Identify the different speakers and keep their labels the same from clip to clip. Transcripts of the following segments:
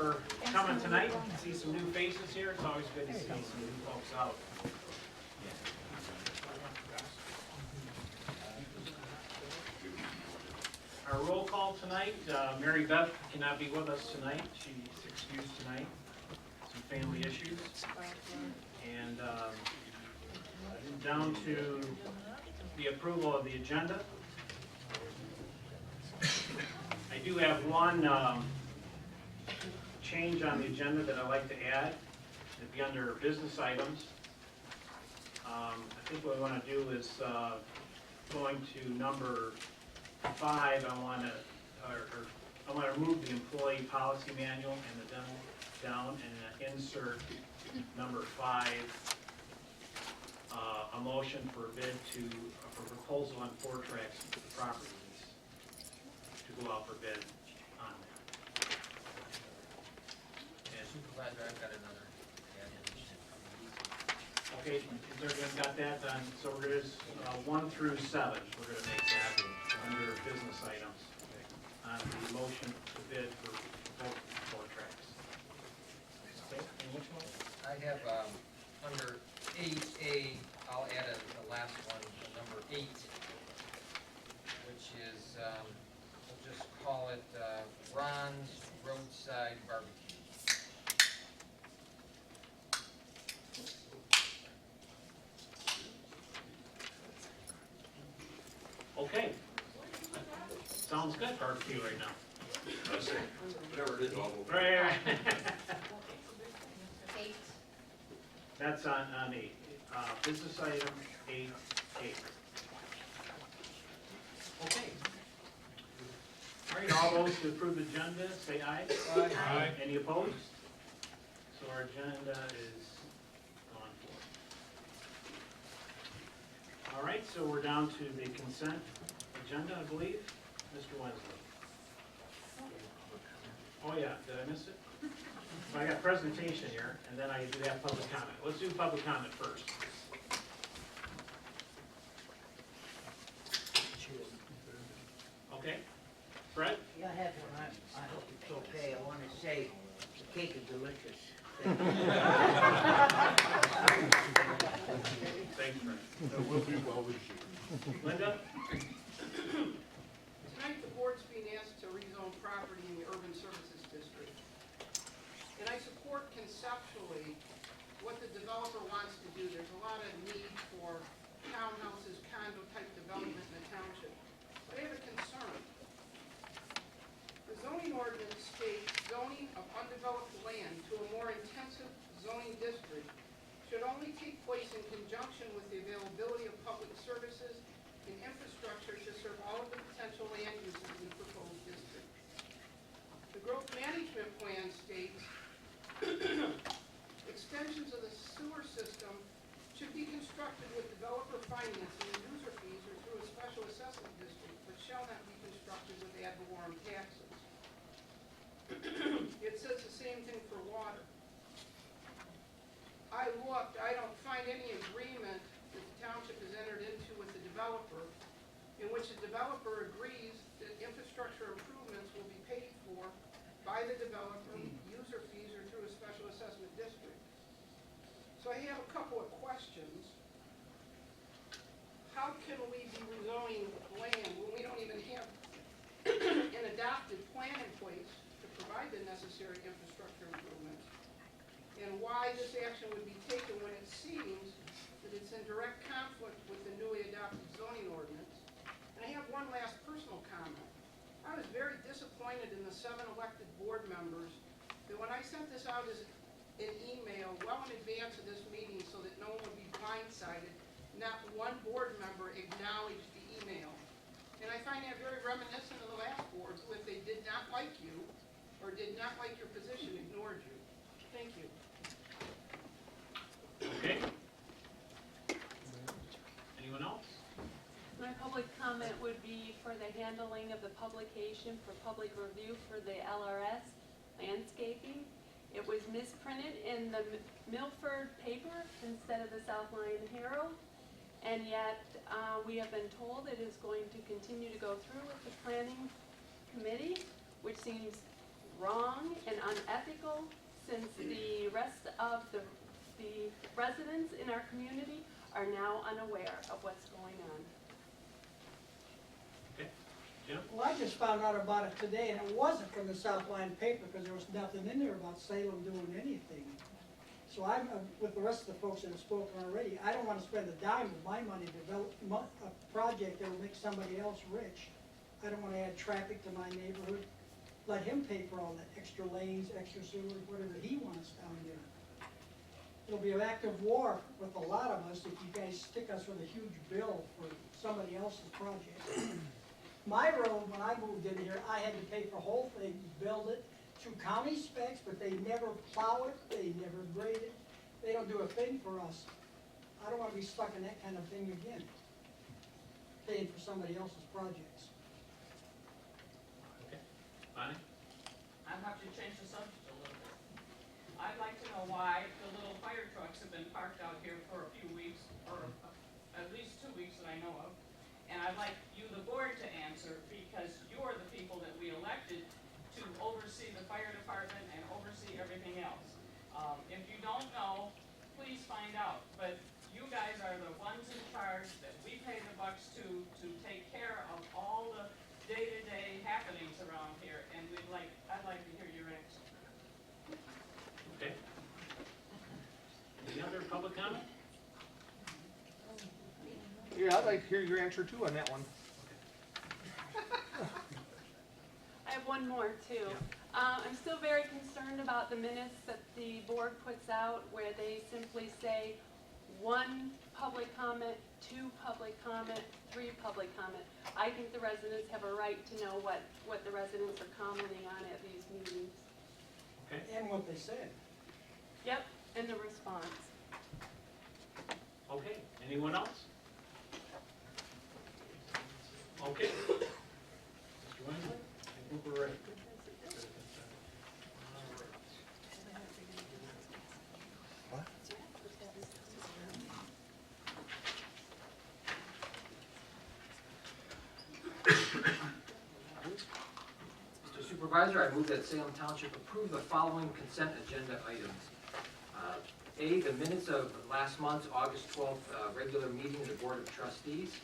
Speaker 1: for coming tonight. See some new faces here. It's always good to see some new folks out. Our roll call tonight, Mary Beth cannot be with us tonight. She's excused tonight. Some family issues. And down to the approval of the agenda. I do have one change on the agenda that I'd like to add. It'd be under business items. I think what I want to do is going to number 5. I want to remove the employee policy manual and the dental down and insert number 5. A motion for bid for proposal on 4 tracks properties to go out for bid on that. And
Speaker 2: Supervisor, I've got another.
Speaker 1: okay, is everyone got that done? So we're going to 1 through 7. We're going to make that under business items on the motion to bid for both 4 tracks. Okay, and which one?
Speaker 2: I have under 8A, I'll add the last one, number 8, which is, we'll just call it Ron's Roadside Barbecue.
Speaker 1: Okay. Sounds good, barbecue right now.
Speaker 3: Whatever it is, all over.
Speaker 1: Right.
Speaker 4: 8.
Speaker 1: That's on 8. Business item 8. Okay. All right, all those to approve the agenda, say aye.
Speaker 3: Aye.
Speaker 1: Any opposed? So our agenda is gone for. All right, so we're down to the consent agenda, I believe. Mr. Wensley. Oh yeah, did I miss it? I got presentation here, and then I do have public comment. Let's do public comment first. Okay. Fred?
Speaker 5: Yeah, I have one. I hope it's okay. I want to say the cake is delicious.
Speaker 1: Thanks, Fred.
Speaker 3: That will be well received.
Speaker 1: Linda?
Speaker 6: Tonight, the board's being asked to rezone property in the Urban Services District. And I support conceptually what the developer wants to do. There's a lot of need for townhouses, condo-type development in the township. But I have a concern. The zoning ordinance states zoning of undeveloped land to a more intensive zoning district should only take place in conjunction with the availability of public services and infrastructure to serve all of the potential land uses in the proposed district. The growth management plan states extensions of the sewer system should be constructed with developer financing and user fees or through a special assessment district, but shall not be constructed with ad valorem taxes. It says the same thing for water. I looked, I don't find any agreement that the township has entered into with the developer in which the developer agrees that infrastructure improvements will be paid for by the developer, user fees, or through a special assessment district. So I have a couple of questions. How can we be rezoning land when we don't even have an adopted plan in place to provide the necessary infrastructure improvements? And why this action would be taken when it seems that it's in direct conflict with the newly adopted zoning ordinance. And I have one last personal comment. I was very disappointed in the 7 elected board members that when I sent this out as an email well in advance of this meeting so that no one would be blindsided, not one board member acknowledged the email. And I find that very reminiscent of the last board, who if they did not like you or did not like your position, ignored you. Thank you.
Speaker 1: Okay. Anyone else?
Speaker 7: My public comment would be for the handling of the publication for public review for the LRS landscaping. It was misprinted in the Milford paper instead of the South Lyon Herald, and yet we have been told it is going to continue to go through with the planning committee, which seems wrong and unethical, since the rest of the residents in our community are now unaware of what's going on.
Speaker 1: Okay, Jim?
Speaker 4: Well, I just found out about it today, and it wasn't from the Southline paper, because there was nothing in there about Salem doing anything. So I'm, with the rest of the folks that have spoken already, I don't wanna spend a dime of my money to develop a project that will make somebody else rich. I don't wanna add traffic to my neighborhood. Let him pay for all that extra lanes, extra sewer, whatever he wants down there. It'll be an active war with a lot of us if you guys stick us with a huge bill for somebody else's project. My road, when I moved in here, I had to pay for the whole thing, build it, to county specs, but they never plow it, they never grade it, they don't do a thing for us. I don't wanna be stuck in that kind of thing again, paying for somebody else's projects.
Speaker 1: Okay. Bonnie?
Speaker 8: I'd have to change the subject a little bit. I'd like to know why the little fire trucks have been parked out here for a few weeks, or at least 2 weeks that I know of. And I'd like you, the board, to answer, because you're the people that we elected to oversee the fire department and oversee everything else. If you don't know, please find out. But you guys are the ones in charge that we pay the bucks to take care of all the day-to-day happenings around here, and I'd like to hear your answer.
Speaker 1: Okay. Any other public comment?
Speaker 9: Yeah, I'd like to hear your answer too on that one.
Speaker 7: I have one more too. I'm still very concerned about the minutes that the board puts out where they simply say 1 public comment, 2 public comment, 3 public comment. I think the residents have a right to know what the residents are commenting on at these meetings.
Speaker 1: Okay.
Speaker 4: And what they said.
Speaker 7: Yep, and the response.
Speaker 1: Okay, anyone else? Okay. Mr. Winsley, I think we're ready.
Speaker 2: Mr. Supervisor, I move that Salem Township approve the following consent agenda items. A, the minutes of last month's August 12th regular meeting of the Board of Trustees.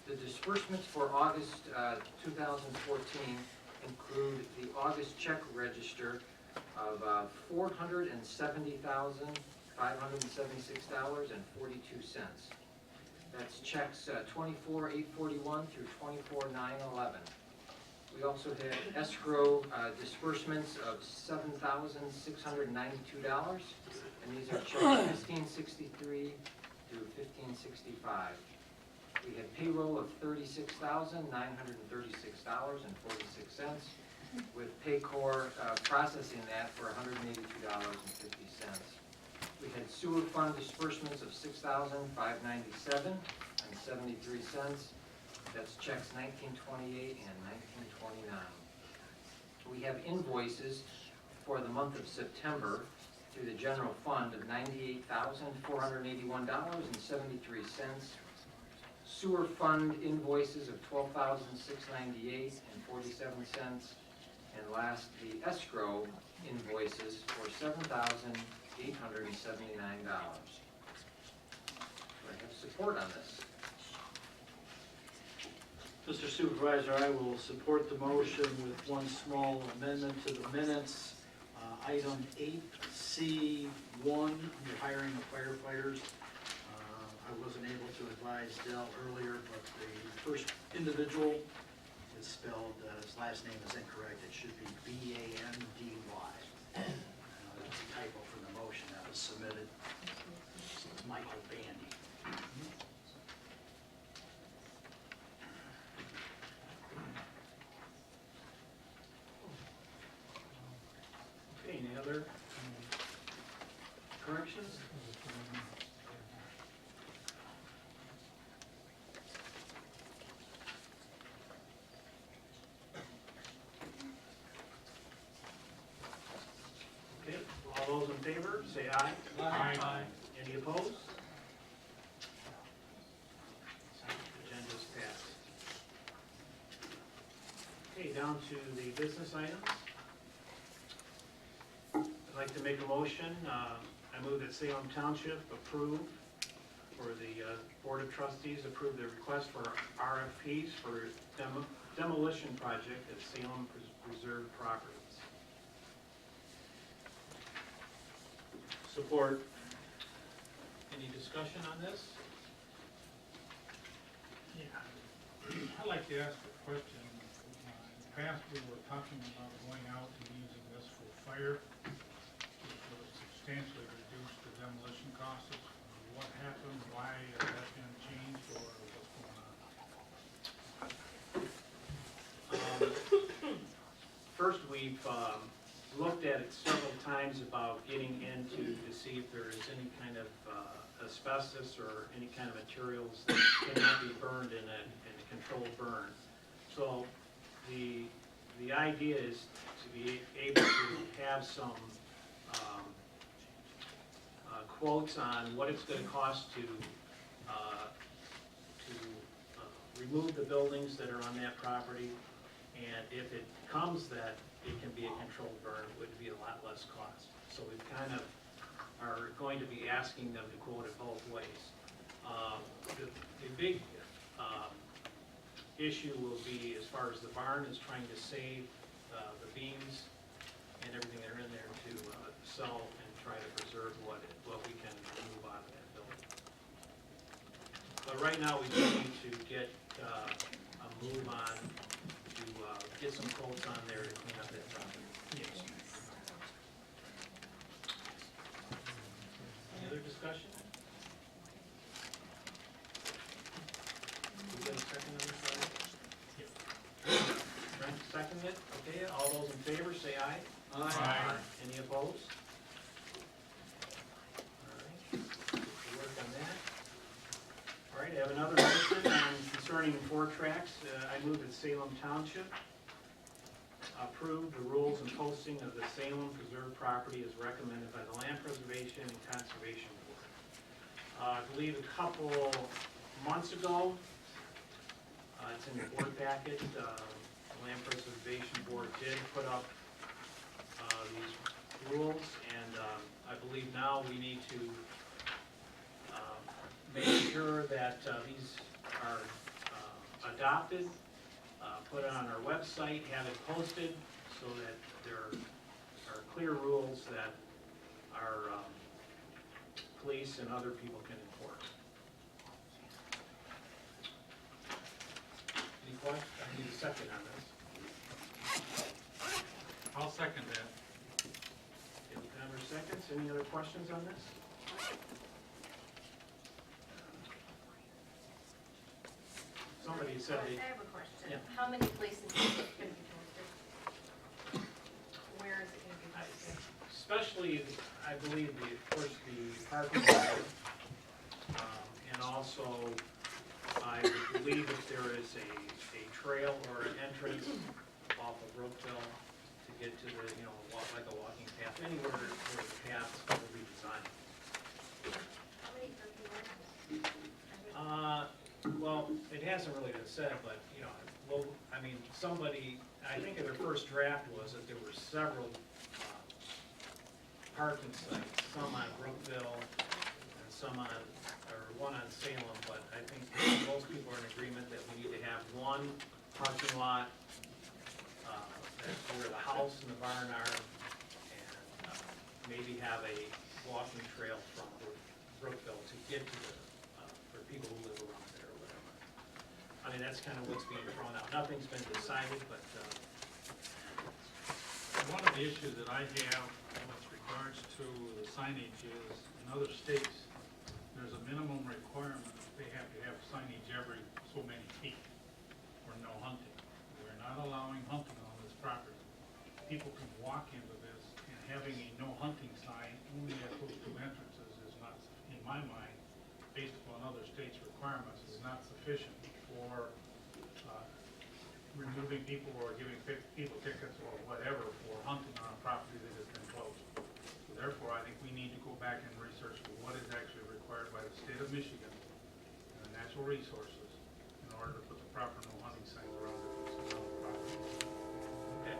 Speaker 2: The disbursements for August 2014 include the August check register of $470,576.42. That's checks 24,841 through 24,911. We also had escrow disbursements of $7,692, and these are checks 1563 through 1565. We had payroll of $36,936.46, with Paycor processing that for $182.50. We had sewer fund disbursements of $6,597.73. That's checks 1928 and 1929. We have invoices for the month of September through the general fund of $98,481.73. Sewer fund invoices of $12,698.47. And last, the escrow invoices for $7,879. Do I have support on this?
Speaker 10: Mr. Supervisor, I will support the motion with one small amendment to the minutes. Item 8C1, you're hiring of firefighters. I wasn't able to advise Dell earlier, but the first individual is spelled, his last name is incorrect. It should be B-A-N-D-Y. That's a typo from the motion that was submitted. It's Michael Bandy.
Speaker 1: Okay, any other corrections? Okay, all those in favor, say aye.
Speaker 10: Aye.
Speaker 1: Any opposed? Agenda's passed. Okay, down to the business items. like to make a motion. I move that Salem Township approve, or the Board of Trustees approve the request for RFPs for demolition project at Salem Preserve Properties.
Speaker 10: Support.
Speaker 1: Any discussion on this?
Speaker 11: Yeah, I'd like to ask a question. In the past, we were talking about going out and using this for fire, which would substantially reduce the demolition costs. What happened, why has that been changed, or what's going on?
Speaker 1: First, we've looked at it several times about getting into to see if there is any kind of asbestos or any kind of materials that cannot be burned in a controlled burn. So the idea is to be able to have some quotes on what it's going to cost to remove the buildings that are on that property, and if it comes that it can be a controlled burn, it would be a lot less cost. So we kind of are going to be asking them to quote it both ways. The big issue will be, as far as the barn, is trying to save the beams and everything that are in there to sell and try to preserve what we can remove out of that building. But right now, we do need to get a move on to get some quotes on there to clean up that property. Any other discussion? We get a second on this item? Frank seconded it, okay, all those in favor say aye.
Speaker 11: Aye.
Speaker 1: Any opposed? All right, we'll work on that. All right, I have another motion concerning 4 tracks. I move that Salem Township approve the rules and posting of the Salem Preserve property as recommended by the Land Preservation and Conservation Board. I believe a couple months ago, it's in the board packet, the Land Preservation Board did put up these rules, and I believe now we need to make sure that these are adopted, put it on our website, have it posted, so that there are clear rules that our police and other people can enforce. Any questions? I need a second on this.
Speaker 11: I'll second that.
Speaker 1: Any other seconds? Any other questions on this? Somebody said they,
Speaker 12: I have a question.
Speaker 1: Yeah.
Speaker 12: How many places is it going to be posted? Where is it going to be posted?
Speaker 1: especially, I believe, of course, the parking lot, and also, I believe if there is a trail or an entrance off of Brookville to get to the, like a walking path, anywhere where the paths will be designed.
Speaker 12: How many parking lots?
Speaker 1: Well, it hasn't really been said, but, somebody, I think their first draft was that there were several parking sites, some on Brookville and some on, or one on Salem, but I think most people are in agreement that we need to have one parking lot, that's where the house and the barn are, and maybe have a walking trail from Brookville to get to the, for people who live around there or whatever. I mean, that's kind of what's being thrown out. Nothing's been decided, but,
Speaker 11: One of the issues that I have with regards to the signage is, in other states, there's a minimum requirement, they have to have signage every so many feet, or no hunting. We're not allowing hunting on this property. People can walk into this, and having a no hunting sign only at those 2 entrances is not, in my mind, based upon other states' requirements, is not sufficient for removing people or giving people tickets or whatever for hunting on a property that has been closed. So therefore, I think we need to go back and research what is actually required by the state of Michigan and the natural resources in order to put the proper no hunting signs around the property.
Speaker 1: okay.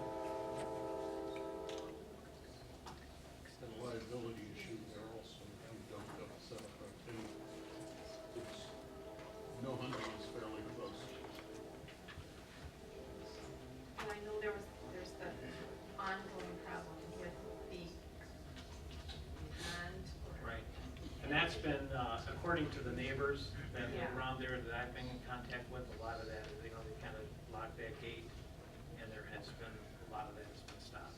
Speaker 1: according to the neighbors that live
Speaker 12: Yeah.
Speaker 1: around there that I've been in contact with, a lot of that, they kind of locked that gate, and there has been, a lot of that has been stopped.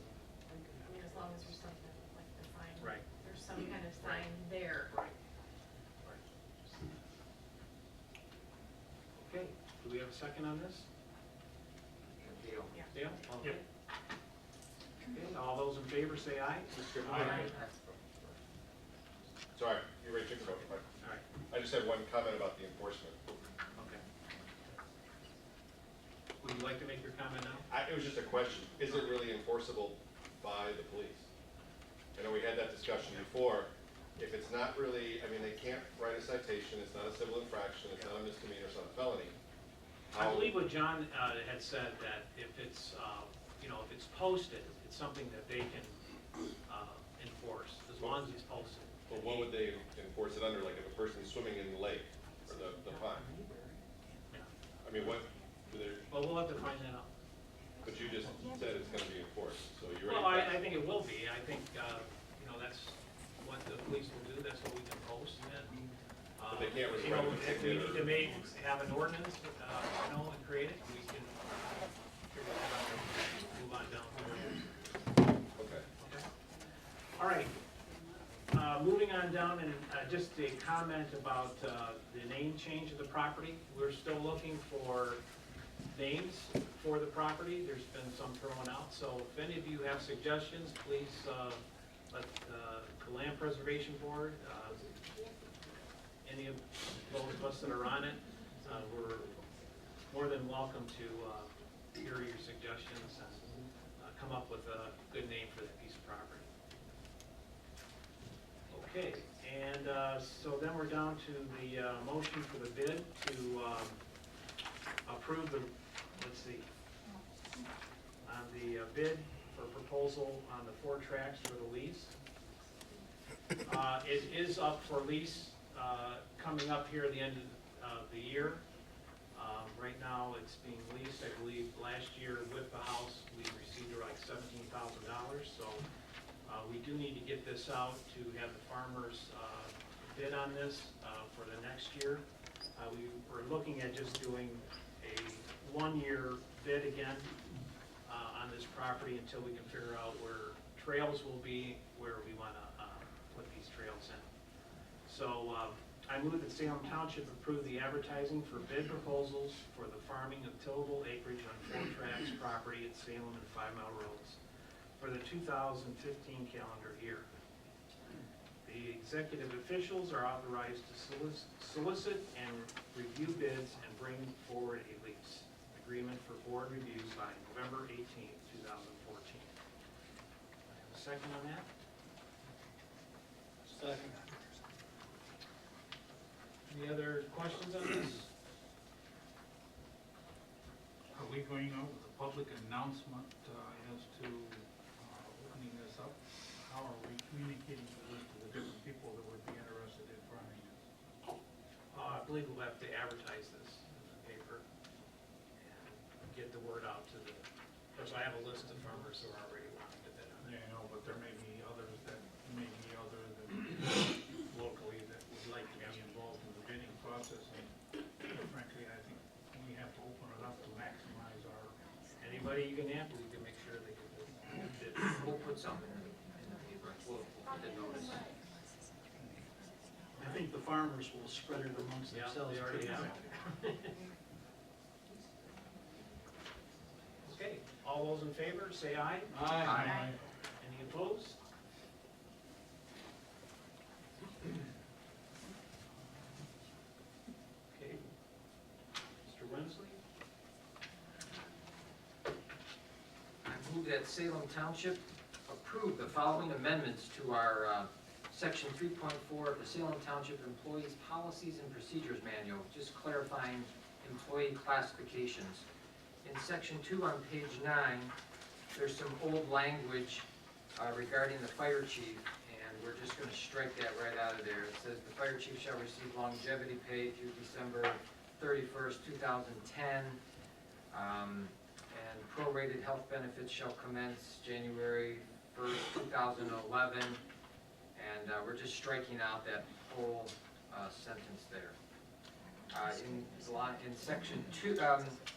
Speaker 12: I mean, as long as there's something like the sign.
Speaker 1: Right.
Speaker 12: There's some kind of
Speaker 1: Right.
Speaker 12: sign there.
Speaker 1: Right. Okay, do we have a second on this?
Speaker 2: Deal.
Speaker 1: Dale? Okay. Okay, all those in favor say aye.
Speaker 11: Aye.
Speaker 3: Sorry, you're ready to go.
Speaker 1: All right,
Speaker 3: I just had one comment about the enforcement.
Speaker 1: okay. Would you like to make your comment now?
Speaker 3: It was just a question. Is it really enforceable by the police? I know we had that discussion before. If it's not really, I mean, they can't write a citation, it's not a civil infraction, it's not a misdemeanor, it's not a felony.
Speaker 1: I believe what John had said, that if it's, if it's posted, it's something that they can enforce, as long as it's posted.
Speaker 3: But what would they enforce it under, like if a person's swimming in the lake or the pond?
Speaker 1: Yeah.
Speaker 3: I mean, what, do they,
Speaker 1: Well, we'll have to find that out.
Speaker 3: but you just said it's gonna be enforced, so you're
Speaker 1: Well,
Speaker 3: ready.
Speaker 1: I think it will be. I think, that's what the police will do, that's what we can post, and,
Speaker 3: But they can't
Speaker 1: you know,
Speaker 3: require them to
Speaker 1: if we
Speaker 3: take
Speaker 1: need
Speaker 3: it
Speaker 1: to have an ordinance, and create it, we can figure that out and move on down.
Speaker 3: Okay.
Speaker 1: Okay. All right. Moving on down, and just a comment about the name change of the property. We're still looking for names for the property. There's been some thrown out, so if any of you have suggestions, please let the Land Preservation Board, any of those of us that are on it, we're more than welcome to hear your suggestions and come up with a good name for that piece of property. Okay, and so then we're down to the motion for the bid to approve the, let's see, on the bid for proposal on the 4 tracks for the lease. It is up for lease coming up here at the end of the year. Right now, it's being leased, I believe, last year with the house, we received like $17,000, so we do need to get this out to have the farmers bid on this for the next year. We were looking at just doing a 1-year bid again on this property until we can figure out where trails will be, where we want to put these trails in. So I move that Salem Township approve the advertising for bid proposals for the farming of tillable acreage on 4 tracts property at Salem and 5 Mile Roads for the 2015 calendar year. The executive officials are authorized to solicit and review bids and bring forward a lease agreement for board reviews by November 18th, 2014. I have a second on that?
Speaker 10: Second.
Speaker 1: Any other questions on this?
Speaker 11: Are we going out with a public announcement as to opening this up? How are we communicating this to the different people that would be interested in farming this?
Speaker 1: I believe we'll have to advertise this in the paper and get the word out to the, of course, I have a list of farmers who are already wanting to bid on it.
Speaker 11: Yeah, I know, but there may be others that may be other than locally that would like to be involved in the bidding process. And frankly, I think we have to open it up to maximize our.
Speaker 1: Anybody you can have, we can make sure they get the bid.
Speaker 2: We'll put something in the paper, we'll put the notice.
Speaker 10: I think the farmers will spread it amongst
Speaker 1: Yeah,
Speaker 10: themselves.
Speaker 1: they already have. Okay, all those in favor, say aye.
Speaker 10: Aye.
Speaker 1: Any opposed? Okay. Mr. Wensley?
Speaker 2: I move that Salem Township approve the following amendments to our Section 3.4 of the Salem Township Employees Policies and Procedures Manual, just clarifying employee classifications. In Section 2 on page 9, there's some old language regarding the fire chief, and we're just going to strike that right out of there. It says the fire chief shall receive longevity pay through December 31st, 2010. And prorated health benefits shall commence January 1st, 2011. And we're just striking out that whole sentence there. In section 2,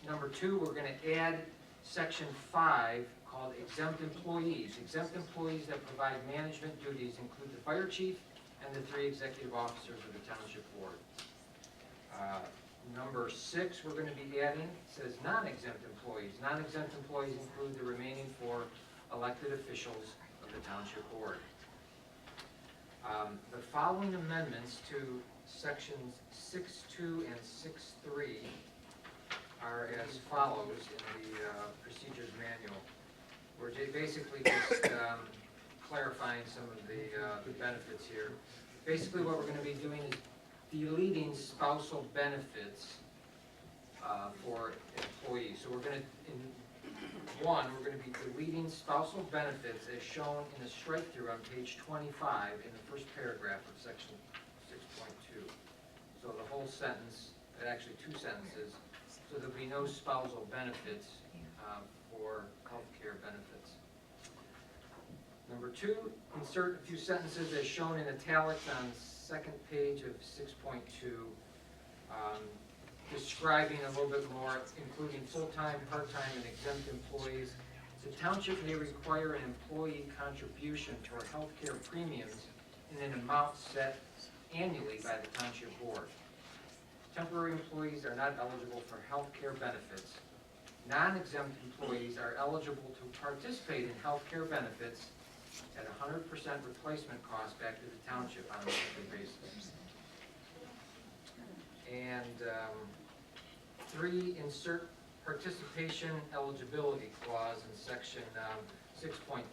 Speaker 2: number 2, we're going to add section 5 called exempt employees. Exempt employees that provide management duties include the fire chief and the 3 executive officers of the township board. Number 6, we're going to be adding, says non-exempt employees. Non-exempt employees include the remaining 4 elected officials of the township board. The following amendments to sections 6.2 and 6.3 are as follows in the procedures manual. We're basically just clarifying some of the benefits here. Basically what we're going to be doing is deleting spousal benefits for employees. So we're going to, in 1, we're going to be deleting spousal benefits as shown in the strike-through on page 25 in the first paragraph of section 6.2. So the whole sentence, actually 2 sentences, so there'll be no spousal benefits for health care benefits. Number 2, insert a few sentences as shown in italics on second page of 6.2, describing a little bit more, including full-time, part-time, and exempt employees. The township may require an employee contribution for health care premiums in an amount set annually by the township board. Temporary employees are not eligible for health care benefits. Non-exempt employees are eligible to participate in health care benefits at 100% replacement cost back to the township on a monthly basis. And 3, insert participation eligibility clause in section 6.3,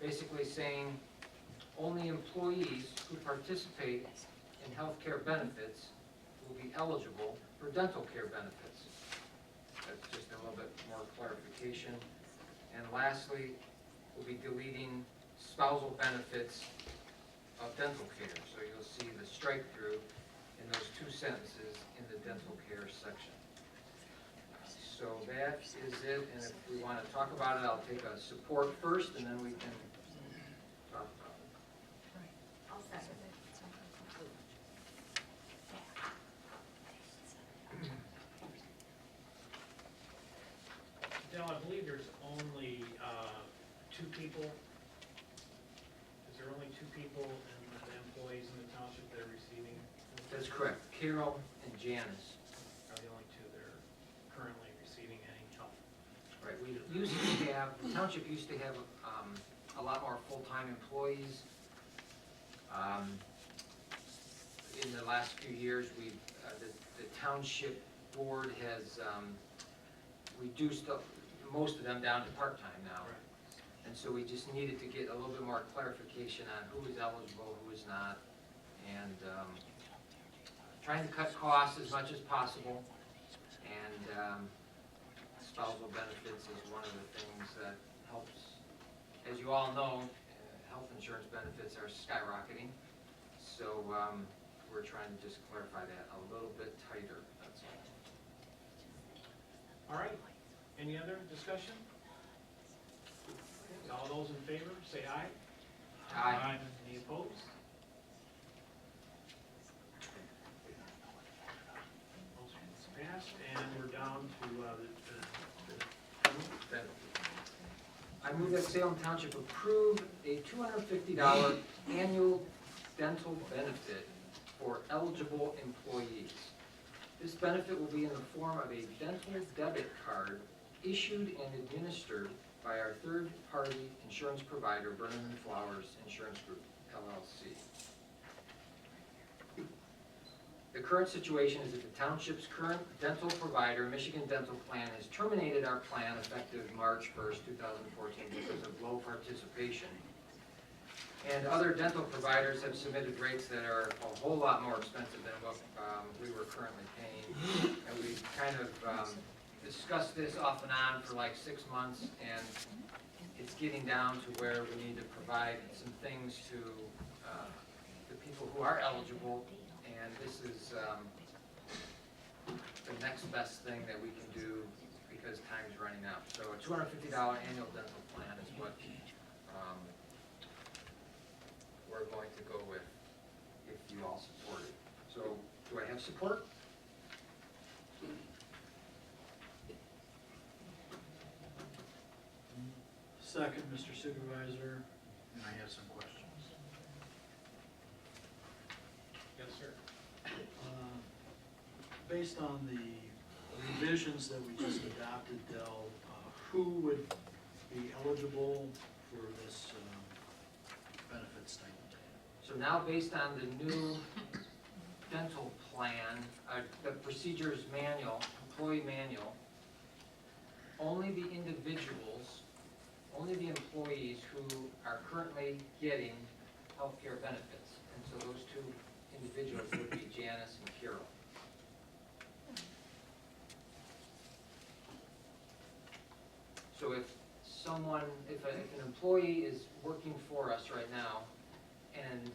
Speaker 2: basically saying only employees who participate in health care benefits will be eligible for dental care benefits. That's just a little bit more clarification. And lastly, we'll be deleting spousal benefits of dental care. So you'll see the strike-through in those 2 sentences in the dental care section. So that is it, and if we want to talk about it, I'll take a support first, and then we can talk about it.
Speaker 12: I'll second it.
Speaker 1: Dale, I believe there's only 2 people. Is there only 2 people and the employees in the township that are receiving?
Speaker 2: That's correct. Carol and Janice.
Speaker 1: Are the only 2 that are currently receiving any help?
Speaker 2: Right, we used to have, the township used to have a lot more full-time employees. In the last few years, the township board has reduced most of them down to part-time now.
Speaker 1: Right.
Speaker 2: And so we just needed to get a little bit more clarification on who is eligible, who is not, and trying to cut costs as much as possible. And spousal benefits is one of the things that helps. As you all know, health insurance benefits are skyrocketing. So we're trying to just clarify that a little bit tighter, that's all.
Speaker 1: All right, any other discussion? All those in favor, say aye.
Speaker 2: Aye.
Speaker 1: Any opposed? Motion's passed, and we're down to
Speaker 2: I move that Salem Township approve a $250 annual dental benefit for eligible employees. This benefit will be in the form of a dental debit card issued and administered by our third-party insurance provider, Brennan & Flowers Insurance Group, LLC. The current situation is that the township's current dental provider, Michigan Dental Plan, has terminated our plan effective March 1st, 2014 because of low participation. And other dental providers have submitted rates that are a whole lot more expensive than what we were currently paying. And we've kind of discussed this off and on for like 6 months, and it's getting down to where we need to provide some things to the people who are eligible, and this is the next best thing that we can do because time's running out. So a $250 annual dental plan is what we're going to go with if you all support it. have support?
Speaker 10: Second, Mr. Supervisor, and I have some questions.
Speaker 1: Yes, sir.
Speaker 10: Based on the revisions that we just adopted, Del, who would be eligible for this benefit stipend?
Speaker 2: So now, based on the new dental plan, the procedures manual, employee manual, only the individuals, only the employees who are currently getting healthcare benefits. And so those two individuals would be Janice and Carol. So if someone, if an employee is working for us right now, and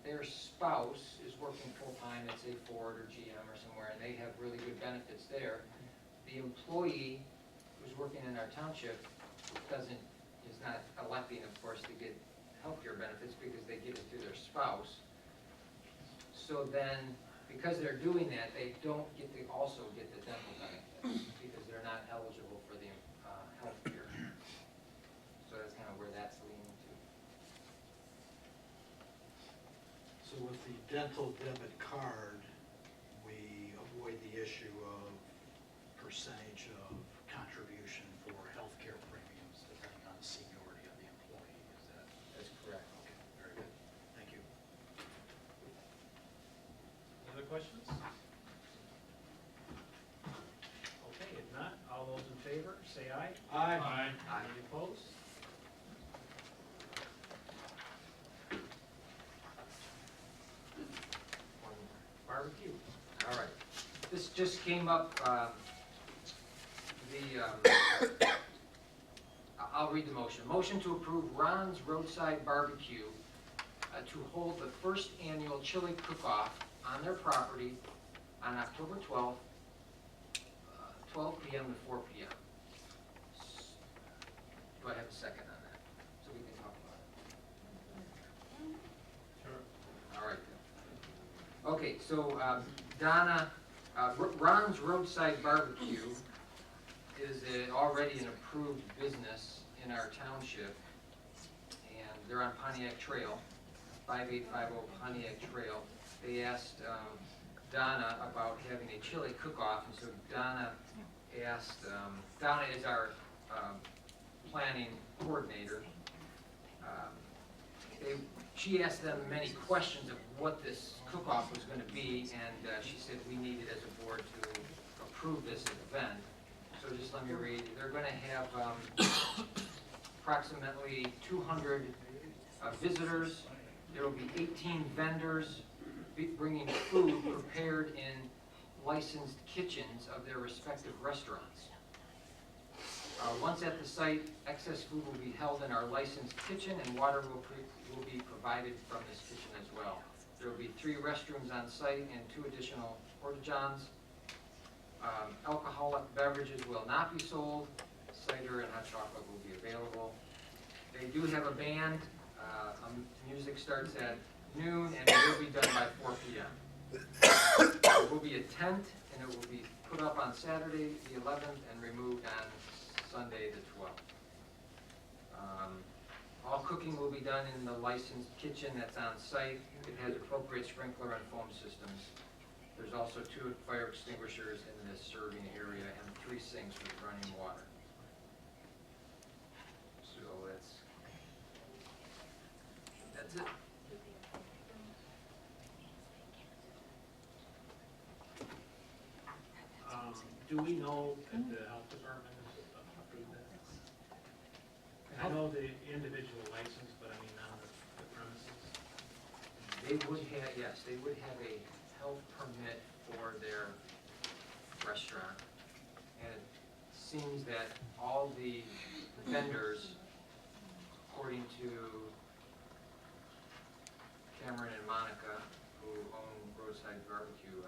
Speaker 2: their spouse is working full-time at, say, Ford or GM or somewhere, and they have really good benefits there, the employee who's working in our township is not electing, of course, to get healthcare benefits because they get it through their spouse. So then, because they're doing that, they don't get to also get the dental benefits because they're not eligible for the healthcare. So that's kind of where that's leaning to.
Speaker 10: So with the dental debit card, we avoid the issue of percentage of contribution for healthcare premiums depending on the seniority of the employee, is that?
Speaker 2: That's correct.
Speaker 10: Okay, very good, thank you.
Speaker 1: Other questions? Okay, if not, all those in favor, say aye.
Speaker 10: Aye.
Speaker 1: Any opposed? Barbecue.
Speaker 2: All right. This just came up, I'll read the motion. Motion to approve Ron's Roadside Barbecue to hold the first annual chili cook-off on their property on October 12th, 12 p.m. to 4 p.m. Do I have a second on that? So we can talk about it.
Speaker 1: Sure.
Speaker 2: All right. Okay, so Donna, Ron's Roadside Barbecue is already an approved business in our township, and they're on Pontiac Trail, 5850 Pontiac Trail. They asked Donna about having a chili cook-off, and so Donna asked, Donna is our planning coordinator. She asked them many questions of what this cook-off was going to be, and she said we needed as a board to approve this event. So just let me read. They're going to have approximately 200 visitors. There will be 18 vendors bringing food prepared in licensed kitchens of their respective restaurants. Once at the site, excess food will be held in our licensed kitchen, and water will be provided from this kitchen as well. There will be 3 restrooms on site and 2 additional porta-johns. Alcoholic beverages will not be sold. Cider and hot chocolate will be available. They do have a band. Music starts at noon and it will be done by 4 p.m. There will be a tent, and it will be put up on Saturday the 11th and removed on Sunday the 12th. All cooking will be done in the licensed kitchen that's on site. It has appropriate sprinkler and foam systems. There's also 2 fire extinguishers in this serving area and 3 sinks with running water. So that's it.
Speaker 1: Do we know if the health department has approved that? I know the individual license, but I mean on the premises.
Speaker 2: They would have, yes, they would have a health permit for their restaurant. And it seems that all the vendors, according to Cameron and Monica, who own Roadside Barbecue,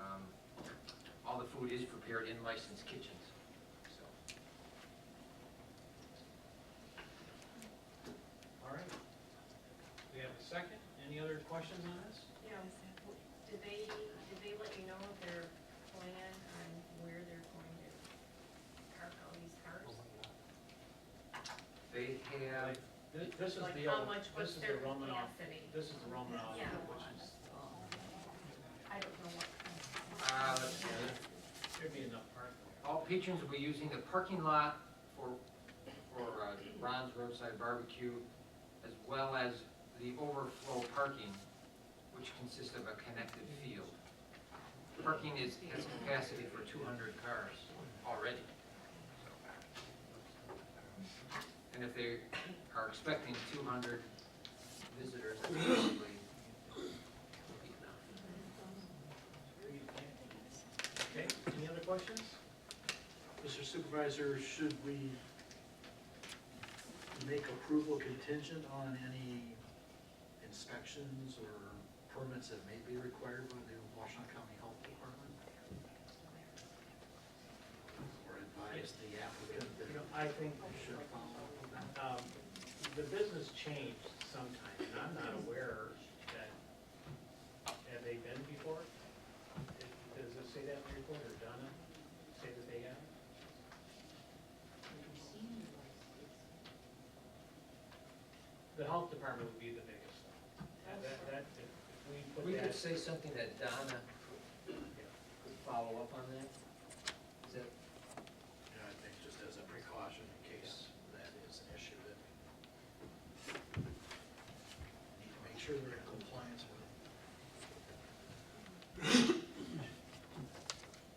Speaker 2: all the food is prepared in licensed kitchens, so.
Speaker 1: All right. We have a second. Any other questions on this?
Speaker 12: Yeah, did they let you know
Speaker 1: This is
Speaker 12: Like
Speaker 1: the
Speaker 12: how
Speaker 1: old,
Speaker 12: much was
Speaker 1: this is the
Speaker 12: their
Speaker 1: Romanov,
Speaker 12: capacity?
Speaker 1: this is the Romanov,
Speaker 12: Yeah.
Speaker 1: which is,
Speaker 12: I don't know what.
Speaker 2: Let's see.
Speaker 1: there'd be enough parking.
Speaker 2: All patrons will be using the parking lot for Ron's Roadside Barbecue, as well as the overflow parking, which consists of a connected field. Parking has capacity for 200 cars already. And if they are expecting 200 visitors, that's probably enough.
Speaker 1: Okay, any other questions?
Speaker 10: Mr. Supervisor, should we make approval contingent on any inspections or permits that may be required by the Washington County Health Department? Or advise the applicant that
Speaker 1: You know, I think,
Speaker 10: they should follow up with that?
Speaker 1: the business changed sometime, and I'm not aware that, have they been before? Does it say that in the report, or Donna say that they have? The health department would be the biggest. If
Speaker 2: We
Speaker 1: we
Speaker 2: could
Speaker 1: put that,
Speaker 2: say something that Donna could follow up on that. Is that,
Speaker 10: Yeah, I think just as a precaution in case that is an issue that we need to make sure they're in compliance with.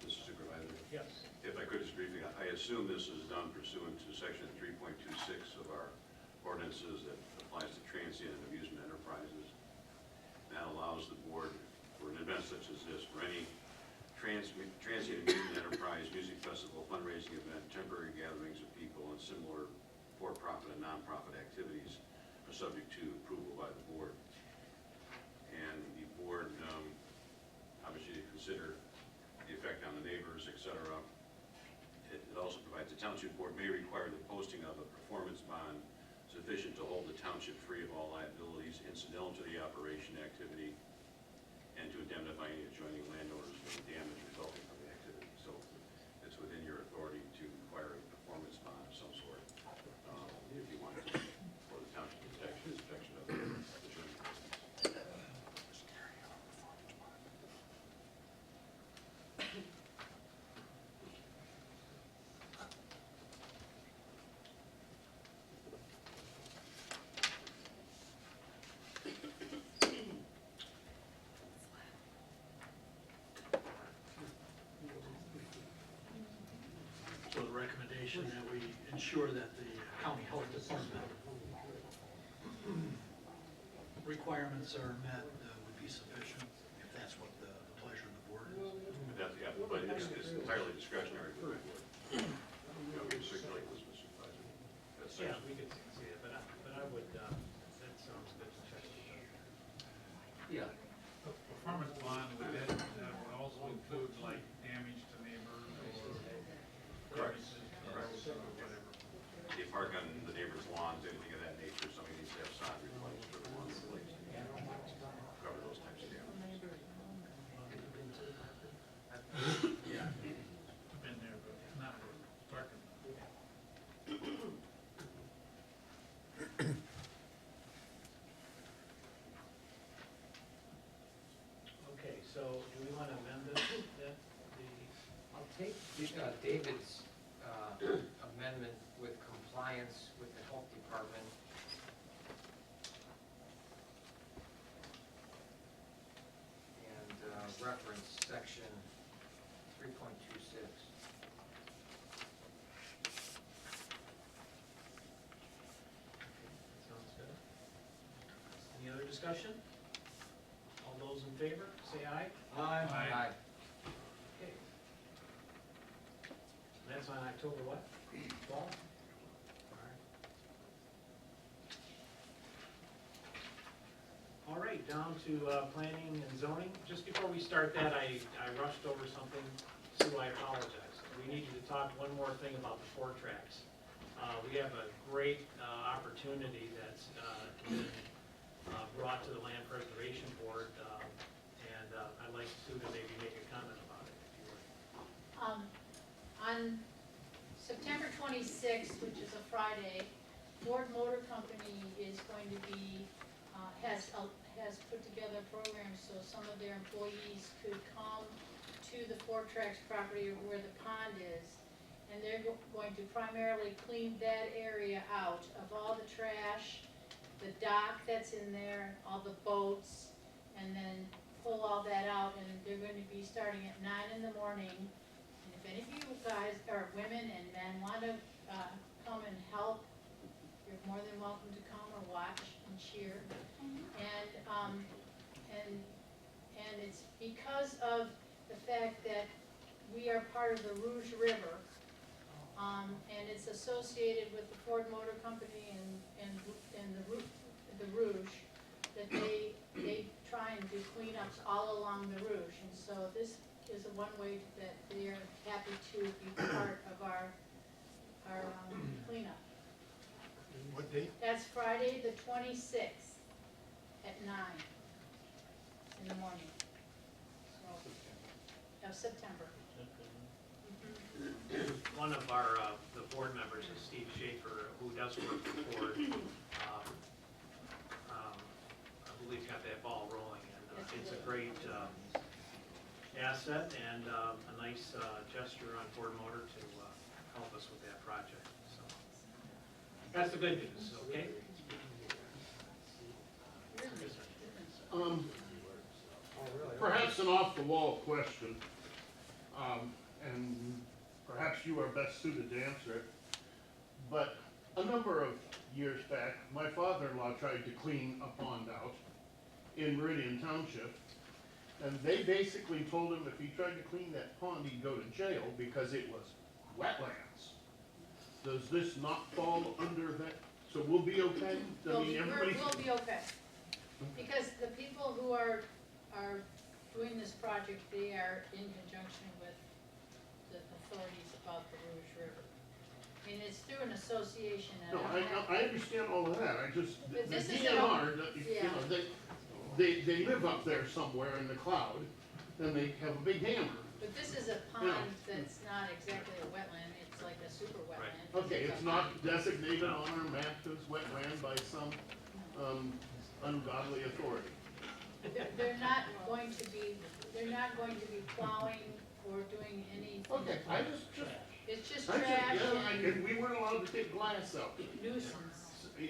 Speaker 13: Mr. Supervisor,
Speaker 1: yes,
Speaker 13: if I could just briefly, I assume this is done pursuant to section 3.26 of our ordinances that applies to transient and amusement enterprises. That allows the board, for an event such as this, for any transient amusement enterprise, music festival, fundraising event, temporary gatherings of people, and similar for-profit and nonprofit activities are subject to approval by the board. And the board, obviously, to consider the effect on the neighbors, et cetera. It also provides the township board may require the posting of a performance bond sufficient to hold the township free of all liabilities incidental to the operation activity and to indemnify any adjoining landowners for the damage resulting from the activity. So it's within your authority to require a performance bond of some sort, if you want to, for the township protection of the adjoining business.
Speaker 10: So the recommendation that we ensure that the county health department requirements are met would be sufficient, if that's what the pleasure of the board is.
Speaker 13: But that's, yeah, but it's entirely discretionary for the board. You know, we can circulate this, Mr. Supervisor. That's
Speaker 1: yeah,
Speaker 13: section.
Speaker 1: we could see it, but I would, that sounds good to check it out.
Speaker 2: yeah,
Speaker 11: A performance bond, that would also include like damage to neighbors or
Speaker 13: Correct.
Speaker 11: damages to or whatever.
Speaker 13: They park on the neighbor's lawns, anything of that nature, somebody needs to have sod replaced or the lawn replaced. Cover those types of damages.
Speaker 1: Yeah.
Speaker 11: Been there, but not for parking.
Speaker 1: Okay, so do we want to amend this, that,
Speaker 2: I'll take David's amendment with compliance with the health department. And reference section 3.26.
Speaker 1: sounds good. Any other discussion? All those in favor, say aye.
Speaker 11: Aye.
Speaker 1: Okay. That's on October what? 12th? All right. All right, down to planning and zoning. Just before we start that, I rushed over something, Sue, I apologize. We need you to talk one more thing about the 4 tracks. We have a great opportunity that's been brought to the Land Preservation Board, and I'd like Sue to maybe make a comment about it, if you would.
Speaker 14: On September 26th, which is a Friday, Ford Motor Company is going to be, has put together programs so some of their employees could come to the Ford Tracks property where the pond is. And they're going to primarily clean that area out of all the trash, the dock that's in there, all the boats, and then pull all that out, and they're going to be starting at 9 in the morning. And if any of you guys, or women and men, want to come and help, you're more than welcome to come or watch and cheer. And it's because of the fact that we are part of the Rouge River, and it's associated with the Ford Motor Company and the Rouge, that they try and do cleanups all along the Rouge. And so this is one way that they're happy to be part of our cleanup.
Speaker 9: What date?
Speaker 14: That's Friday, the 26th at 9 in the morning. So, of September.
Speaker 1: One of our, the board members is Steve Schaefer, who does work for Ford. I believe got that ball rolling, and it's a great asset and a nice gesture on Ford Motor to help us with that project. So that's the good news, okay?
Speaker 15: Perhaps an off-the-wall question, and perhaps you are best suited to answer it, but a number of years back, my father-in-law tried to clean a pond out in Meridian Township, and they basically told him if he tried to clean that pond, he'd go to jail because it was wetlands. Does this not fall under that? So we'll be okay? I mean, everybody's...
Speaker 14: We'll be okay. Because the people who are doing this project, they are in conjunction with the authorities about the Rouge River. I mean, it's through an association. And
Speaker 15: No, I understand all of that. I just, the
Speaker 14: But this is
Speaker 15: DNR,
Speaker 14: yeah.
Speaker 15: you know, they live up there somewhere in the cloud, and they have a big hammer.
Speaker 14: But this is a pond that's not exactly a wetland, it's like a super wetland.
Speaker 15: Okay, it's not designated on our map as wetland by some ungodly authority.
Speaker 14: They're not going to be plowing or doing anything.
Speaker 15: Okay,
Speaker 14: It's just
Speaker 15: I
Speaker 14: trash
Speaker 15: just,
Speaker 14: and
Speaker 15: we weren't allowed to take glass out.
Speaker 14: nuisance.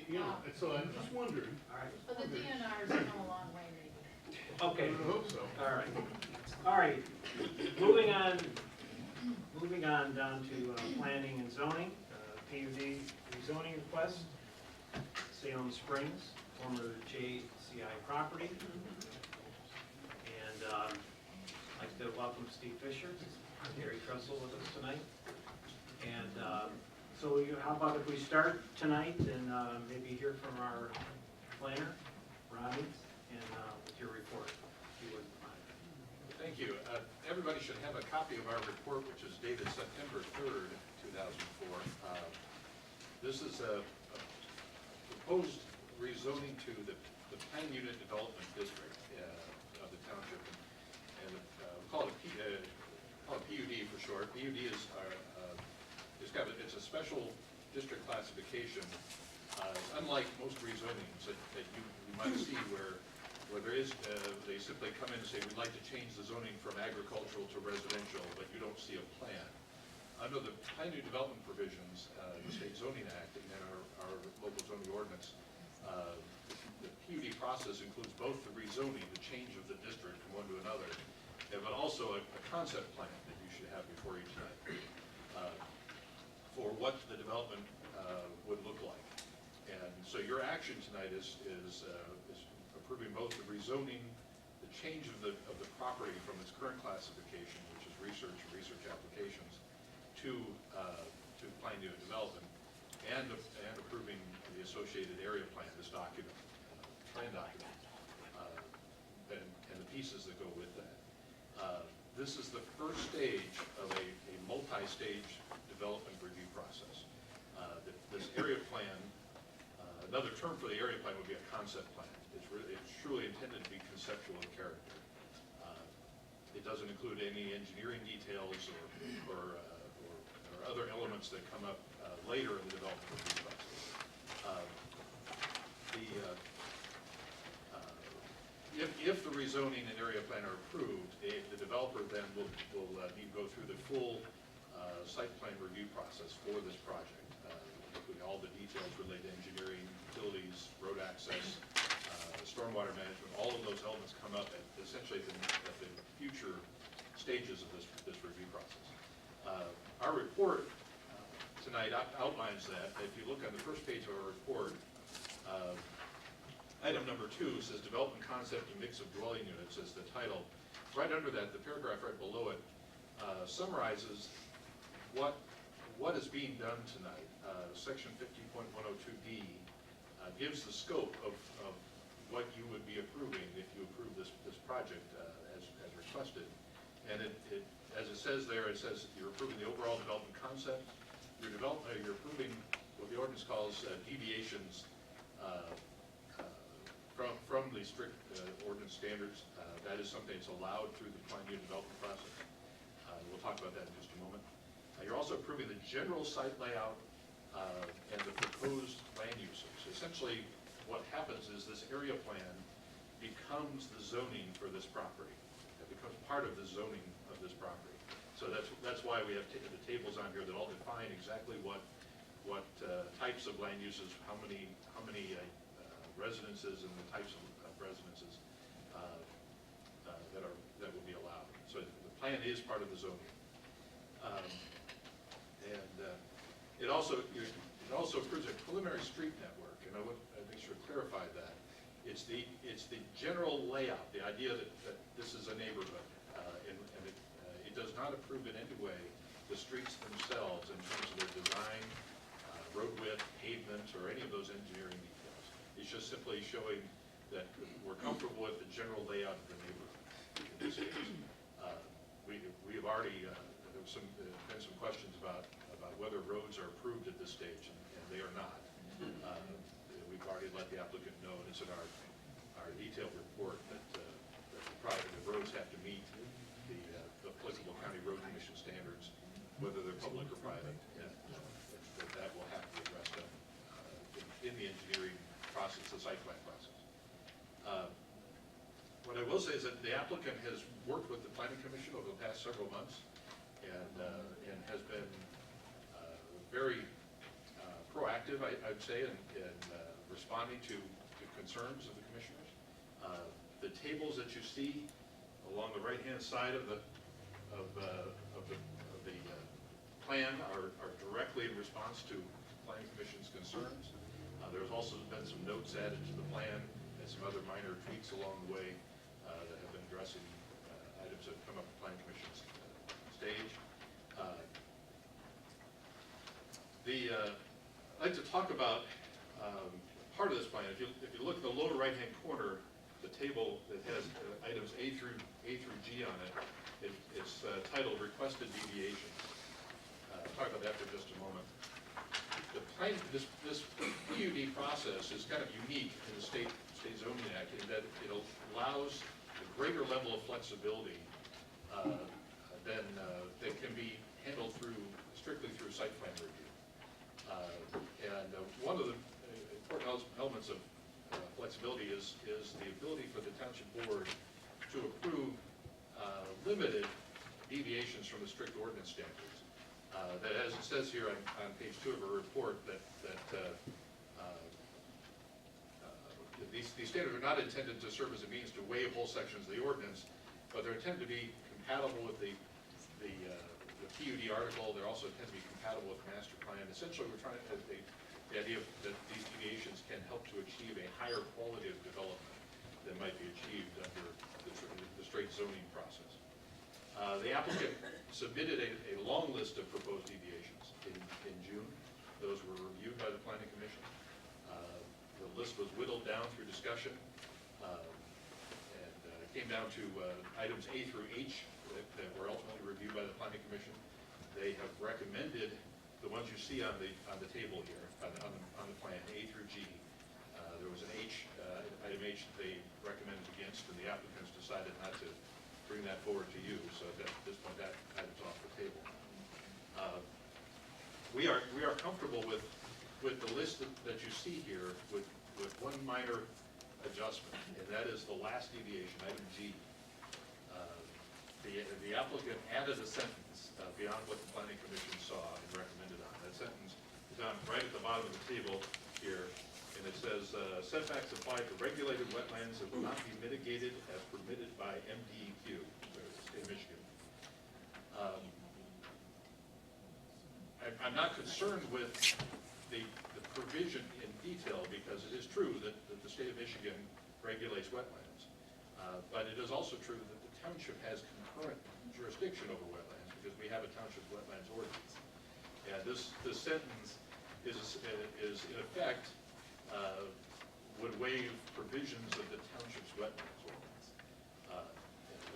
Speaker 15: You know, so I'm just wondering.
Speaker 14: But the DNR's come a long way, maybe.
Speaker 1: Okay,
Speaker 15: I hope so.
Speaker 1: all right. Moving on down to planning and zoning, PUD rezoning request, Salem Springs, former JCI property. And I'd like to welcome Steve Fisher, Gary Trussell with us tonight. And so how about if we start tonight and maybe hear from our planner, Ronnie, and with your report, if you wouldn't mind.
Speaker 16: Thank you. Everybody should have a copy of our report, which is dated September 3rd, 2004. This is a proposed rezoning to the Plan Unit Development District of the township. And we call it PUD for short. PUD is it's a special district classification. Unlike most rezonings that you might see where there is, they simply come in and say, we'd like to change the zoning from agricultural to residential, but you don't see a plan. Under the Plan Unit Development provisions, the State Zoning Act and then our local zoning ordinance, the PUD process includes both the rezoning, the change of the district from one to another, but also a concept plan that you should have before you tonight for what the development would look like. And so your action tonight is approving both the rezoning, the change of the property from its current classification, which is research and research applications, to Plan Unit Development, and approving the associated area plan, this document, plan document, and the pieces that go with that. This is the first stage of a multi-stage development review process. This area plan, another term for the area plan would be a concept plan. It's truly intended to be conceptual in character. It doesn't include any engineering details or other elements that come up later in the development review process. If the rezoning and area plan are approved, the developer then will need to go through the full site plan review process for this project, including all the details related to engineering, utilities, road access, stormwater management. All of those elements come up at essentially at the future stages of this review process. Our report tonight outlines that. If you look on the first page of our report, item number 2 says development concept and mix of dwelling units as the title. Right under that, the paragraph right below it summarizes what is being done tonight. Section 50.102D gives the scope of what you would be approving if you approve this project as requested. And as it says there, it says you're approving the overall development concept. You're approving what the ordinance calls deviations from the strict ordinance standards. That is something that's allowed through the plan unit development process. We'll talk about that in just a moment. You're also approving the general site layout and the proposed land uses. Essentially, what happens is this area plan becomes the zoning for this property. It becomes part of the zoning of this property. So that's why we have the tables on here that all define exactly what types of land uses, how many residences and the types of residences that will be allowed. So the plan is part of the zoning. It also approves a preliminary street network, and I want to make sure to clarify that. It's the general layout, the idea that this is a neighborhood, and it does not approve in any way the streets themselves in terms of their design, road width, pavement, or any of those engineering details. It's just simply showing that we're comfortable with the general layout of the neighborhood in this case. We have already, there's been some questions about whether roads are approved at this stage, and they are not. We've already let the applicant know, and it's in our detailed report that the roads have to meet the applicable county road commission standards, whether they're public or private, and that will have to be addressed in the engineering process, the site plan process. What I will say is that the applicant has worked with the planning commission over the past several months and has been very proactive, I'd say, in responding to concerns of the commissioners. The tables that you see along the right-hand side of the plan are directly in response to planning commission's concerns. There's also been some notes added to the plan and some other minor tweaks along the way that have been addressing items that have come up at planning commission's stage. I'd like to talk about part of this plan. If you look at the lower right-hand corner, the table that has items A through G on it, it's titled Requested Deviations. I'll talk about that for just a moment. The plan, this PUD process is kind of unique in the State Zoning Act in that it allows a greater level of flexibility than that can be handled strictly through site plan review. One of the important elements of flexibility is the ability for the township board to approve limited deviations from the strict ordinance standards. That, as it says here on page 2 of our report, that these standards are not intended to serve as a means to waive whole sections of the ordinance, but they're intended to be compatible with the PUD article. They're also intended to be compatible with the master plan. Essentially, we're trying to, the idea that these deviations can help to achieve a higher quality of development than might be achieved under the straight zoning process. The applicant submitted a long list of proposed deviations in June. Those were reviewed by the planning commission. The list was whittled down through discussion and came down to items A through H that were ultimately reviewed by the planning commission. They have recommended the ones you see on the table here on the plan, A through G. There was an H, item H that they recommended against, and the applicants decided not to bring that forward to you. So at this point, that item's off the table. We are comfortable with with the list that you see here, with one minor adjustment, and that is the last deviation, item G. The applicant added a sentence beyond what the planning commission saw and recommended on. That sentence is on right at the bottom of the table here, and it says, setbacks apply to regulated wetlands that will not be mitigated as permitted by MDEQ, the state of Michigan. I'm not concerned with the provision in detail, because it is true that the state of Michigan regulates wetlands. But it is also true that the township has concurrent jurisdiction over wetlands, because we have a township wetlands ordinance. And this sentence is in effect, would waive provisions of the township's wetlands ordinance.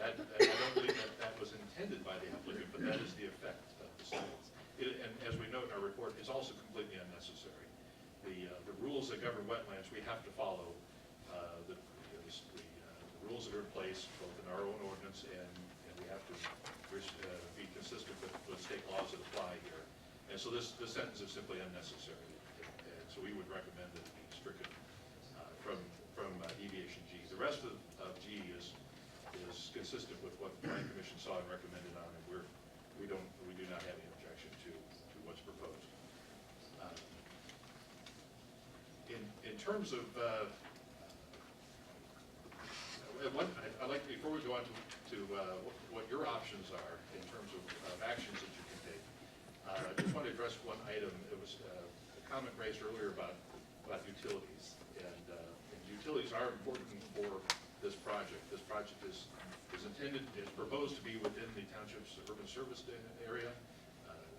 Speaker 16: I don't believe that was intended by the applicant, but that is the effect of the sentence. And as we note in our report, is also completely unnecessary. The rules that govern wetlands, we have to follow the rules that are in place, both in our own ordinance, and we have to be consistent with state laws that apply here. And so this sentence is simply unnecessary. And so we would recommend that it be stricken from deviation G. The rest of G is consistent with what the planning commission saw and recommended on, and we do not have any objection to what's proposed. In terms of I'd like, before we go on to what your options are in terms of actions that you can take, I just want to address one item. It was a comment raised earlier about utilities, and utilities are important for this project. This project is proposed to be within the township's urban service area,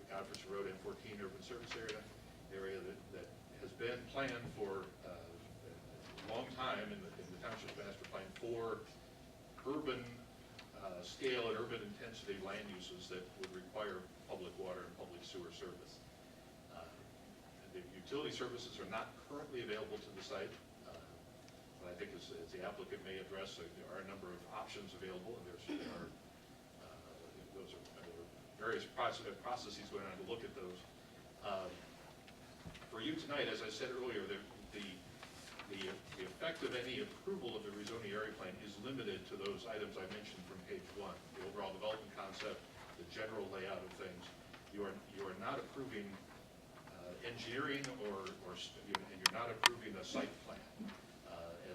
Speaker 16: Godfrey's Road M14 urban service area that has been planned for a long time in the township's master plan for urban scale and urban intensity land uses that would require public water and public sewer service. The utility services are not currently available to the site. But I think as the applicant may address, there are a number of options available, and there are various processes going on to look at those. For you tonight, as I said earlier, the effect of any approval of the rezoning area plan is limited to those items I mentioned from page 1, the overall development concept, the general layout of things. You are not approving engineering and you're not approving a site plan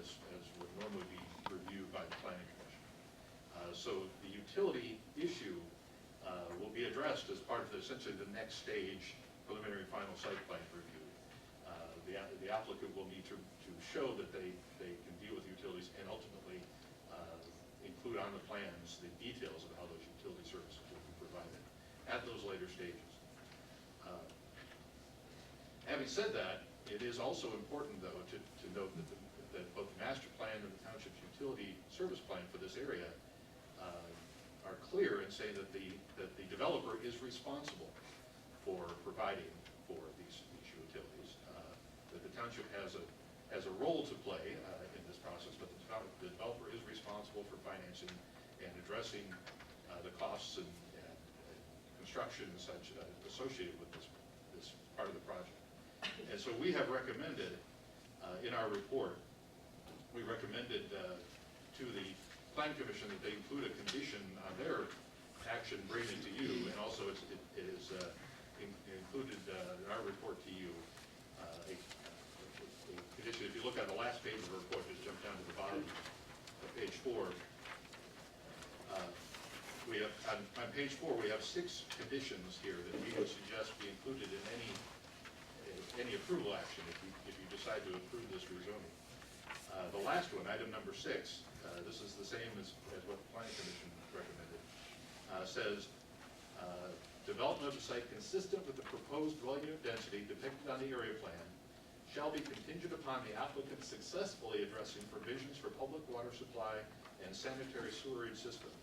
Speaker 16: as would normally be reviewed by the planning commission. So the utility issue will be addressed as part of essentially the next stage preliminary final site plan review. The applicant will need to show that they can deal with utilities and ultimately include on the plans the details of how those utility services will be provided at those later stages. Having said that, it is also important, though, to note that both the master plan and the township's utility service plan for this area are clear in saying that the developer is responsible for providing for these utilities. That the township has a role to play in this process, but the developer is responsible for financing and addressing the costs and construction and such associated with this part of the project. And so we have recommended in our report, we recommended to the Planning Commission that they include a condition on their action bringing it to you, and also it is included in our report to you a condition. If you look at the last page of the report, just jump down to the bottom of page 4. We have on page 4 we have 6 conditions here that we would suggest be included in any approval action if you decide to approve this rezoning. The last one, item number 6, this is the same as what the Planning Commission recommended, says development of the site consistent with the proposed dwelling unit density depicted on the area plan shall be contingent upon the applicant successfully addressing provisions for public water supply and sanitary sewerage systems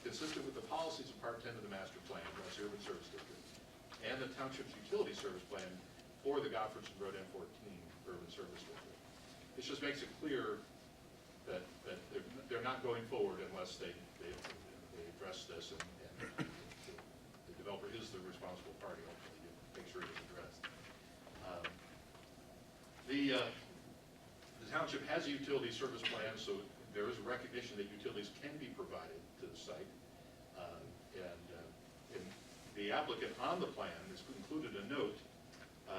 Speaker 16: consistent with the policies of Part 10 of the master plan, West Urban Service District, and the township's utility service plan for the Godfreyson Road M14 Urban Service District. This just makes it clear that they're not going forward unless they address this, and the developer is the responsible party ultimately to make sure it is addressed. a utility service plan, so there is a recognition that utilities can be provided to the site. And the applicant on the plan has included a note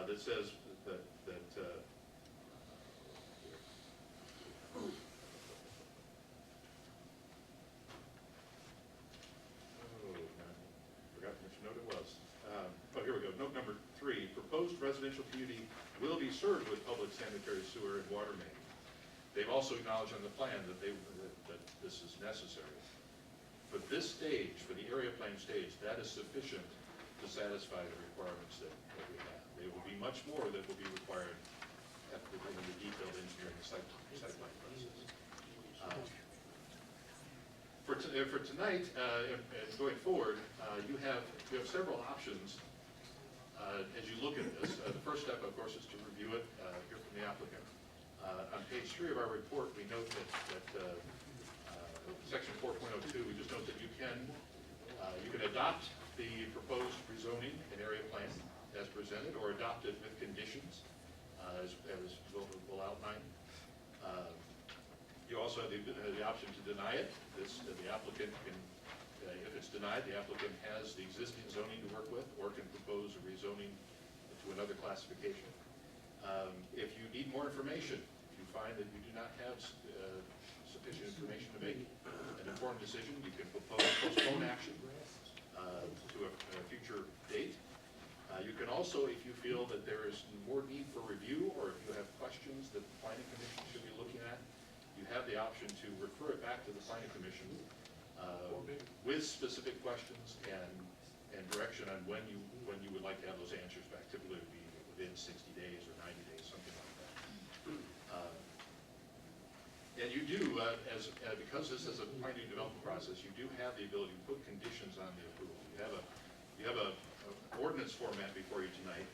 Speaker 16: that says that forgot which note it was. Oh, here we go. Note number 3, proposed residential community will be served with public sanitary sewer and water main. They've also acknowledged on the plan that that this is necessary. For this stage, for the area plan stage, that is sufficient to satisfy the requirements that we have. There will be much more that will be required after the detailed engineering site plan process. For tonight, and going forward, you have several options as you look at this. The first step, of course, is to review it, hear from the applicant. On page 3 of our report, we note that section 4.02, we just note that you can adopt the proposed rezoning and area plan as presented, or adopt it with conditions, as we'll outline. You also have the option to deny it. The applicant can, if it's denied, the applicant has the existing zoning to work with, or can propose a rezoning to another classification. If you need more information, if you find that you do not have sufficient information to make an informed decision, you can postpone action to a future date. You can also, if you feel that there is more need for review, or if you have questions that the planning commission should be looking at, you have the option to refer it back to the planning commission with specific questions and direction on when you would like to have those answers back. Typically, it would be within 60 days or 90 days, something like that. And you do, because this is a planning development process, you do have the ability to put conditions on the approval. You have a ordinance format before you tonight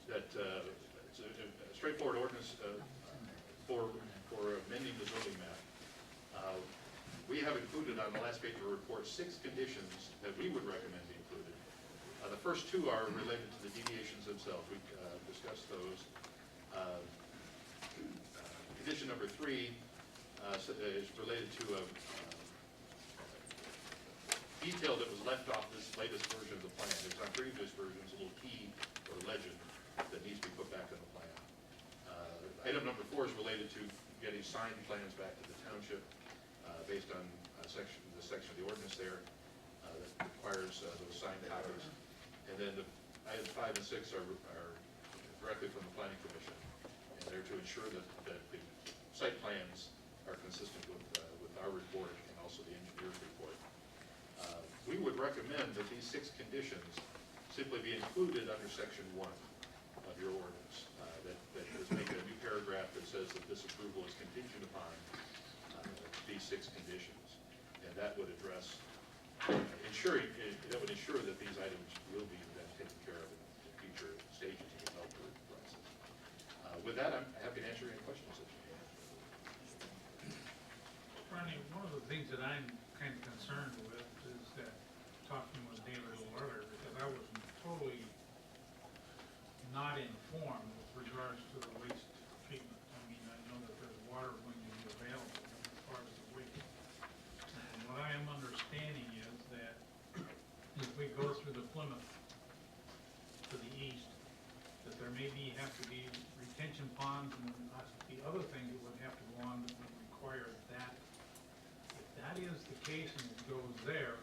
Speaker 16: that it's a straightforward ordinance for amending the zoning map. We have included on the last page of the report 6 conditions that we would recommend be included. The first 2 are related to the deviations themselves. We discussed those. Condition number 3 is related to a detail that was left off this latest version of the plan. There's on previous versions a little key or legend that needs to be put back in the plan. Item number 4 is related to getting signed plans back to the township based on the section of the ordinance there that requires those signed copies. And then items 5 and 6 are directly from the planning commission, and they're to ensure that the site plans are consistent with our report and also the engineer's report. We would recommend that these 6 conditions simply be included under section 1 of your ordinance. That is, make a new paragraph that says that this approval is contingent upon these 6 conditions, and that would address that would ensure that these items will be then taken care of in future stages of the development process. With that, I'm happy to answer any questions that you have.
Speaker 11: Ronnie, one of the things that I'm kind of concerned with is that, talking with David a little earlier, because I was totally not informed with regards to the waste treatment. I mean, I know that there's water going to be available as far as the waste. And what I am understanding is that if we go through the Plymouth to the east, that there have to be retention ponds and the other thing that would have to go on that would require that. If that is the case and it goes there,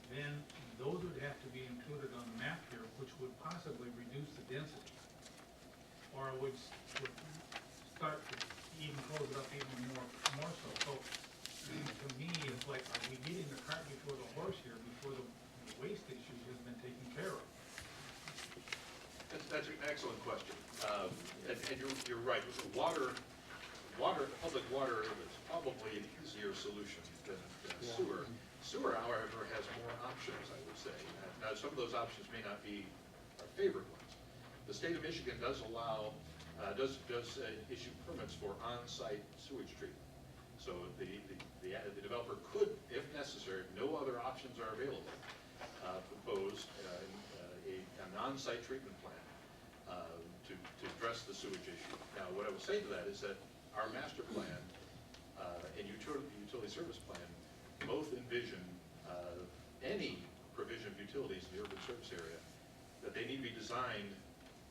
Speaker 11: then those would have to be included on the map here, which would possibly reduce the density. Or would start to even close it up even more so. So to me, it's like, are we getting the cart before the horse here, before the waste issue has been taken care of?
Speaker 16: That's an excellent question. And you're right. Public water is probably an easier solution than sewer. Sewer, however, has more options, I would say. Now, some of those options may not be our favorite ones. The state of Michigan does allow, does issue permits for on-site sewage treatment. So the developer could, if necessary, if no other options are available, propose an on-site treatment plan to address the sewage issue. Now, what I will say to that is that our master plan and utility service plan both envision any provision of utilities in the urban service area, that they need to be designed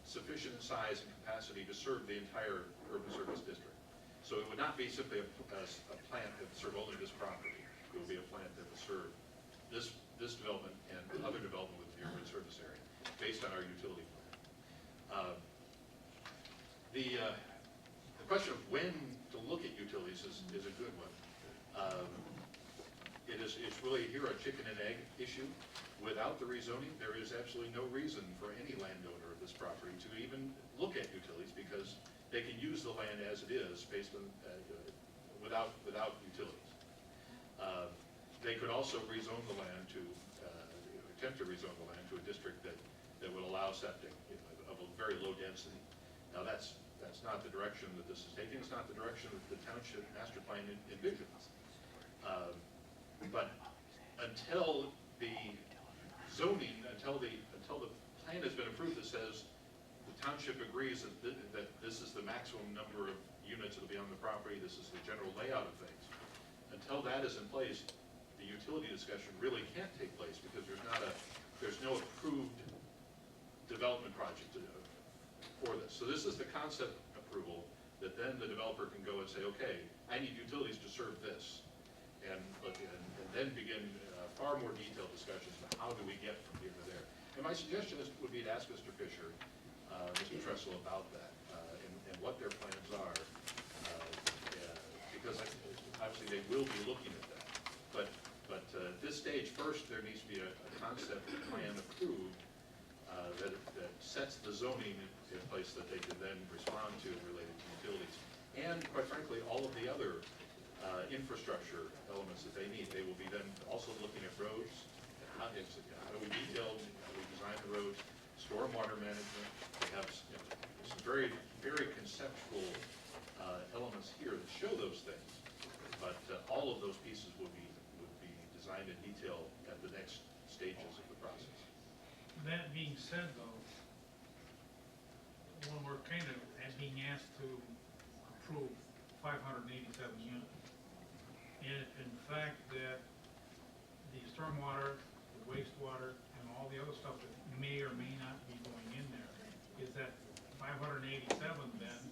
Speaker 16: sufficient in size and capacity to serve the entire urban service district. So it would not be simply a plant that would serve only this property. It would be a plant that would serve this development and other development within the urban service area, based on our utility plan. The question of when to look at utilities is a good one. It's really here a chicken and egg issue. Without the rezoning, there is absolutely no reason for any landowner of this property to even look at utilities, because they can use the land as it is based on, without utilities. They could also rezone the land to, attempt to rezone the land to a district that would allow septic of a very low density. Now that's not the direction that this is taking. It's not the direction that the township master plan envisions. But until the zoning, until the plan has been approved that says the township agrees that this is the maximum number of units that will be on the property, this is the general layout of things, until that is in place, the utility discussion really can't take place, because there's no approved development project for this. So this is the concept approval that then the developer can go and say, okay, I need utilities to serve this, and then begin far more detailed discussions about how do we get from here to there. And my suggestion would be to ask Mr. Fisher, Mr. Tressel, about that and what their plans are, because obviously they will be looking at that. But at this stage, first there needs to be a concept plan approved that sets the zoning in place that they can then respond to related to utilities. And quite frankly, all of the other infrastructure elements that they need. They will be then also looking at roads, and how do we detail, how do we design the roads, stormwater management. They have some very, very conceptual elements here that show those things. But all of those pieces would be designed in detail at the next stages of the process.
Speaker 11: That being said, though, when we're kind of being asked to approve 587 units, and if in fact that the stormwater, the wastewater, and all the other stuff that may or may not be going in there, is that 587 then,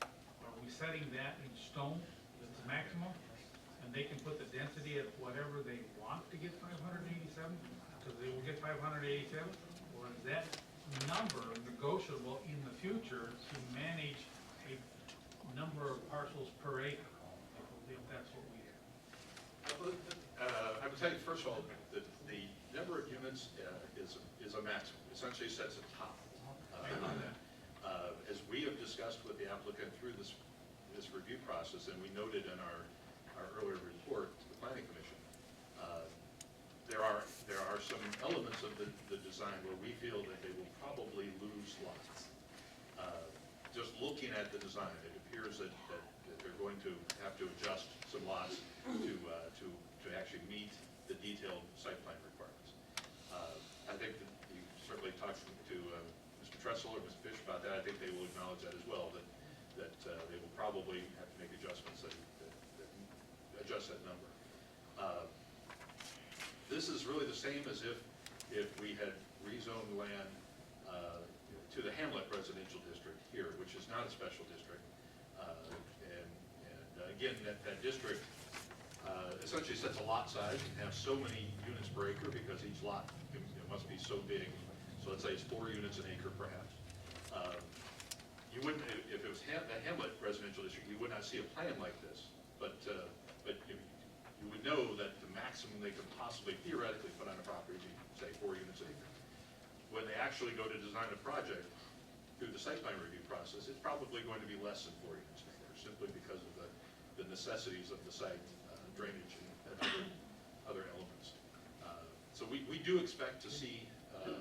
Speaker 11: are we setting that in stone, that's the maximum? And they can put the density at whatever they want to get 587, because they will get 587? Or is that number negotiable in the future to manage a number of parcels per acre, if that's what we have?
Speaker 16: I would tell you, first of all, that the number of units is a maximum. Essentially sets a top on that. As we have discussed with the applicant through this review process, and we noted in our earlier report to the Planning Commission, there are some elements of the design where we feel that they will probably lose lots. Just looking at the design, it appears that they're going to have to adjust some lots to actually meet the detailed site plan requirements. I think that you certainly talked to Mr. Tressel or Mr. Fish about that. I think they will acknowledge that as well, that they will probably have to make adjustments that adjust that number. This is really the same as if we had rezoned land to the Hamlet residential district here, which is not a special district. Again, that district essentially sets a lot size and have so many units per acre, because each lot must be so big. So let's say it's 4 units an acre perhaps. You wouldn't, if it was the Hamlet residential district, you would not see a plan like this. But you would know that the maximum they could possibly theoretically put on a property would be, say, 4 units an acre. When they actually go to design a project through the site plan review process, it's probably going to be less than 4 units an acre, simply because of the necessities of the site, drainage, and other elements. So we do expect to see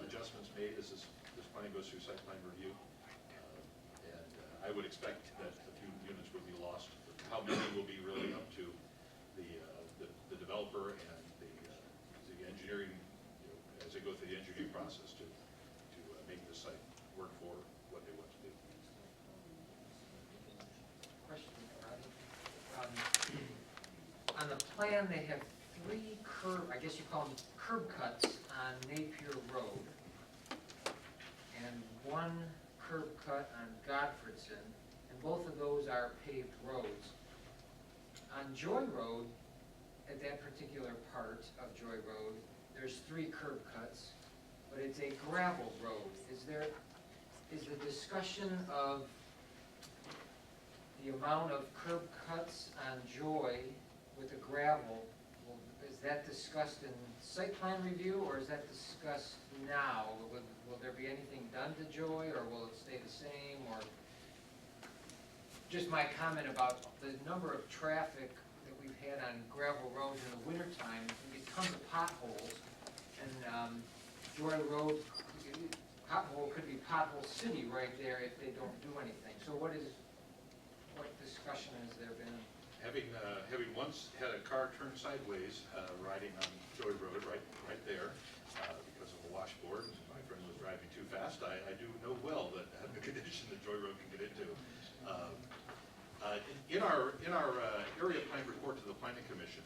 Speaker 16: adjustments made as this plan goes through site plan review. And I would expect that a few units would be lost. How many will be really up to the developer and the engineering, as they go through the engineering process to make the site work for what
Speaker 2: plan, they have 3 curb, I guess you call them curb cuts on Napier Road, and 1 curb cut on Godfredson, and both of those are paved roads. On Joy Road, at that particular part of Joy Road, there's 3 curb cuts, but it's a gravel road. Is the discussion of the amount of curb cuts on Joy with the gravel, is that discussed in site plan review, or is that discussed now? Will there be anything done to Joy, or will it stay the same, or? Just my comment about the number of traffic that we've had on gravel roads in the wintertime, we get tons of potholes, and Joy Road, pothole could be pothole city right there if they don't do anything. So what discussion has there been?
Speaker 16: Having once had a car turn sideways, riding on Joy Road right there, because of a washboard, my friend was driving too fast, I do know well that the condition that Joy Road can get into. In our area plan report to the Planning Commission,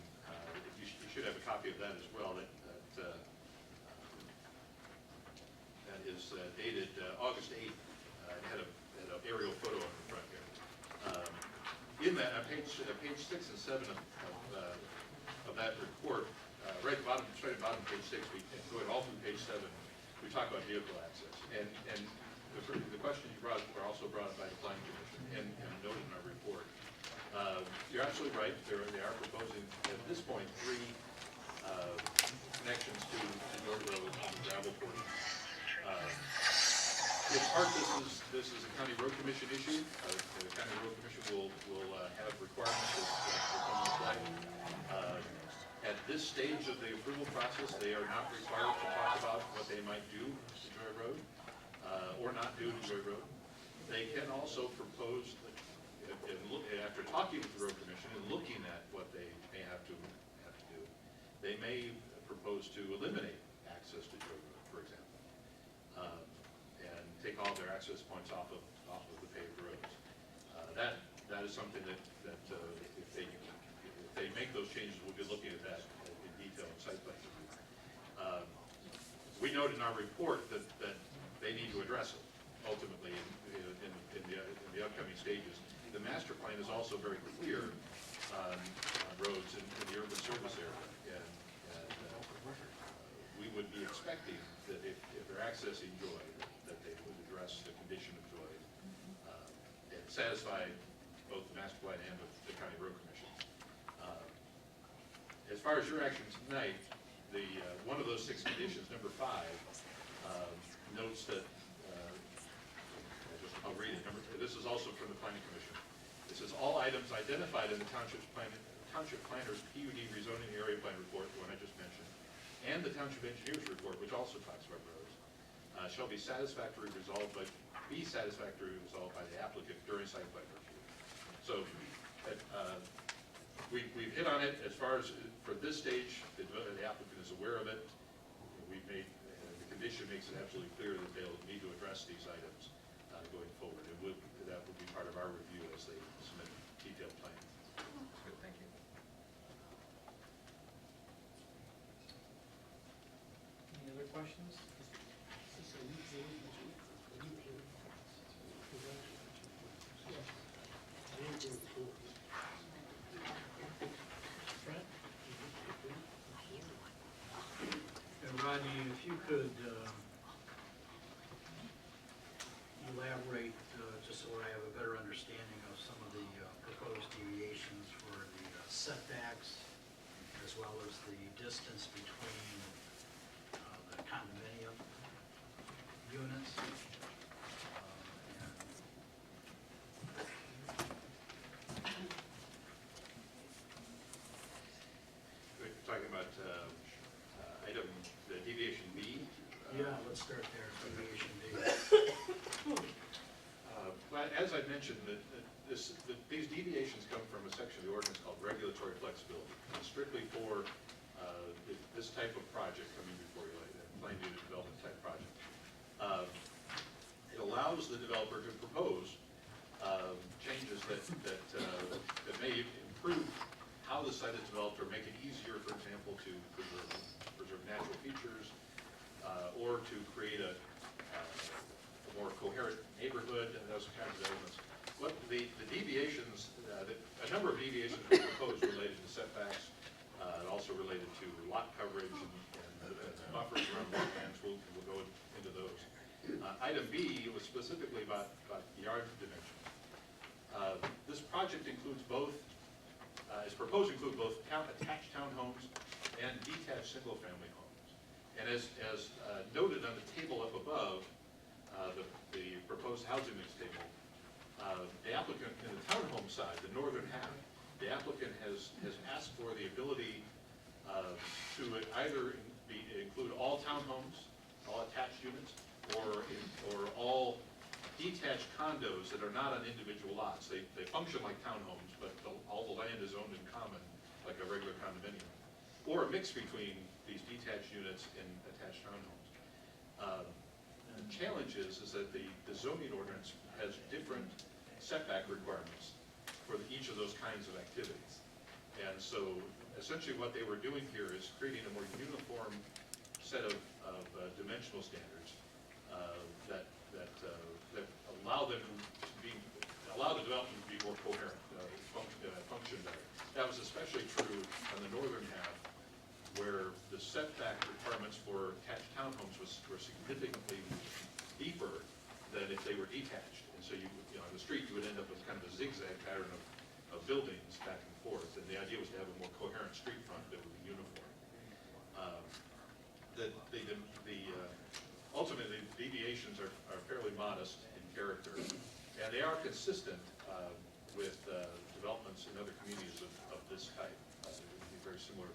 Speaker 16: you should have a copy of that as well, that is dated August 8th. It had an aerial photo on the front here. In that, on page 6 and 7 of that report, right at the bottom, straight at the bottom of page 6, going all through page 7, we talk about vehicle access. And the questions you brought were also brought up by the Planning Commission and noted in our report. You're absolutely right. They are proposing at this point 3 connections to Joy Road on the gravel portion. In part, this is a county road commission issue. The county road commission will have requirements that come into play. At this stage of the approval process, they are not required to talk about what they might do to Joy Road or not do to Joy Road. They can also propose, after talking with the road commission and looking at what they may have to do, they may propose to eliminate access to Joy Road, for example. And take all their access points off of the paved roads. That is something that if they make those changes, we'll be looking at that in detail in site plan review. We note in our report that they need to address it ultimately in the upcoming stages. The master plan is also very clear on roads in the urban service area, and we would be expecting that if they're accessing Joy, that they would address the condition of Joy and satisfy both the master plan and the county road commission. As far as your action tonight, one of those 6 conditions, number 5, notes that I'll read it. This is also from the Planning Commission. It says all items identified in the township planner's PUD rezoning area plan report, the one I just mentioned, and the township engineer's report, which also talks about roads, shall be satisfactorily resolved by the applicant during site plan review. So we've hit on it as far as for this stage. The applicant is aware of it. We've made the condition makes it absolutely clear that they'll need to address these items going forward, and that will be part of our review as they submit detailed plans.
Speaker 2: Good, thank you. Any other questions?
Speaker 10: And Rodney, if you could elaborate, just so I have a better understanding of some of the proposed deviations for the setbacks, as well as the distance between the condominium units.
Speaker 16: We're talking about the deviation B.
Speaker 10: Yeah, let's start there, deviation B.
Speaker 16: As I mentioned, these deviations come from a section of the ordinance called regulatory flexibility. It's strictly for this type of project coming before you, like a planned unit development type project. It allows the developer to propose changes that may improve how the site is developed or make it or to create a more coherent neighborhood and those kinds of elements. What the deviations, a number of deviations were proposed related to setbacks, and also related to lot coverage and buffers around wetlands. We'll go into those. Item B was specifically about yard dimensions. This project includes both, is proposed to include both attached townhomes and detached single-family homes. And as noted on the table up above, the proposed housing mix table, the applicant in the townhome side, the northern half, the applicant has asked for the ability to either include all townhomes, all attached units, or all detached condos that are not on individual lots. They function like townhomes, but all the land is owned in common, like a regular condominium. Or a mix between these detached units and attached townhomes. The challenge is that the zoning ordinance has different setback requirements for each of those kinds of activities. And so essentially what they were doing here is creating a more uniform set of dimensional standards that allow them to allow the development to be more coherent, function better. That was especially true on the northern half, where the setback requirements for attached townhomes were significantly deeper than if they were detached. And so on the street, you would end up with kind of a zigzag pattern of buildings back and forth. And the idea was to have a more coherent street front that would be uniform. Ultimately, the deviations are fairly modest in character, and they are consistent with developments in other communities of this type. They would be very similar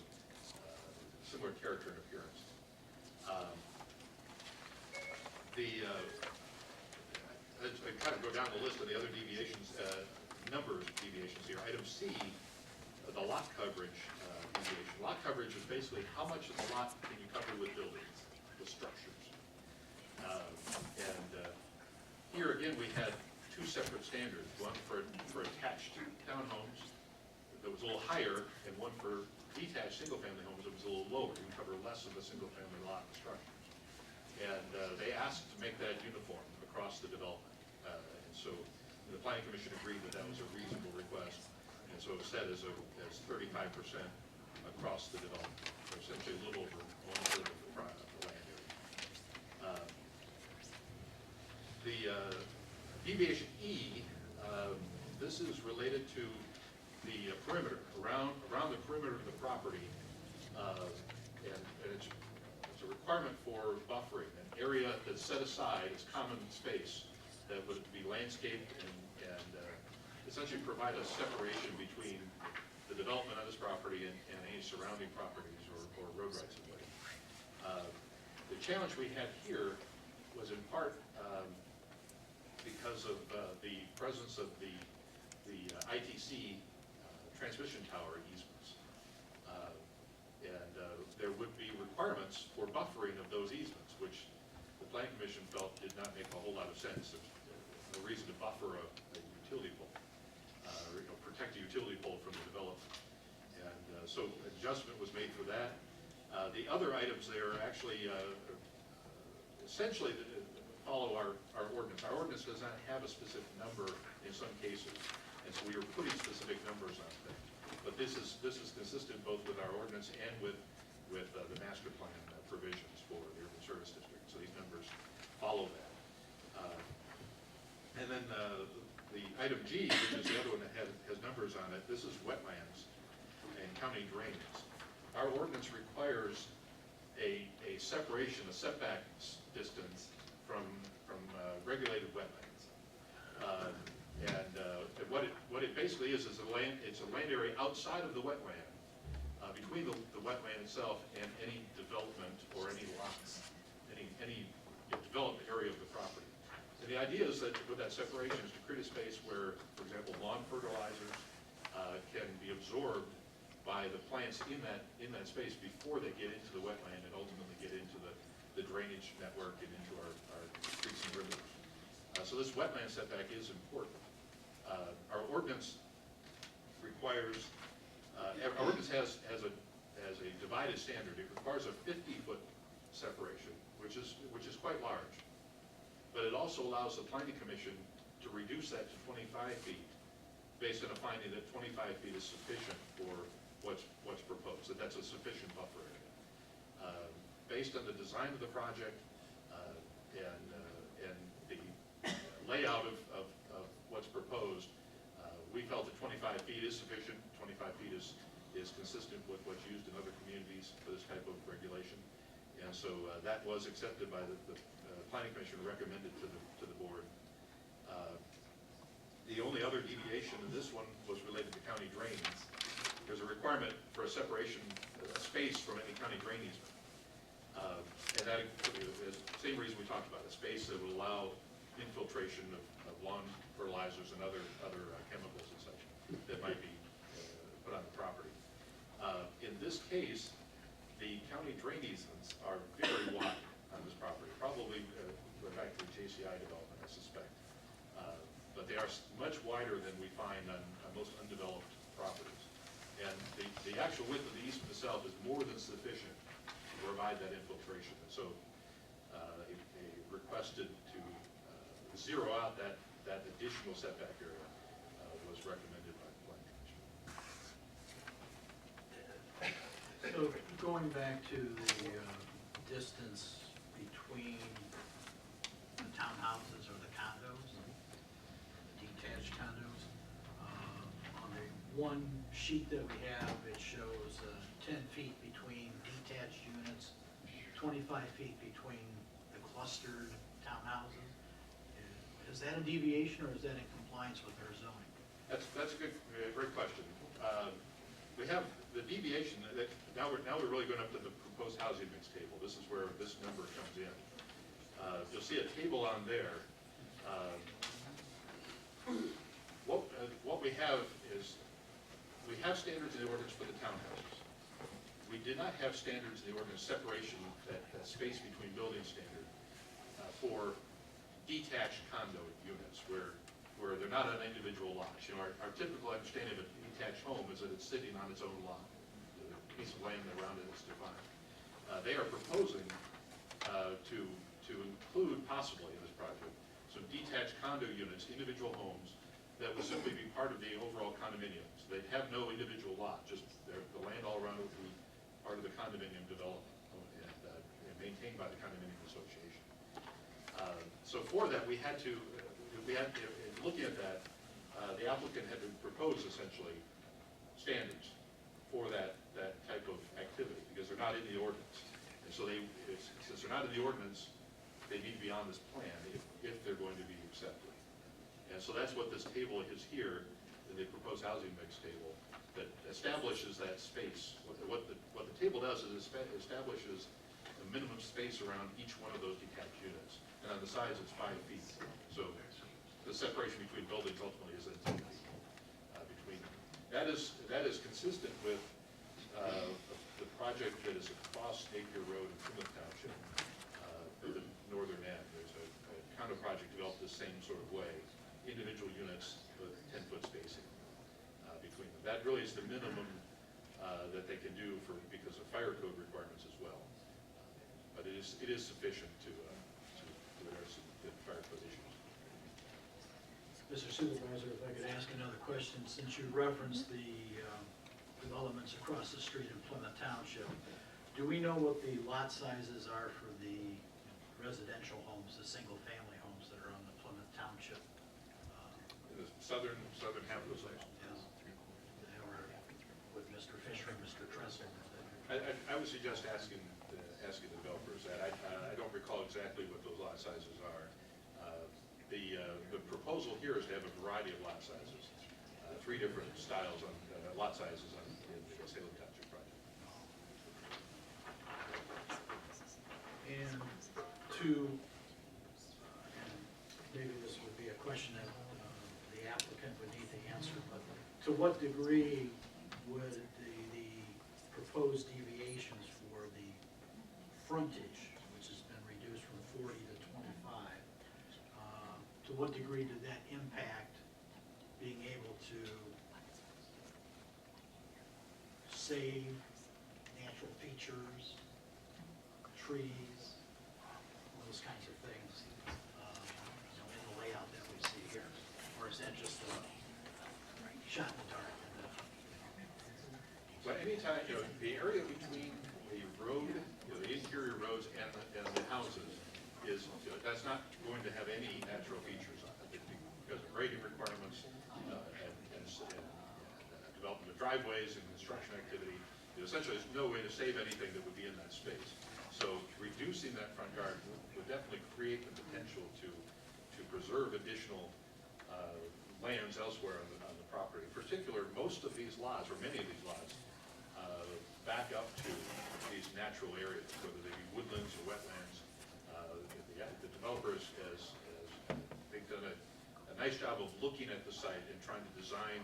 Speaker 16: character and appearance. I kind of go down the list of the other deviations, number of deviations here. Item C, the lot coverage deviation. Lot coverage is basically how much of the lot can you cover with buildings, with structures. Here again, we had two separate standards, one for attached townhomes that was a little higher, and one for detached single-family homes that was a little lower. You can cover less of the single-family lot and structures. And they asked to make that uniform across the development. And so the Planning Commission agreed that was a reasonable request. And so it was set as 35% across the development, or essentially a little over 1/3 of the land area. The deviation E, this is related to the perimeter, around the perimeter of the property, and it's a requirement for buffering, an area that's set aside as common space that would be landscaped and essentially provide a separation between the development of this property and any surrounding properties or road rights of way. The challenge we had here was in part because of the presence of the ITC transmission tower easements. There would be requirements for buffering of those easements, which the Planning Commission felt did not make a whole lot of sense. There's no reason to buffer a utility pole, or protect a utility pole from the development. And so adjustment was made for that. The other items there actually essentially follow our ordinance. Our ordinance does not have a specific number in some cases, and so we are putting specific numbers on things. But this is consistent both with our ordinance and with the master plan provisions for the urban service district. So these numbers follow that. And then the item G, which is the other one that has numbers on it, this is wetlands and county drainage. Our ordinance requires a separation, a setback distance from regulated wetlands. What it basically is it's a land area outside of the wetland, between the wetland itself and any development or any lots, any developed area of the property. And the idea is that with that separation is to create a space where, for example, lawn fertilizers can be absorbed by the plants in that space before they get into the wetland and ultimately get into the drainage network and into our creeks and rivers. So this wetland setback is important. Our ordinance requires, our ordinance has a divided standard. It requires a 50-foot separation, which is quite large. But it also allows the planning commission to reduce that to 25 feet based on a finding that 25 feet is sufficient for what's proposed, that that's a sufficient buffer area. Based on the design of the project and the layout of what's proposed, we felt that 25 feet is sufficient. 25 feet is consistent with what's used in other communities for this type of regulation. And so that was accepted by the planning commission, recommended to the board. The only other deviation in this one was related to county drains. There's a requirement for a separation, a space from any county drain easement. And that is the same reason we talked about, a space that will allow infiltration of lawn fertilizers and other chemicals and such that might be put on the property. In this case, the county drain easements are very wide on this property, probably going back to the JCI development, I suspect. But they are much wider than we find on most undeveloped properties. And the actual width of the easement itself is more than sufficient to provide that infiltration. And so a requested to zero out that additional setback area was recommended by the planning commission.
Speaker 10: So going back to the distance between the townhouses or the condos, detached condos, on the one sheet that we have, it shows 10 feet between detached units, 25 feet between the clustered townhouses. Is that a deviation or is that in compliance with our zoning?
Speaker 16: That's a great question. We have the deviation, now we're really going up to the proposed housing mix table. This is where this number comes in. You'll see a table on there. What we have is, we have standards in the ordinance for the townhouses. We did not have standards in the ordinance separation, that space between building standard for detached condo units where they're not on individual lots. You know, our typical understanding of a detached home is that it's sitting on its own lot. The piece of land around it is defined. They are proposing to include possibly in this project some detached condo units, individual homes, that will simply be part of the overall condominiums. They have no individual lot, just the land all around it will be part of the condominium development and maintained by the condominium association. So for that, in looking at that, the applicant had to propose essentially standards for that type of activity, because they're not in the ordinance. And so since they're not in the ordinance, they need to be on this plan if they're going to be accepted. And so that's what this table is here, the proposed housing mix table, that establishes that space. What the table does is it establishes the minimum space around each one of those detached units. And on the sides, it's 5 feet. So the separation between buildings ultimately is at 10 feet between them. That is consistent with the project that is across Napier Road in Plymouth Township, the northern end. There's a condo project developed the same sort of way, individual units with 10-foot spacing between them. That really is the minimum that they can do because of fire code requirements as well. But it is sufficient to address the fire code issues.
Speaker 10: Mr. Supervisor, if I could ask another question, since you referenced the developments across the street in Plymouth Township, do we know what the lot sizes are for the residential homes, the single-family homes that are on the Plymouth Township?
Speaker 16: In the southern half of the site.
Speaker 10: Yes. Or with Mr. Fisher and Mr. Tressel.
Speaker 16: I would suggest asking the developers that. I don't recall exactly what those lot sizes are. The proposal here is to have a variety of lot sizes, 3 different styles on lot sizes in the Salem Township project.
Speaker 10: And maybe this would be a question that the applicant would need to answer, but to what degree would the proposed deviations for the frontage, which has been reduced from 40 to 25, to what degree did that impact being able to save natural features, trees, those kinds of things, in the layout that we see here? Or is that just a shot in the dark?
Speaker 16: Well, anytime, the area between the road, the interior roads and the houses is, that's not going to have any natural features on it because of grading requirements and development of driveways and construction activity. Essentially, there's no way to save anything that would be in that space. So reducing that front yard would definitely create the potential to preserve additional lands elsewhere on the property. In particular, most of these lots, or many of these lots, back up to these natural areas, whether they be woodlands or wetlands. The developers has they've done a nice job of looking at the site and trying to design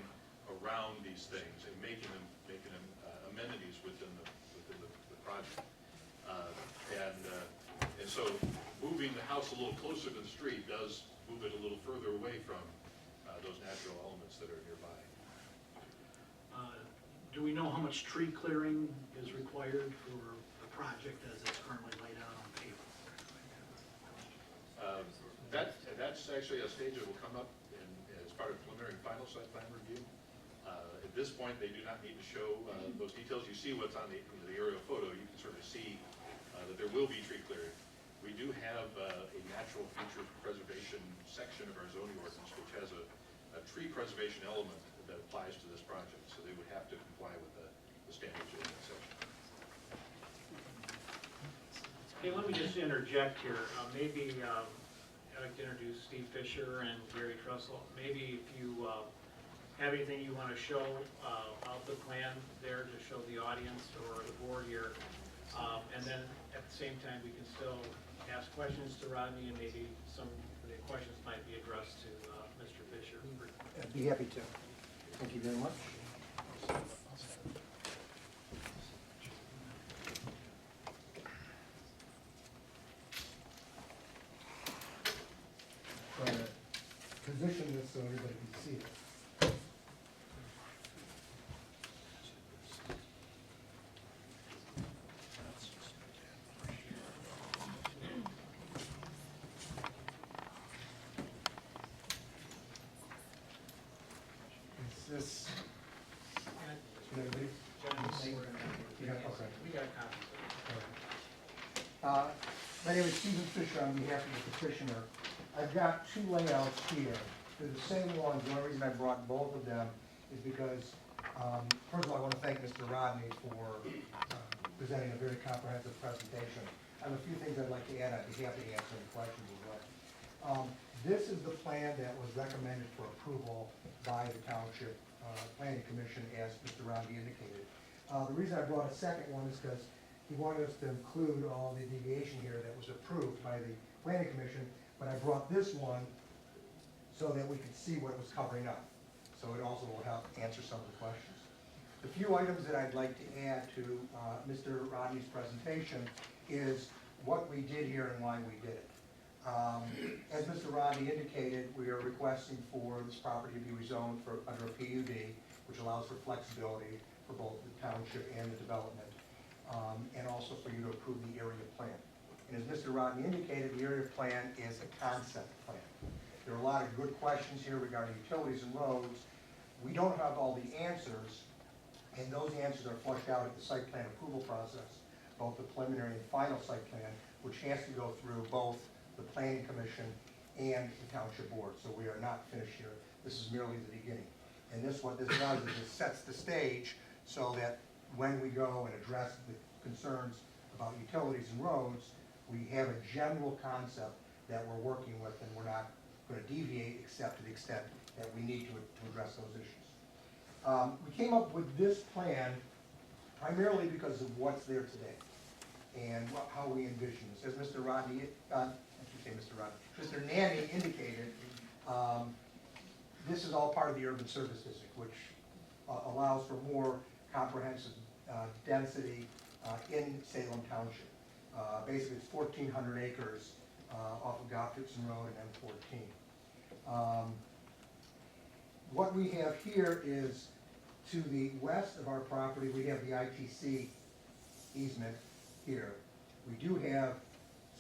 Speaker 16: around these things and making them amenities within the project. And so moving the house a little closer to the street does move it a little further away from those natural elements that are nearby.
Speaker 10: Do we know how much tree clearing is required for the project as it's currently laid out on paper?
Speaker 16: That's actually a stage that will come up as part of preliminary and final site plan review. At this point, they do not need to show those details. You see what's on the aerial photo. You can sort of see that there will be tree clearing. We do have a natural feature preservation section of our zoning ordinance, which has a tree preservation element that applies to this project. So they would have to comply with the standards in that section.
Speaker 1: Hey, let me just interject here. Maybe I'd like to introduce Steve Fisher and Gary Trussell. Maybe if you have anything you want to show of the plan there to show the audience or the board here, and then at the same time we can still ask questions to Rodney, and maybe some of the questions might be addressed to Mr. Fisher.
Speaker 9: I'd be happy to. Thank you very much. Position this so everybody can see it. Is this, should everybody? You got, okay.
Speaker 1: We got copies.
Speaker 9: My name is Stephen Fisher on behalf of the petitioner. I've got two layouts here. They're the same ones. The only reason I brought both of them is because, first of all, I want to thank Mr. Rodney for presenting a very comprehensive presentation. I have a few things I'd like to add. I'd be happy to answer any questions as well. This is the plan that was recommended for approval by the Township Planning Commission, as Mr. Rodney indicated. The reason I brought a second one is because he wanted us to include all the deviation here that was approved by the Planning Commission, but I brought this one so that we could see what it was covering up. So it also will help answer some of the questions. The few items that I'd like to add to Mr. Rodney's presentation is what we did here and why we did it. As Mr. Rodney indicated, we are requesting for this property to be rezoned under a PUD, which allows for flexibility for both the township and the development, and also for you to approve the area plan. And as Mr. Rodney indicated, the area plan is a concept plan. There are a lot of good questions here regarding utilities and roads. We don't have all the answers, and those answers are flushed out at the site plan approval process, both the preliminary and final site plan, which has to go through both the Planning Commission and the Township Board. So we are not finished here. This is merely the beginning. And what this does is it sets the stage so that when we go and address the concerns about utilities and roads, we have a general concept that we're working with, and we're not going to deviate except to the extent that we need to address those issues. We came up with this plan primarily because of what's there today and how we envision this. As Mr. Rodney, Mr. Nanny indicated, this is all part of the urban service district, which allows for more comprehensive density in Salem Township. Basically, it's 1,400 acres off of Gottfriedson Road and M14. What we have here is, to the west of our property, we have the ITC easement here. We do have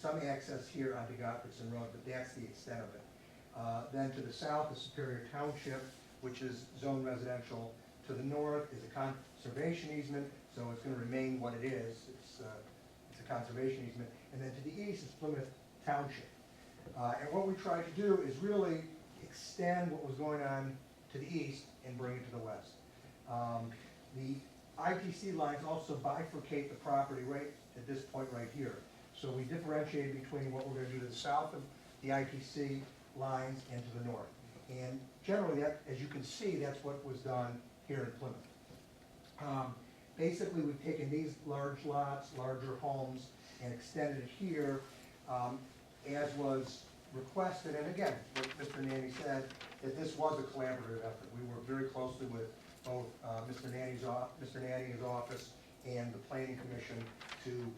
Speaker 9: some access here onto Godfreyson Road, but that's the extent of it. Then to the south is Superior Township, which is zone residential. To the north is a conservation easement, so it's gonna remain what it is. It's a conservation easement. And then to the east is Plymouth Township. And what we tried to do is really extend what was going on to the east and bring it to the west. The ITC lines also bifurcate the property right at this point right here. So we differentiated between what we're gonna do to the south of the ITC lines and to the north. And generally, that, as you can see, that's what was done here in Plymouth. Basically, we've taken these large lots, larger homes, and extended it here, as was requested. And again, what Mr. Nanny said, that this was a collaborative effort. We worked very closely with both Mr. Nanny's office and the Planning Commission to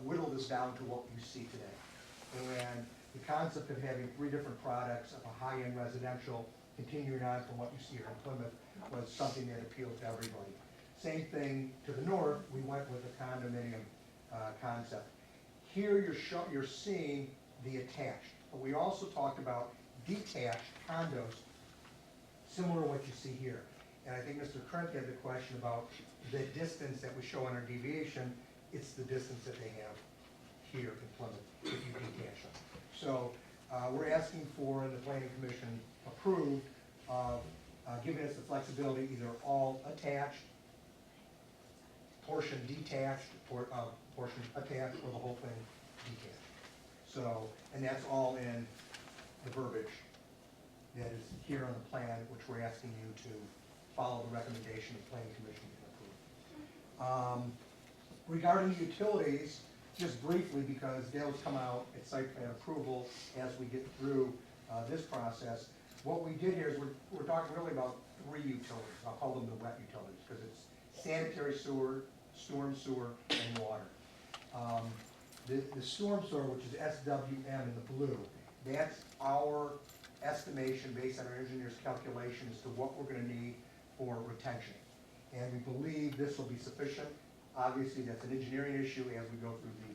Speaker 9: whittle this down to what you see today. And the concept of having 3 different products of a high-end residential, continuing on from what you see here in Plymouth, was something that appealed to everybody. Same thing to the north, we went with a condominium concept. Here you're seeing the attached, but we also talked about detached condos, similar to what you see here. And I think Mr. Krent had the question about the distance that we show on our deviation. It's the distance that they have here in Plymouth, if you detach them. So we're asking for, and the Planning Commission approved, giving us the flexibility, either all attached, portion detached, portion attached, or the whole thing detached. So, and that's all in the verbiage that is here on the plan, which we're asking you to follow the recommendation of the Planning Commission and approve. Regarding utilities, just briefly, because those come out at site plan approval as we get through this process, what we did here is we're talking really about 3 utilities. I'll call them the wet utilities, because it's sanitary sewer, storm sewer, and water. The storm sewer, which is SWM in the blue, that's our estimation based on our engineer's calculation as to what we're gonna need for retention. And we believe this will be sufficient. Obviously, that's an engineering issue as we go through the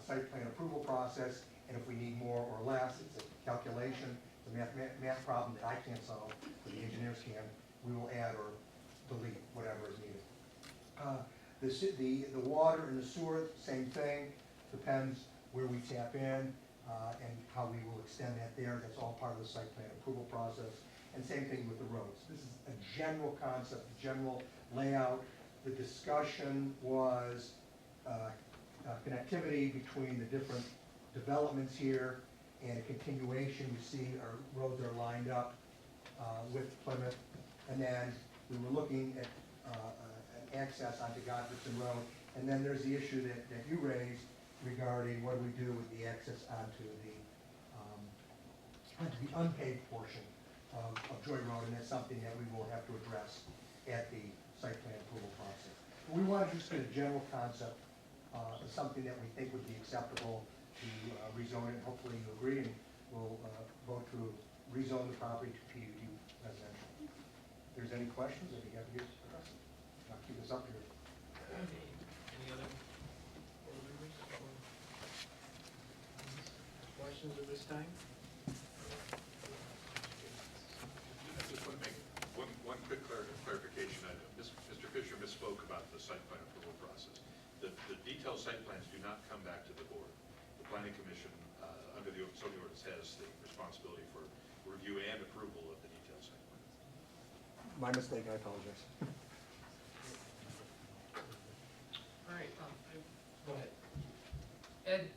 Speaker 9: site plan approval process, and if we need more or less, it's a calculation, it's a math problem that I can't solve, but the engineers can. We will add or delete whatever is needed. The water and the sewer, same thing, depends where we tap in and how we will extend that there. That's all part of the site plan approval process. And same thing with the roads. This is a general concept, general layout. The discussion was connectivity between the different developments here and a continuation. You see our roads are lined up with Plymouth. And then we were looking at access onto Godfreyson Road. And then there's the issue that you raised regarding what do we do with the access onto the unpaved portion of Joy Road, and that's something that we will have to address at the site plan approval process. But we want to just get a general concept of something that we think would be acceptable to rezone it. Hopefully you agree, and we'll vote to rezone the property to PUD residential. If there's any questions, I'd be happy to address them. I'll keep this up here.
Speaker 2: Any other board members?
Speaker 1: Questions at this time?
Speaker 16: I just want to make one quick clarification. Mr. Fisher misspoke about the site plan approval process. The detailed site plans do not come back to the board. The Planning Commission, under the zoning ordinance, has the responsibility for review and approval of the detailed site plans.
Speaker 9: My mistake, I apologize.
Speaker 2: All right, go ahead. Ed,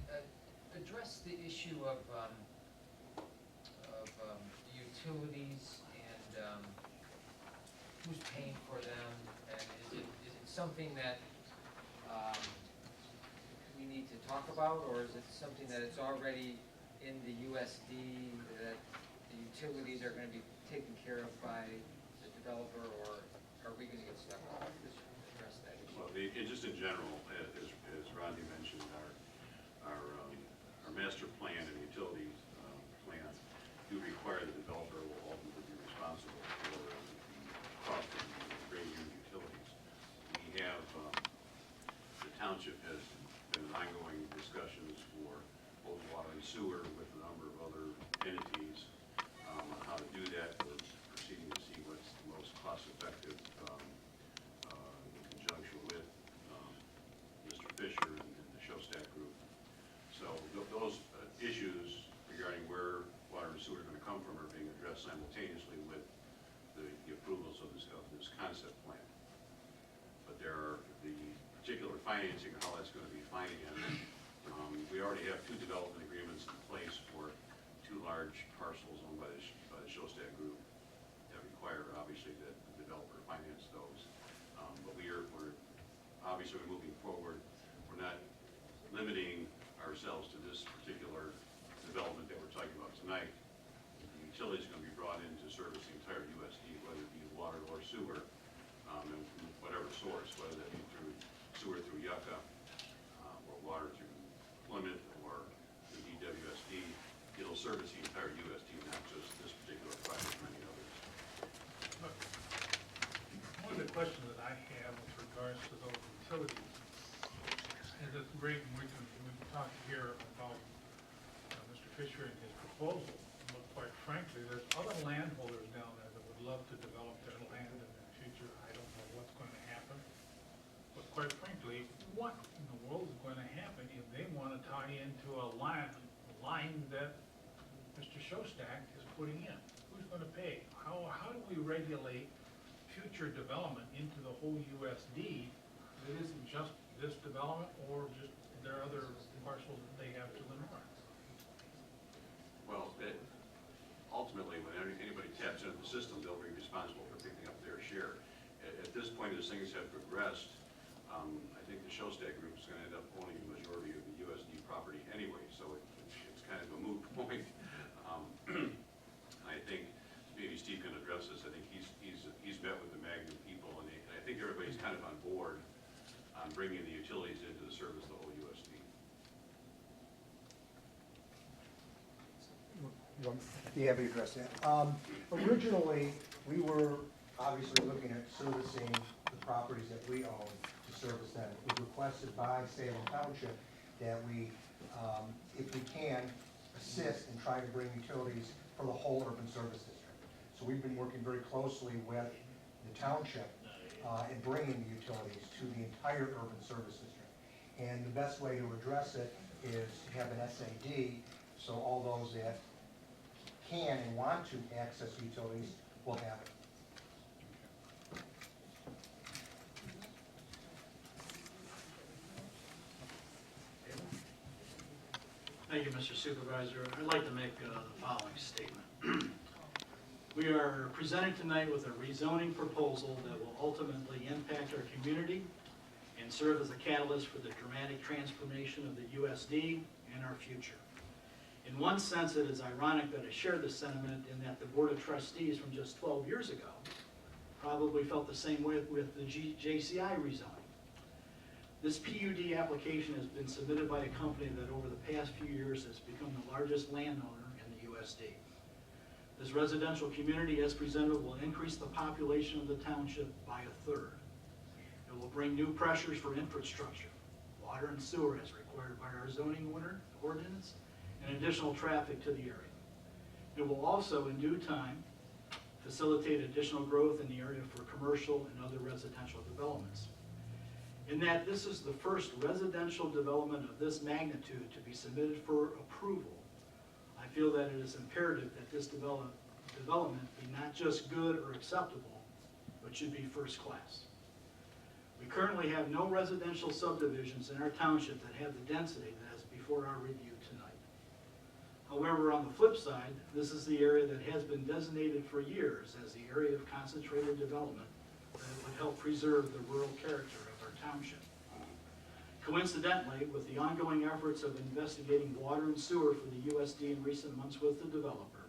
Speaker 2: address the issue of the utilities and who's paying for them, and is it something that we need to talk about, or is it something that it's already in the USD, that the utilities are gonna be taken care of by the developer, or are we gonna get stuck? Just address that issue.
Speaker 13: Well, just in general, as Rodney mentioned, our master plan and utility plan do require the developer will ultimately be responsible for the cost of raising utilities. We have, the township has been in ongoing discussions for sewer with a number of other entities on how to do that. We're proceeding to see what's the most cost-effective in conjunction with Mr. Fisher and the Showstack Group. So those issues regarding where water and sewer are going to come from are being addressed simultaneously with the approvals of this concept plan. But there are the particular financing, how that's going to be financed. We already have 2 development agreements in place for 2 large parcels owned by the Showstack Group that require, obviously, that the developer finance those. But we're obviously moving forward. We're not limiting ourselves to this particular development that we're talking about tonight. The utility is going to be brought in to service the entire USD, whether it be water or sewer, and from whatever source, whether that be through sewer through Yucca, or water through Plymouth, or the DWSD. It'll service the entire USD, not just this particular project, many others.
Speaker 11: One of the questions that I have with regards to those utilities is it's great, and we can talk here about Mr. Fisher and his proposal, but quite frankly, there's other landholders down there that would love to develop their land in the future. I don't know what's going to happen, but quite frankly, what in the world is going to happen if they want to tie into a line that Mr. Showstack is putting in? Who's going to pay? How do we regulate future development into the whole USD that isn't just this development, or just there are other parcels that they have to the north?
Speaker 13: Well, ultimately, when anybody taps into the system, they'll be responsible for picking up their share. At this point, as things have progressed, I think the Showstack Group is going to end up owning the majority of the USD property anyway, so it's kind of a moot point. I think maybe Steve can address this. I think he's met with the Magnum people, and I think everybody's kind of on board on bringing the utilities into the service of the whole USD.
Speaker 9: Be happy to address that. Originally, we were obviously looking at servicing the properties that we own to service them. It was requested by Salem Township that we, if we can, assist in trying to bring utilities for the whole urban service district. So we've been working very closely with the township in bringing the utilities to the entire urban service district. And the best way to address it is to have an SAD, so all those that can and want to access utilities will have it.
Speaker 10: Thank you, Mr. Supervisor. I'd like to make the following statement. We are presenting tonight with a rezoning proposal that will ultimately impact our community and serve as a catalyst for the dramatic transformation of the USD and our future. In one sense, it is ironic that I share this sentiment in that the Board of Trustees from just 12 years ago probably felt the same way with the JCI rezoning. This PUD application has been submitted by a company that over the past few years has become the largest landowner in the USD. This residential community as presented will increase the population of the township by 1/3. It will bring new pressures for infrastructure, water and sewer as required by our zoning ordinance, and additional traffic to the area. It will also, in due time, facilitate additional growth in the area for commercial and other residential developments. In that this is the first residential development of this magnitude to be submitted for approval, I feel that it is imperative that this development be not just good or acceptable, but should be first class. We currently have no residential subdivisions in our township that have the density that is before our review tonight. However, on the flip side, this is the area that has been designated for years as the area of concentrated development that would help preserve the rural character of our township. Coincidentally, with the ongoing efforts of investigating water and sewer for the USD in recent months with the developer,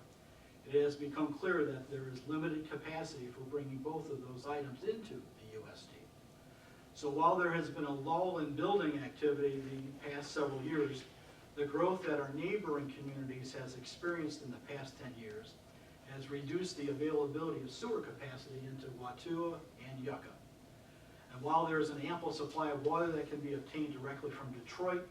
Speaker 10: it has become clear that there is limited capacity for bringing both of those items into the USD. So while there has been a lull in building activity the past several years, the growth that our neighboring communities has experienced in the past 10 years has reduced the availability of sewer capacity into Watua and Yucca. And while there is an ample supply of water that can be obtained directly from Detroit,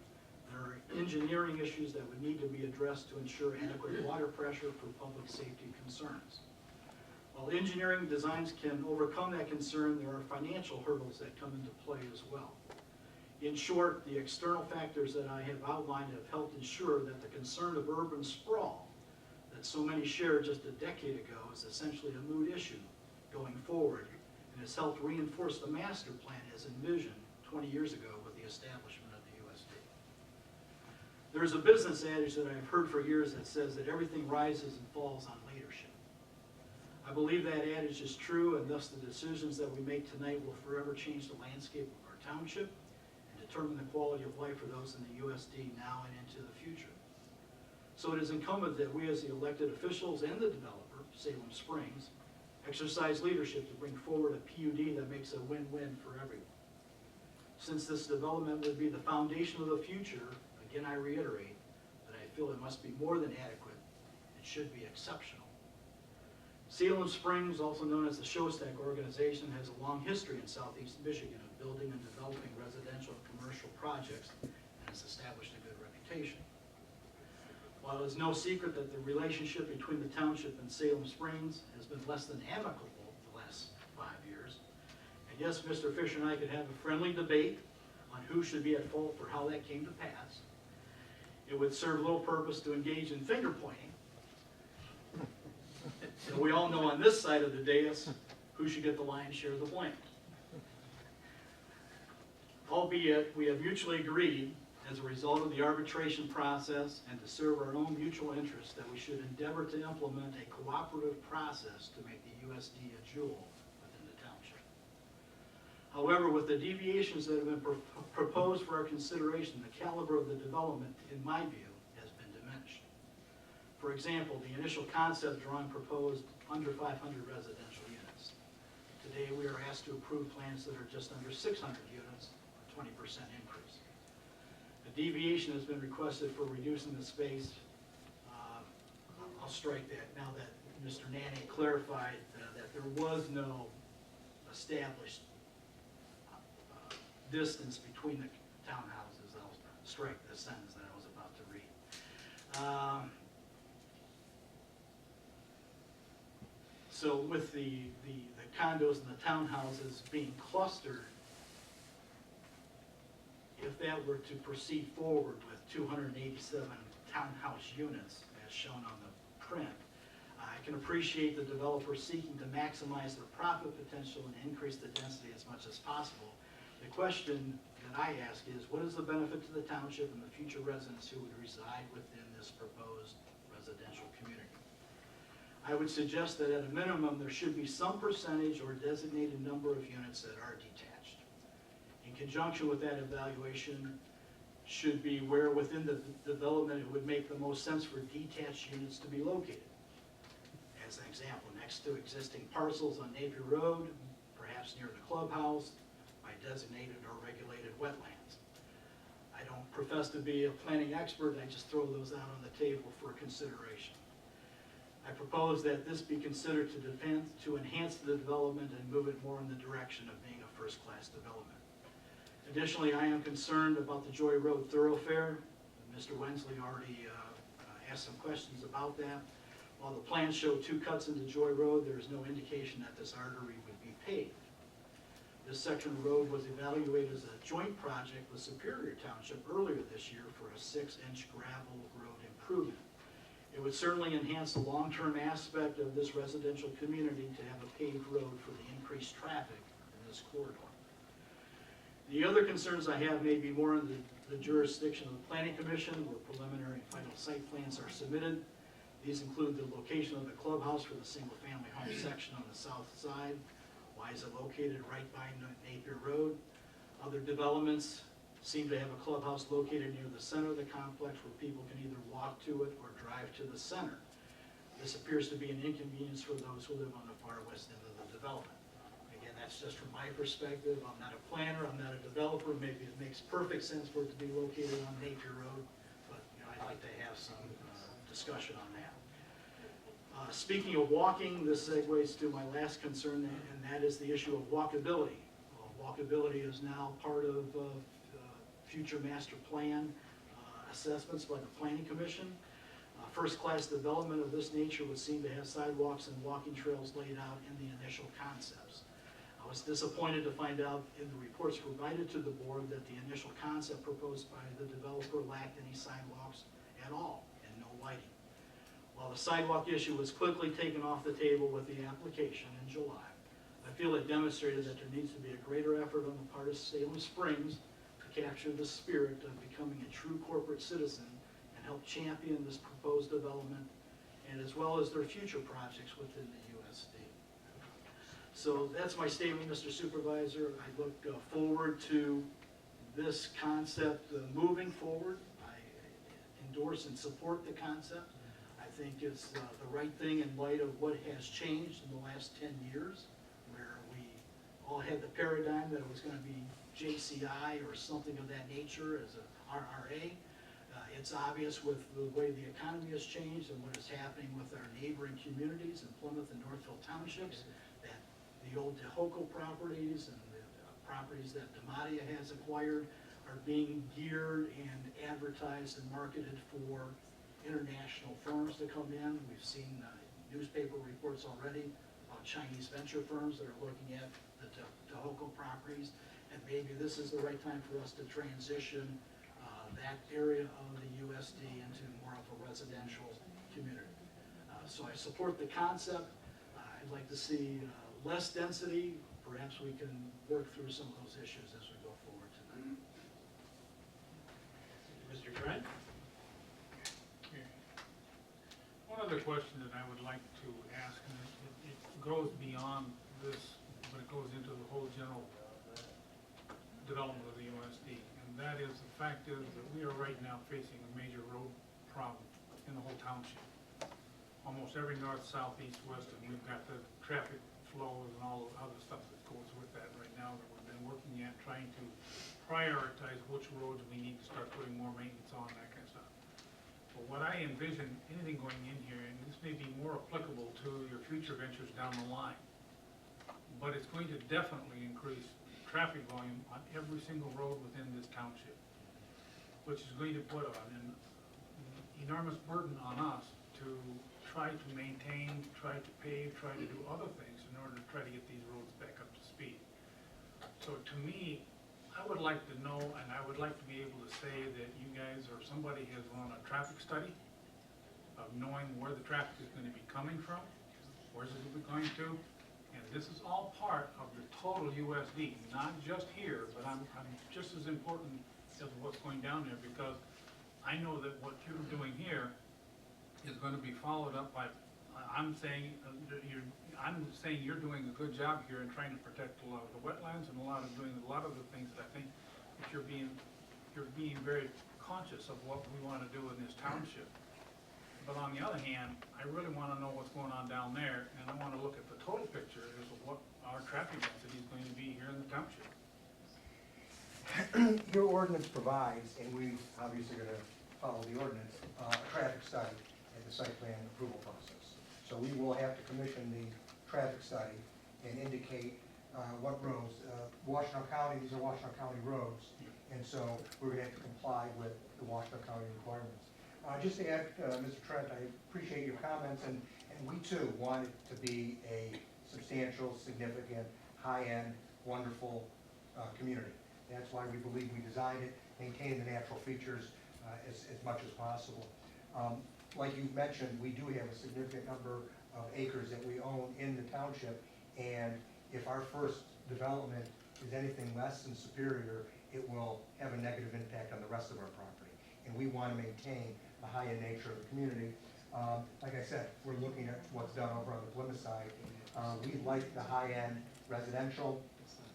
Speaker 10: There are engineering issues that would need to be addressed to ensure adequate water pressure for public safety concerns. While engineering designs can overcome that concern, there are financial hurdles that come into play as well. In short, the external factors that I have outlined have helped ensure that the concern of urban sprawl that so many shared just a decade ago is essentially a moot issue going forward, and has helped reinforce the master plan as envisioned 20 years ago with the establishment of the USD. There is a business adage that I've heard for years that says that everything rises and falls on leadership. I believe that adage is true, and thus the decisions that we make tonight will forever change the landscape of our township and determine the quality of life for those in the USD now and into the future. So it is incumbent that we as the elected officials and the developer, Salem Springs, exercise leadership to bring forward a PUD that makes a win-win for everyone. Since this development would be the foundation of the future, again I reiterate that I feel it must be more than adequate, it should be exceptional. Salem Springs, also known as the Showstack organization, has a long history in southeast Michigan of building and developing residential and commercial projects and has established a good reputation. While it's no secret that the relationship between the township and Salem Springs has been less than amicable the last 5 years, and yes, Mr. Fisher and I could have a friendly debate on who should be at fault for how that came to pass, it would serve little purpose to engage in finger pointing. And we all know on this side of the dais who should get the lion's share of the blame. Albeit, we have mutually agreed, as a result of the arbitration process and to serve our own mutual interests, that we should endeavor to implement a cooperative process to make the USD a jewel within the township. However, with the deviations that have been proposed for our consideration, the caliber of the development, in my view, has been diminished. For example, the initial concept drawing proposed under 500 residential units. Today, we are asked to approve plans that are just under 600 units, a 20% increase. A deviation has been requested for reducing the space. I'll strike that now that Mr. Nanny clarified that there was no established distance between the townhouses. I'll strike the sentence that I was about to read. So with the condos and the townhouses being clustered, if that were to proceed forward with 287 townhouse units, as shown on the print, I can appreciate the developer seeking to maximize their profit potential and increase the density as much as possible. The question that I ask is, what is the benefit to the township and the future residents who would reside within this proposed residential community? I would suggest that at a minimum, there should be some percentage or designated number of units that are detached. In conjunction with that evaluation should be where within the development it would make the most sense for detached units to be located. As an example, next to existing parcels on Napier Road, perhaps near the clubhouse, by designated or regulated wetlands. I don't profess to be a planning expert, I just throw those out on the table for consideration. I propose that this be considered to enhance the development and move it more in the direction of being a first-class development. Additionally, I am concerned about the Joy Road thoroughfare. Mr. Wensley already asked some questions about that. While the plans show 2 cuts into Joy Road, there is no indication that this artery would be paved. This section of road was evaluated as a joint project with Superior Township earlier this year for a 6-inch gravel road improvement. It would certainly enhance the long-term aspect of this residential community to have a paved road for the increased traffic in this corridor. The other concerns I have may be more in the jurisdiction of the Planning Commission, where preliminary and final site plans are submitted. These include the location of the clubhouse for the single-family home section on the south side. Why is it located right by Napier Road? Other developments seem to have a clubhouse located near the center of the complex where people can either walk to it or drive to the center. This appears to be an inconvenience for those who live on the far west end of the development. Again, that's just from my perspective. I'm not a planner, I'm not a developer. Maybe it makes perfect sense for it to be located on Napier Road, but I'd like to have some discussion on that. Speaking of walking, this segues to my last concern, and that is the issue of walkability. Walkability is now part of future master plan. assessments by the Planning Commission. First-class development of this nature would seem to have sidewalks and walking trails laid out in the initial concepts. I was disappointed to find out in the reports provided to the board that the initial concept proposed by the developer lacked any sidewalks at all and no lighting. While the sidewalk issue was quickly taken off the table with the application in July, I feel it demonstrated that there needs to be a greater effort on the part of Salem Springs to capture the spirit of becoming a true corporate citizen and help champion this proposed development, and as well as their future projects within the USD. So that's my statement, Mr. Supervisor. I look forward to this concept moving forward. I endorse and support the concept. I think it's the right thing in light of what has changed in the last 10 years, where we all had the paradigm that it was going to be JCI or something of that nature as a RRA. It's obvious with the way the economy has changed and what is happening with our neighboring communities in Plymouth and Northville Townships, that the old Tehoco properties and the properties that Dematia has acquired are being geared and advertised and marketed for international firms to come in. We've seen newspaper reports already about Chinese venture firms that are looking at the Tehoco properties, and maybe this is the right time for us to transition that area of the USD into more of a residential community. So I support the concept. I'd like to see less density. Perhaps we can work through some of those issues as we go forward tonight.
Speaker 1: Mr. Trent?
Speaker 11: One other question that I would like to ask, and it goes beyond this, but it goes into the whole general development of the USD. And that is, the fact is that we are right now facing a major road problem in the whole township. Almost every north, south, east, west, and we've got the traffic flows and all the other stuff that goes with that right now that we've been working at, trying to prioritize which roads we need to start putting more maintenance on, that kind of stuff. But what I envision, anything going in here, and this may be more applicable to your future ventures down the line, but it's going to definitely increase traffic volume on every single road within this township, which is going to put an enormous burden on us to try to maintain, try to pave, try to do other things in order to try to get these roads back up to speed. So to me, I would like to know, and I would like to be able to say that you guys or somebody has run a traffic study of knowing where the traffic is going to be coming from, where's it going to, and this is all part of the total USD, not just here, but I'm just as important as what's going down there, because I know that what you're doing here is going to be followed up by, I'm saying you're doing a good job here in trying to protect a lot of the wetlands and doing a lot of the things that I think that you're being very conscious of what we want to do in this township. But on the other hand, I really want to know what's going on down there, and I want to look at the total picture as to what our traffic density is going to be here in the township.
Speaker 9: Your ordinance provides, and we obviously going to follow the ordinance, a traffic study and the site plan approval process. So we will have to commission the traffic study and indicate what roads. Washington County, these are Washington County roads, and so we're going to have to comply with the Washington County requirements. Just to add, Mr. Trent, I appreciate your comments, and we too want it to be a substantial, significant, high-end, wonderful community. That's why we believe we designed it, maintaining the natural features as much as possible. Like you mentioned, we do have a significant number of acres that we own in the township, and if our first development is anything less than superior, it will have a negative impact on the rest of our property. And we want to maintain the high-end nature of the community. Like I said, we're looking at what's done over on the Plymouth side. We like the high-end residential.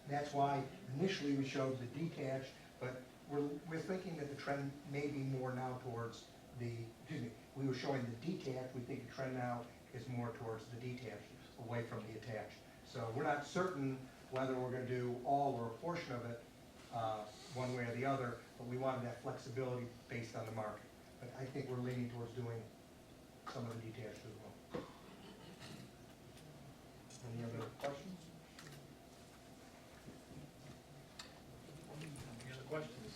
Speaker 9: That's why initially we showed the detached, but we're thinking that the trend may be more now towards we were showing the detached. We think the trend now is more towards the detached, away from the attached. So we're not certain whether we're going to do all or a portion of it one way or the other, but we wanted that flexibility based on the market. But I think we're leaning towards doing some of the detached as well. Any other questions?
Speaker 1: Any other questions?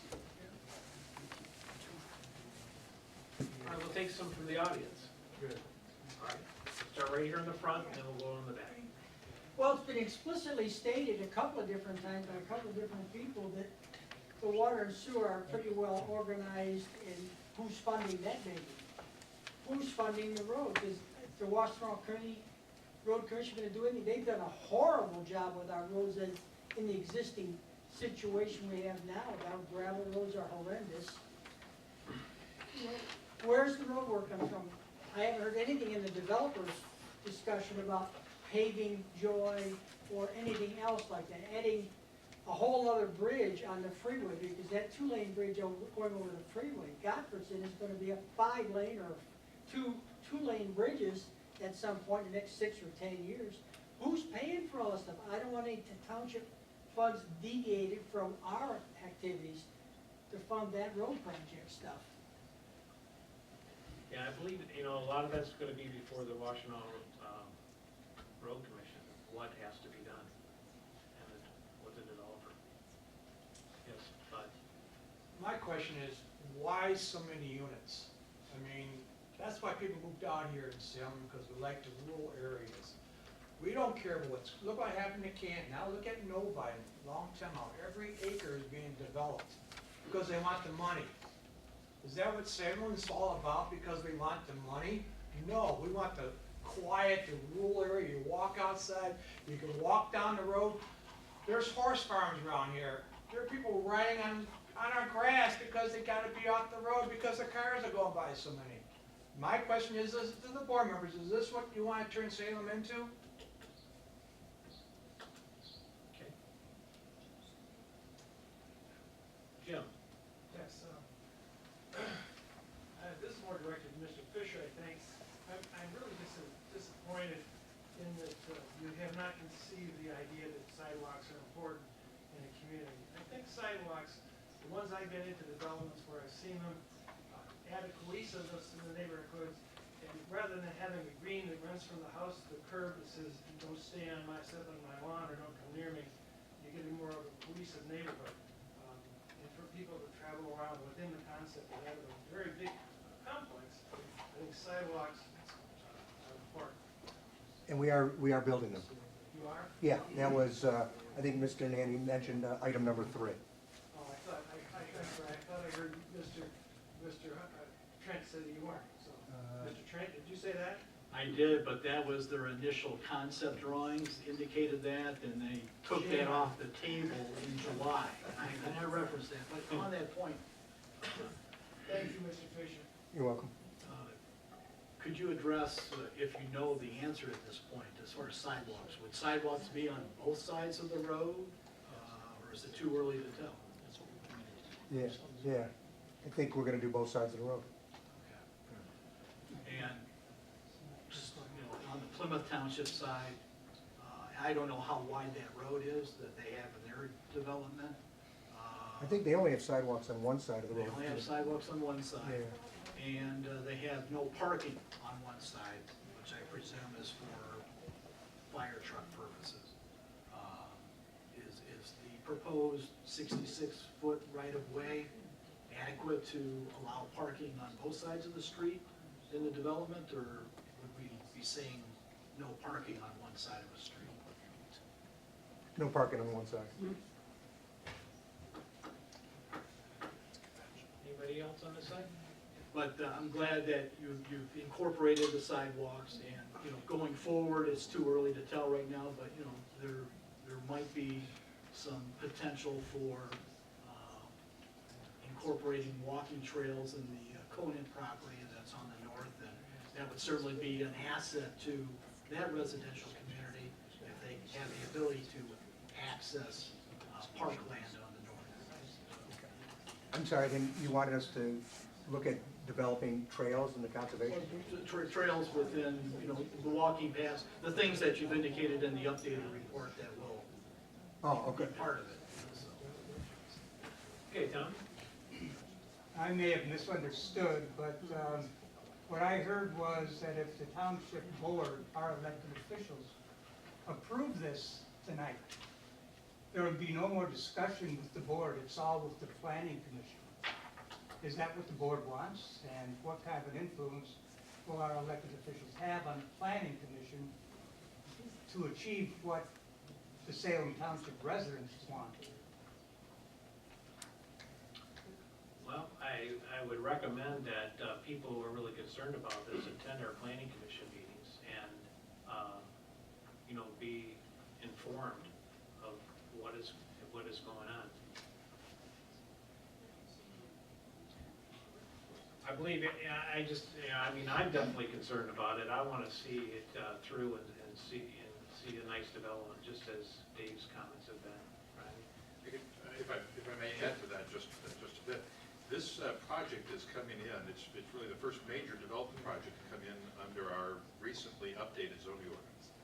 Speaker 1: take some from the audience.
Speaker 10: Good.
Speaker 1: All right, start right here in the front, and then we'll go in the back.
Speaker 4: Well, it's been explicitly stated a couple of different times by a couple of different people that the water and sewer are pretty well organized, and who's funding that baby? Who's funding the roads? Is the Washtenaw County Road Commission gonna do anything? They've done a horrible job with our roads as in the existing situation we have now. Our gravel roads are horrendous. You know, where's the road work coming from? I haven't heard anything in the developers' discussion about paving Joy or anything else like that, adding a whole other bridge on the freeway, because that two-lane bridge going over the freeway, Godfredson, is gonna be a 5-lane or two-lane bridges at some point in the next 6 or 10 years. Who's paying for all this stuff? I don't want any township funds deviated from our activities to fund that road project stuff.
Speaker 1: Yeah, I believe, you know, a lot of that's gonna be before the Washtenaw Road Commission, what has to be done, and with the developer. Yes, but
Speaker 17: My question is, why so many units? I mean, that's why people move down here in Salem, because we like the rural areas. We don't care what's, look what happened to Canton, now look at Novi, long time out, every acre is being developed, because they want the money. Is that what Salem's all about, because we want the money? No, we want the quiet, the rural area, you walk outside, you can walk down the road. There's horse farms around here, there are people riding on our grass because they gotta be off the road because the cars are going by so many. My question is this to the board members, is this what you wanna turn Salem into?
Speaker 1: okay. Jim,
Speaker 18: Yes, this is more directed to Mr. Fisher, I think. I'm really disappointed in that you have not conceived the idea that sidewalks are important in a community. I think sidewalks, the ones I've been into developments where I've seen them, add a cohesiveness in the neighborhoods, and rather than having a green that runs from the house to the curb that says, don't stay on my, step on my lawn, or don't come near me, you get more of a cohesive neighborhood. And for people to travel around within the concept of having a very big complex, I think sidewalks are important.
Speaker 9: And we are building them.
Speaker 18: You are?
Speaker 9: Yeah, that was, I think Mr. Nanny mentioned item number 3.
Speaker 18: Oh, I thought I heard Mr. Trent say that you weren't, so. Mr. Trent, did you say that?
Speaker 10: I did, but that was their initial concept drawings indicated that, and they took that off the table in July. And I referenced that, but on that point,
Speaker 18: Thank you, Mr. Fisher.
Speaker 9: You're welcome.
Speaker 10: could you address, if you know the answer at this point, as far as sidewalks? Would sidewalks be on both sides of the road, or is it too early to tell?
Speaker 9: Yeah. I think we're gonna do both sides of the road.
Speaker 10: And, just, on the Plymouth Township side, I don't know how wide that road is that they have in their development.
Speaker 9: I think they only have sidewalks on one side of the
Speaker 10: They
Speaker 9: road.
Speaker 10: only have sidewalks on one side.
Speaker 9: Yeah.
Speaker 10: And they have no parking on one side, which I presume is for fire truck purposes. Is the proposed 66-foot right-of-way adequate to allow parking on both sides of the street in the development, or would we be saying no parking on one side of the street?
Speaker 9: No parking on one side.
Speaker 1: anybody else on this side?
Speaker 10: But I'm glad that you've incorporated the sidewalks, and, going forward, it's too early to tell right now, but, there might be some potential for incorporating walking trails in the Conan property that's on the north, and that would certainly be an asset to that residential community if they have the ability to access parkland on the north.
Speaker 9: I'm sorry, then you wanted us to look at developing trails in the conservation?
Speaker 10: Trails within, the walking paths, the things that you've indicated in the updated report that will be part of it.
Speaker 1: Okay, Tom?
Speaker 19: I may have misunderstood, but what I heard was that if the township board, our elected officials, approve this tonight, there would be no more discussion with the board, it's all with the planning commission. Is that what the board wants? And what kind of an influence will our elected officials have on the planning commission to achieve what the Salem Township residents want?
Speaker 1: Well, I would recommend that people who are really concerned about this attend our planning commission meetings and, be informed of what is going on. I believe, I'm definitely concerned about it. I want to see it through and see a nice development, just as Dave's comments have been, right?
Speaker 16: If I may add to that just a bit, this project is coming in, it's really the first major development project to come in under our recently updated zoning ordinance.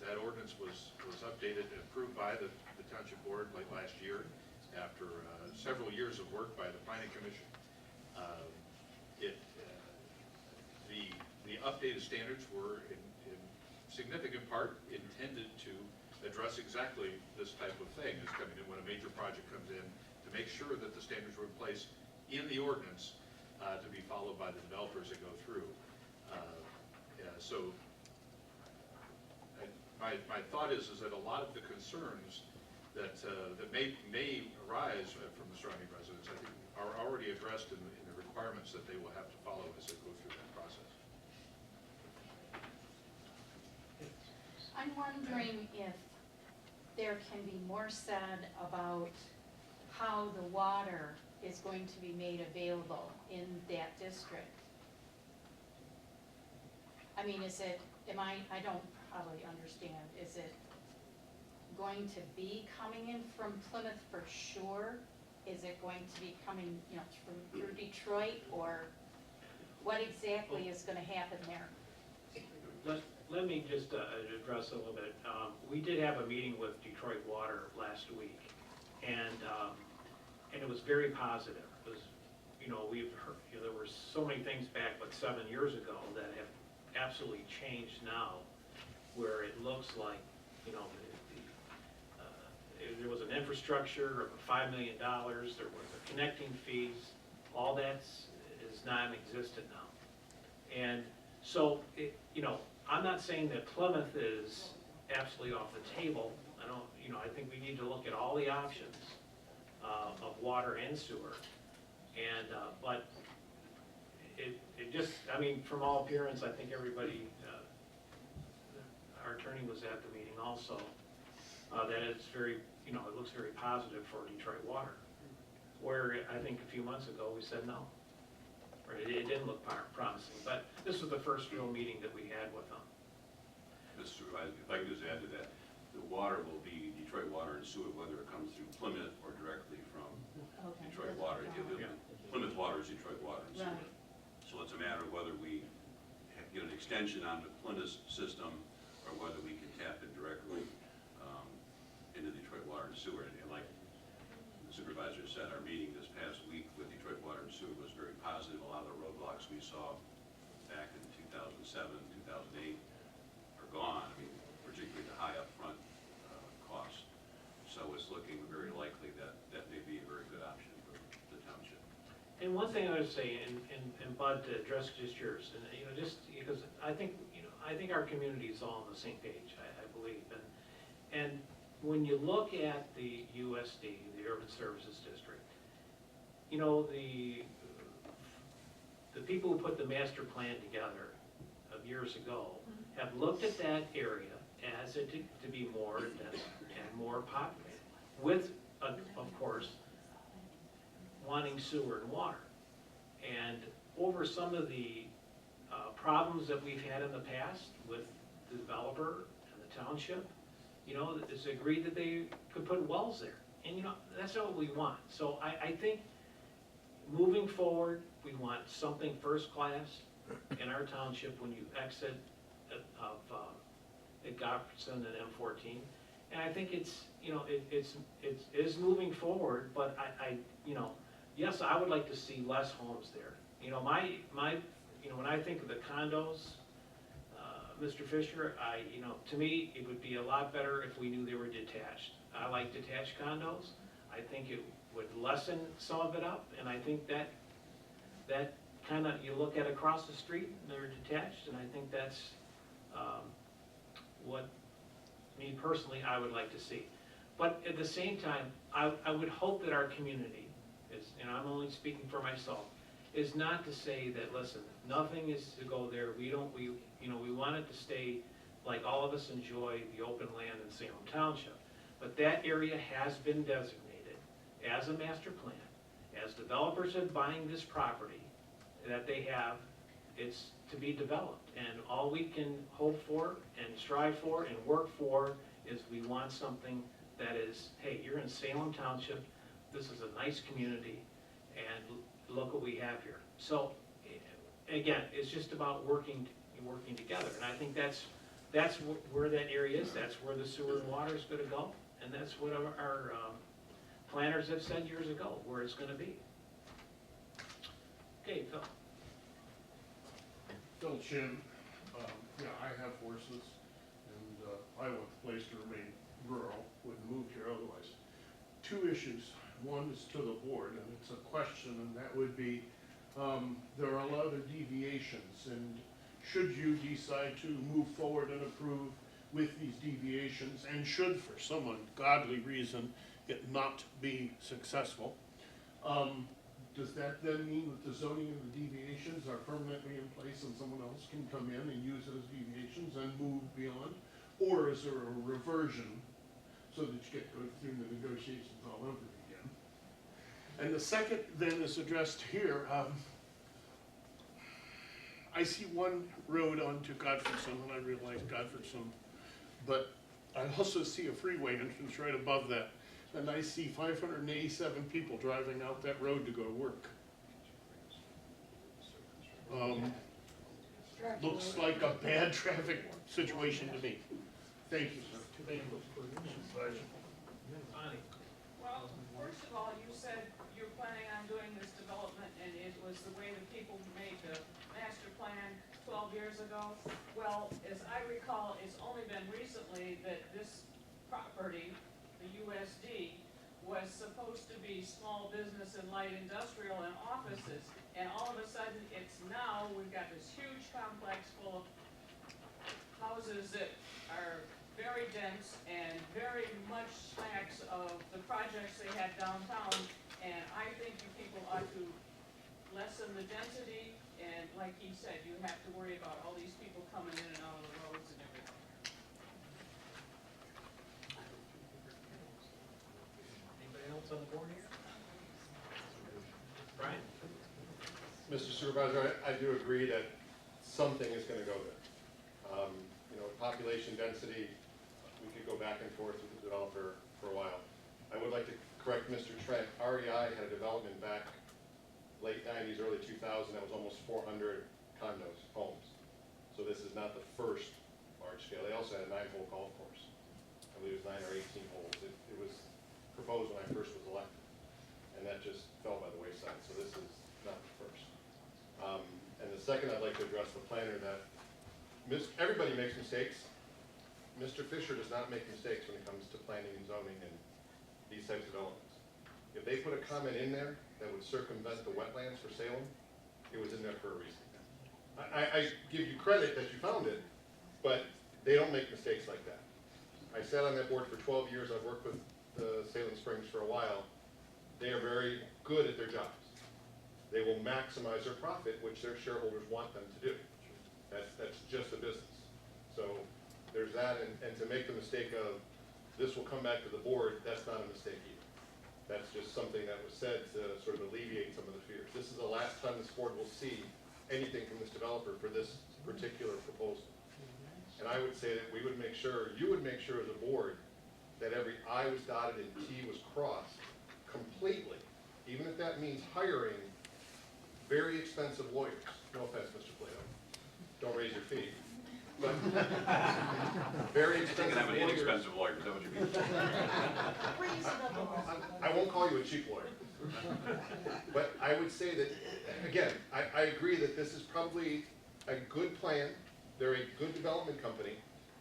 Speaker 16: That ordinance was updated and approved by the township board late last year after several years of work by the planning commission. The updated standards were in significant part intended to address exactly this type of thing that's coming in when a major project comes in, to make sure that the standards were in place in the ordinance to be followed by the developers that go through. So my thought is that a lot of the concerns that may arise from the surrounding residents, I think, are already addressed in the requirements that they will have to follow as they go through that process.
Speaker 14: I'm wondering if there can be more said about how the water is going to be made available in that district. I mean, I don't probably understand, is it going to be coming in from Plymouth for sure? Is it going to be coming, through Detroit, or what exactly is gonna happen there?
Speaker 1: Let me just address a little bit. We did have a meeting with Detroit Water last week, and it was very positive. It was, we've heard, there were so many things back, 7 years ago that have absolutely changed now, where it looks like, there was an infrastructure of $5 million, there was a connecting fees, all that is non-existent now. And so, I'm not saying that Plymouth is absolutely off the table. I think we need to look at all the options of water and sewer. And, but it just, from all appearance, I think everybody, our attorney was at the meeting also, that it's very, it looks very positive for Detroit Water. Where I think a few months ago we said no. Or it didn't look promising, but this was the first real meeting that we had with them.
Speaker 13: Mr. Supervisor, if I could just add to that, the water will be Detroit Water and Sewer, whether it comes through Plymouth or directly from Detroit Water. Plymouth Water is Detroit Water and Sewer.
Speaker 14: Right.
Speaker 13: So it's a matter of whether we get an extension on the Plymouth system or whether we can tap it directly into Detroit Water and Sewer. And like the supervisor said, our meeting this past week with Detroit Water and Sewer was very positive. A lot of the roadblocks we saw back in 2007, 2008 are gone. Particularly the high upfront costs. So it's looking very likely that may be a very good option for the township.
Speaker 1: And one thing I would say, and Bud, to address just yours, and just because I think our community is all on the same page, I believe, and when you look at the USD, the Urban Services District, the people who put the master plan together of years ago have looked at that area as it to be more dense and more populated, with, of course, wanting sewer and water. And over some of the problems that we've had in the past with the developer and the township, it's agreed that they could put wells there. And that's not what we want. So I think moving forward, we want something first class in our township when you exit at Gofferson and M14. And I think it's moving forward, but yes, I would like to see less homes there. When I think of the condos, Mr. Fisher, to me, it would be a lot better if we knew they were detached. I like detached condos. I think would lessen some of it up, and I think that kind of, you look at across the street, they're detached, and I think that's what, me personally, I would like to see. But at the same time, I would hope that our community is, and I'm only speaking for myself, is not to say that, listen, nothing is to go there, we want it to stay like all of us enjoy the open land in Salem Township. But that area has been designated as a master plan. As developers are buying this property that they have, it's to be developed. And all we can hope for and strive for and work for is we want something that is, hey, you're in Salem Township, this is a nice community, and look what we have here. So, again, it's just about working together. And I think that's where that area is, that's where the sewer and water is gonna go, and that's what our planners have said years ago, where it's gonna be. Okay, Phil.
Speaker 15: Phil Chin, yeah, I have horses, and I want the place to remain rural, wouldn't move here otherwise. Two issues. One is to the board, and it's a question, and that would be, there are a lot of deviations, and should you decide to move forward and approve with these deviations, and should, for some ungodly reason, it not be successful, does that then mean that the zoning and the deviations are permanently in place and someone else can come in and use it as deviations and move beyond? Or is there a reversion so that you get to go through the negotiations all over again? And the second then is addressed here. I see one road onto Godfredson, and I realize Godfredson, but I also see a freeway entrance right above that. And I see 587 people driving out that road to go to work. Looks like a bad traffic situation to me. Thank you, sir.
Speaker 8: Well, first of all, you said you're planning on doing this development, and it was the way the people made the master plan 12 years ago. Well, as I recall, it's only been recently that this property, the USD, was supposed to be small business and light industrial and offices, and all of a sudden, it's now, we've got this huge complex full of houses that are very dense and very much smacks of the projects they had downtown, and I think you people ought to lessen the density, and like he said, you have to worry about all these people coming in and out of the roads and everything.
Speaker 1: Anybody else on the board here? Brian?
Speaker 3: Mr. Supervisor, I do agree that something is gonna go there. Population density, we could go back and forth with the developer for a while. I would like to correct Mr. Trent. REI had a development back late 90s, early 2000, that was almost 400 condos, homes. So this is not the first large scale. They also had a 9-hole golf course. I believe it was 9 or 18 holes. It was proposed when I first was elected, and that just fell by the wayside. So this is not the first. And the second, I'd like to address the planner that everybody makes mistakes. Mr. Fisher does not make mistakes when it comes to planning and zoning and these types of elements. If they put a comment in there that would circumvent the wetlands for Salem, it was in there for a reason. I give you credit that you found it, but they don't make mistakes like that. I sat on that board for 12 years. I've worked with the Salem Springs for a while. They are very good at their jobs. They will maximize their profit, which their shareholders want them to do. That's just a business. So there's that, and to make the mistake of, this will come back to the board, that's not a mistake either. That's just something that was said to sort of alleviate some of the fears. This is the last time this board will see anything from this developer for this particular proposal. And I would say that we would make sure, you would make sure as a board, that every I was dotted and T was crossed completely, even if that means hiring very expensive lawyers. No offense, Mr. Plato. Don't raise your feet. But very expensive
Speaker 13: I'm an
Speaker 3: lawyers.
Speaker 13: inexpensive lawyer, is that what you mean?
Speaker 3: I won't call you a cheap lawyer. But I would say that, again, I agree that this is probably a good plan. They're a good development company.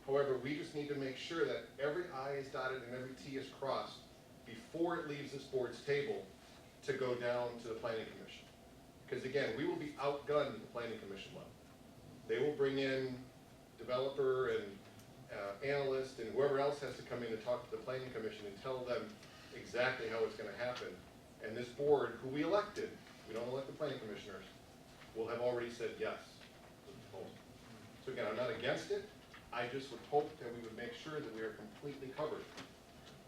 Speaker 3: However, we just need to make sure that every I is dotted and every T is crossed before it leaves this board's table to go down to the planning commission. Because again, we will be outgunned at the planning commission level. They will bring in developer and analyst and whoever else has to come in and talk to the planning commission and tell them exactly how it's gonna happen. And this board, who we elected, we don't elect the planning commissioners, will have already said yes to the proposal. So again, I'm not against it, I just would hope that we would make sure that we are completely covered.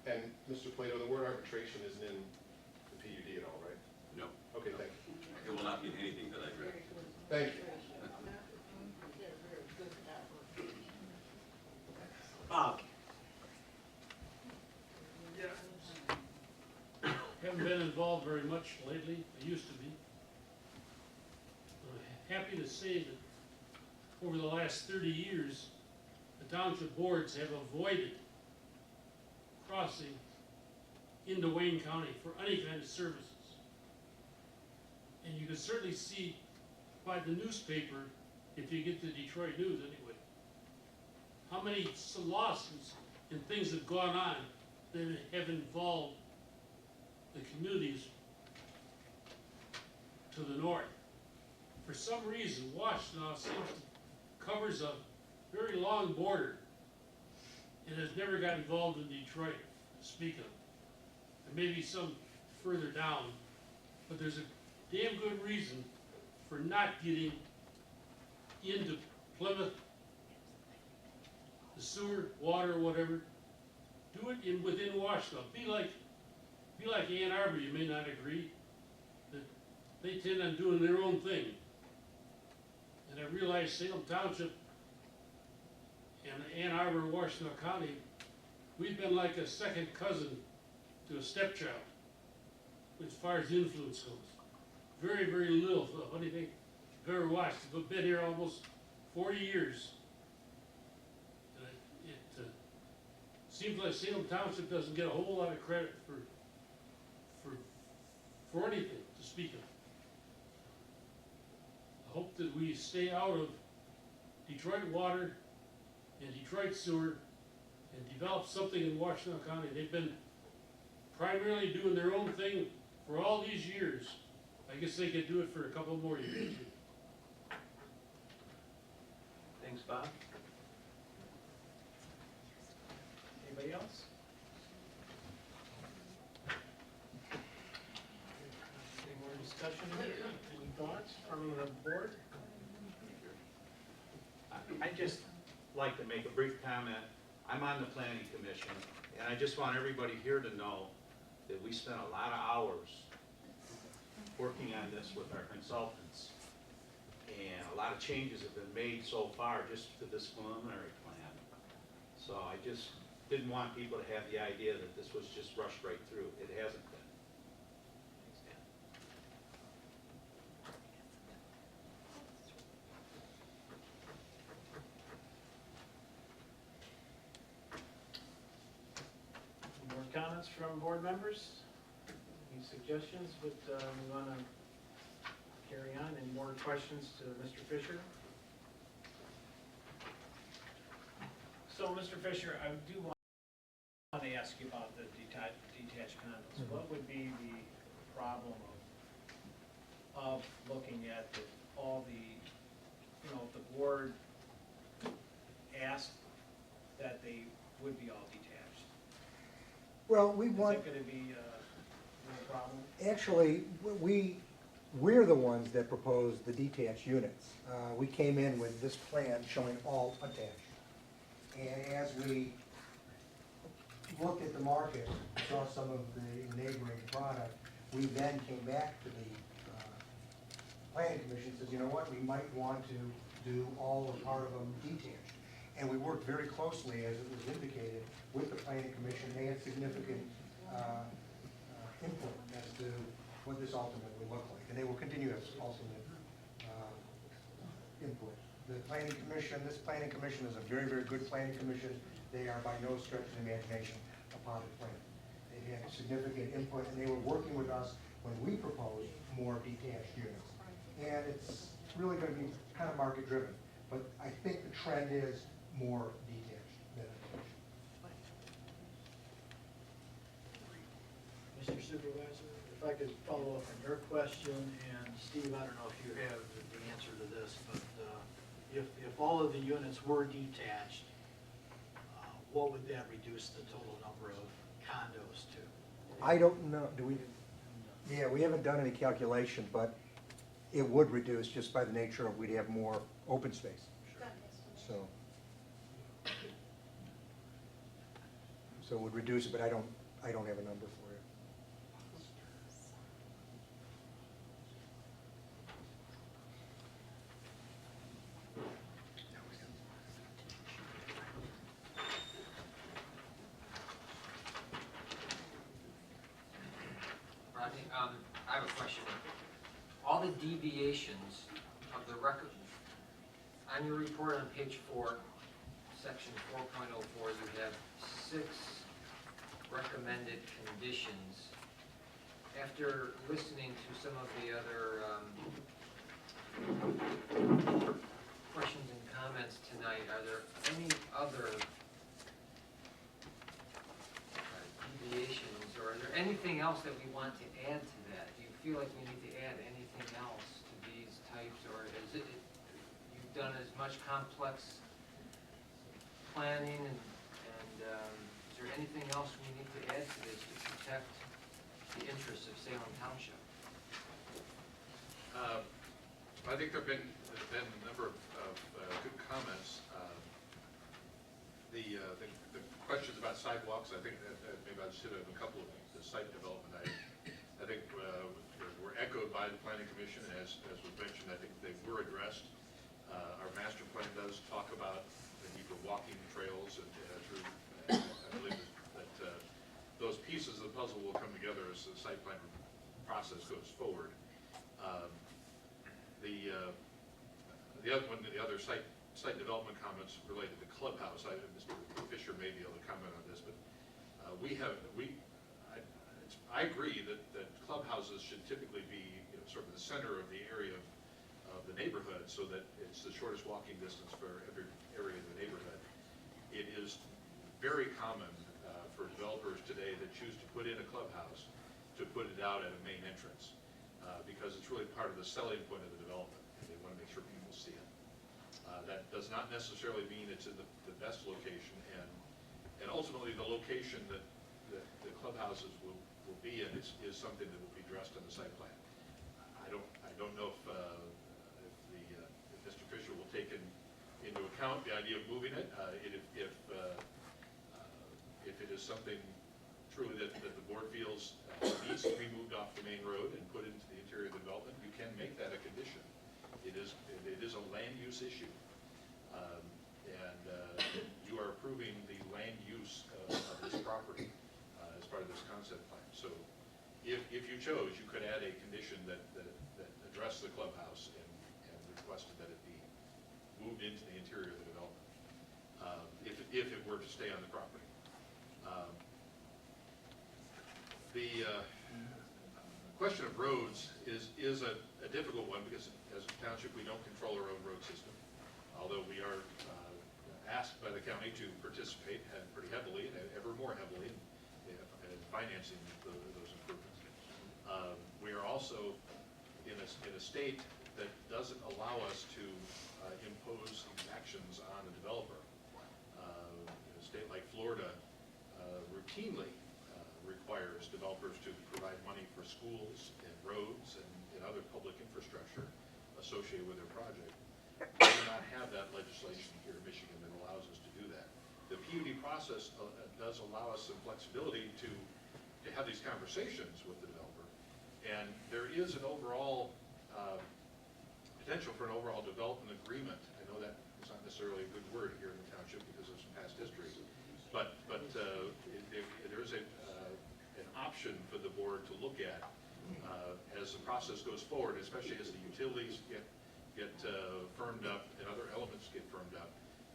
Speaker 3: And Mr. Plato, the word arbitration isn't in the PUD at all, right?
Speaker 13: No.
Speaker 3: Okay, thank you.
Speaker 13: It will not be in anything that I've read.
Speaker 3: Thank you.
Speaker 1: Bob?
Speaker 20: Haven't been involved very much lately, I used to be. I'm happy to say that over the last 30 years, the township boards have avoided crossing into Wayne County for any kind of services. And you can certainly see by the newspaper, if you get the Detroit News anyway, how many lawsuits and things have gone on that have involved the communities to the north. For some reason, Washtenaw seems to covers a very long border and has never got involved in Detroit to speak of. And maybe some further down, but there's a damn good reason for not getting into Plymouth, the sewer, water, whatever. Do it within Washtenaw. Be like Ann Arbor, you may not agree, that they tend on doing their own thing. And I realize Salem Township and Ann Arbor, Washtenaw County, we've been like a second cousin to a stepchild as far as influence goes. Very, very little of anything I've ever watched. I've been here almost 40 years. And it seems like Salem Township doesn't get a whole lot of credit for anything to speak of. I hope that we stay out of Detroit water and Detroit sewer and develop something in Washtenaw County. They've been primarily doing their own thing for all these years. I guess they could do it for a couple more years.
Speaker 1: Thanks, Bob. Anybody else? Any more discussion? Any thoughts from the board?
Speaker 21: I'd just like to make a brief comment. I'm on the planning commission, and I just want everybody here to know that we spent a lot of hours working on this with our consultants. And a lot of changes have been made so far just to this preliminary plan. So I just didn't want people to have the idea that this was just rushed right through. It hasn't been.
Speaker 1: More comments from board members? Any suggestions we want to carry on? Any more questions to Mr. Fisher? So, Mr. Fisher, I do want to ask you about the detached condos. What would be the problem of looking at all the, if the board asked that they would be all detached?
Speaker 9: Well, we
Speaker 1: Is
Speaker 9: want,
Speaker 1: it going to be no problem?
Speaker 9: actually, we're the ones that proposed the detached units. We came in with this plan showing all attached. And as we looked at the market, saw some of the neighboring product, we then came back to the planning commission and says, you know what, we might want to do all or part of them detached. And we worked very closely, as it was indicated, with the planning commission. They had significant input as to what this ultimately looked like. And they will continue as ultimate input. The planning commission, this planning commission is a very, very good planning commission. They are by no stretch of the imagination a potted plant. They had significant input, and they were working with us when we proposed more detached units. And it's really going to be kind of market driven. But I think the trend is more detached than attached.
Speaker 10: Mr. Supervisor, if I could follow up on your question, and Steve, I don't know if you have the answer to this, but if all of the units were detached, what would that reduce the total number of condos to?
Speaker 9: I don't know, do we, yeah, we haven't done any calculation, but it would reduce just by the nature of we'd have more open space, so. So it would reduce it, but I don't have a number for you.
Speaker 2: Rodney, I have a question. All the deviations of the record, on your report on page 4, section 4.04, you have 6 recommended conditions. After listening to some of the other questions and comments tonight, are there any other deviations, or is there anything else that we want to add to that? Do you feel like we need to add anything else to these types, or is it, you've done as much complex planning, and is there anything else we need to add to this to protect the interests of Salem Township?
Speaker 16: I think there've been a number of good comments. The questions about sidewalks, I think that maybe I just hit on a couple of the site development. I think were echoed by the Planning Commission, as was mentioned. I think they were addressed. Our master plan does talk about the need for walking trails and through. I believe that those pieces of the puzzle will come together as the site plan process goes forward. The other site development comments related to clubhouse. Mr. Fisher may be able to comment on this, but I agree that clubhouses should typically be sort of the center of the area of the neighborhood, so that it's the shortest walking distance for every area of the neighborhood. It is very common for developers today that choose to put in a clubhouse to put it out at a main entrance, because it's really part of the selling point of the development, and they want to make sure people see it. That does not necessarily mean it's in the best location, and ultimately the location that the clubhouses will be in is something that will be addressed in the site plan. I don't know if Mr. Fisher will take into account the idea of moving it. If it is something truly that the board feels needs to be moved off the main road and put into the interior of the development, you can make that a condition. It is a land use issue, and you are approving the land use of this property as part of this concept plan. So if you chose, you could add a condition that addressed the clubhouse and requested that it be moved into the interior of the development, if it were to stay on the property. The question of roads is a difficult one, because as a township we don't control our own road system, although we are asked by the county to participate pretty heavily and ever more heavily in financing those improvements. We are also in a state that doesn't allow us to impose exactions on a developer. A state like Florida routinely requires developers to provide money for schools and roads and other public infrastructure associated with their project. We do not have that legislation here in Michigan that allows us to do that. The PUD process does allow us some flexibility to have these conversations with the developer, and there is an overall potential for an overall development agreement. I know that is not necessarily a good word here in the township because of some past history, but there is an option for the board to look at as the process goes forward, especially as the utilities get firmed up and other elements get firmed up,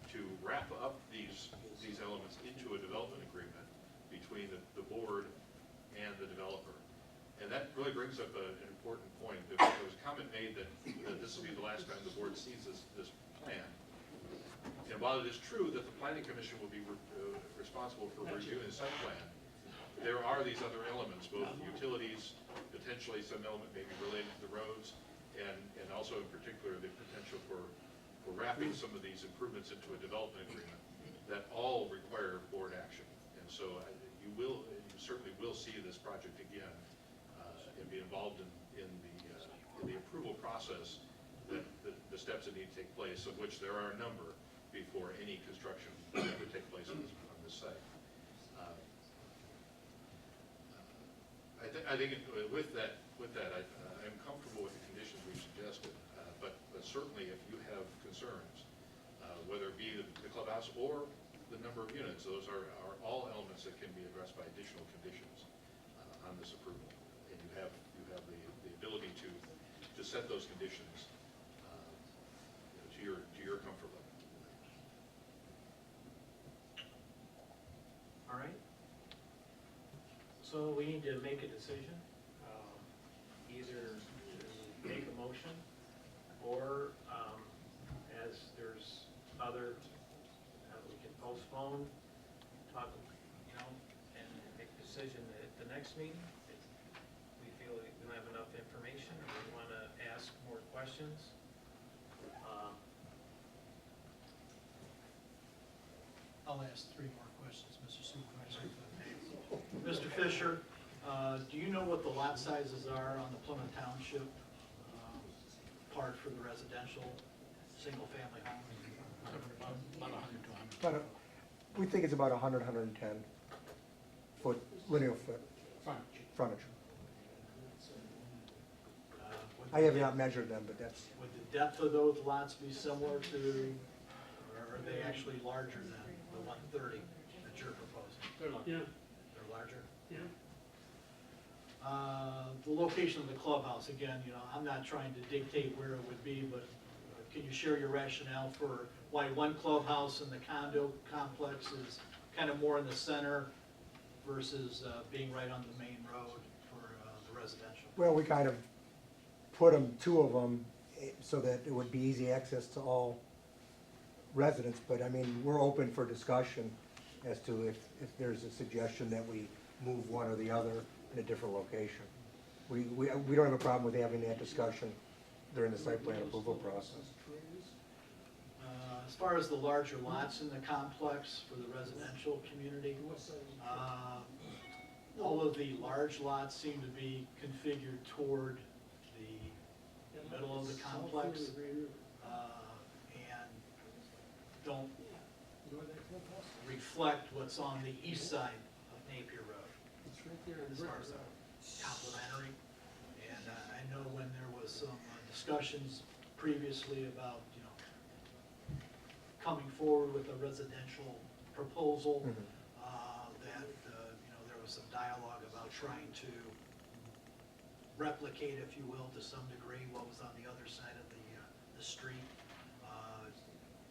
Speaker 16: to wrap up these elements into a development agreement between the board and the developer. And that really brings up an important point. There was a comment made that this will be the last time the board sees this plan. And while it is true that the Planning Commission will be responsible for reviewing the site plan, there are these other elements, both utilities, potentially some element maybe related to the roads, and also in particular the potential for wrapping some of these improvements into a development agreement that all require board action. And so you certainly will see this project again and be involved in the approval process, the steps that need to take place, of which there are a number before any construction would take place on this site. I think with that, I'm comfortable with the conditions we've suggested, but certainly if you have concerns, whether it be the clubhouse or the number of units, those are all elements that can be addressed by additional conditions on this approval. And you have the ability to set those conditions to your comfort level.
Speaker 1: All right. So we need to make a decision, either to make a motion, or as there's other, we can postpone, talk, and make a decision at the next meeting. If we feel we don't have enough information, or we want to ask more questions.
Speaker 10: I'll ask 3 more questions, Mr. Supervisor. Mr. Fisher, do you know what the lot sizes are on the Plymouth Township part for the residential, single-family homes?
Speaker 9: About 100 to 100. We think it's about 100, 110 foot, linear foot frontage. I have not measured them, but that's.
Speaker 10: Would the depth of those lots be similar to, or are they actually larger than the 130 that you're proposing?
Speaker 20: Yeah.
Speaker 10: They're larger?
Speaker 20: Yeah.
Speaker 10: The location of the clubhouse, again, I'm not trying to dictate where it would be, but can you share your rationale for why one clubhouse in the condo complex is kind of more in the center versus being right on the main road for the residential?
Speaker 9: Well, we kind of put them, 2 of them, so that it would be easy access to all residents, but I mean, we're open for discussion as to if there's a suggestion that we move one or the other in a different location. We don't have a problem with having that discussion during the site plan approval process.
Speaker 10: As far as the larger lots in the complex for the residential community, all of the large lots seem to be configured toward the middle of the complex and don't reflect what's on the east side of Napier Road. As far as complementary, and I know when there was some discussions previously about coming forward with a residential proposal, that there was some dialogue about trying to replicate, if you will, to some degree, what was on the other side of the street.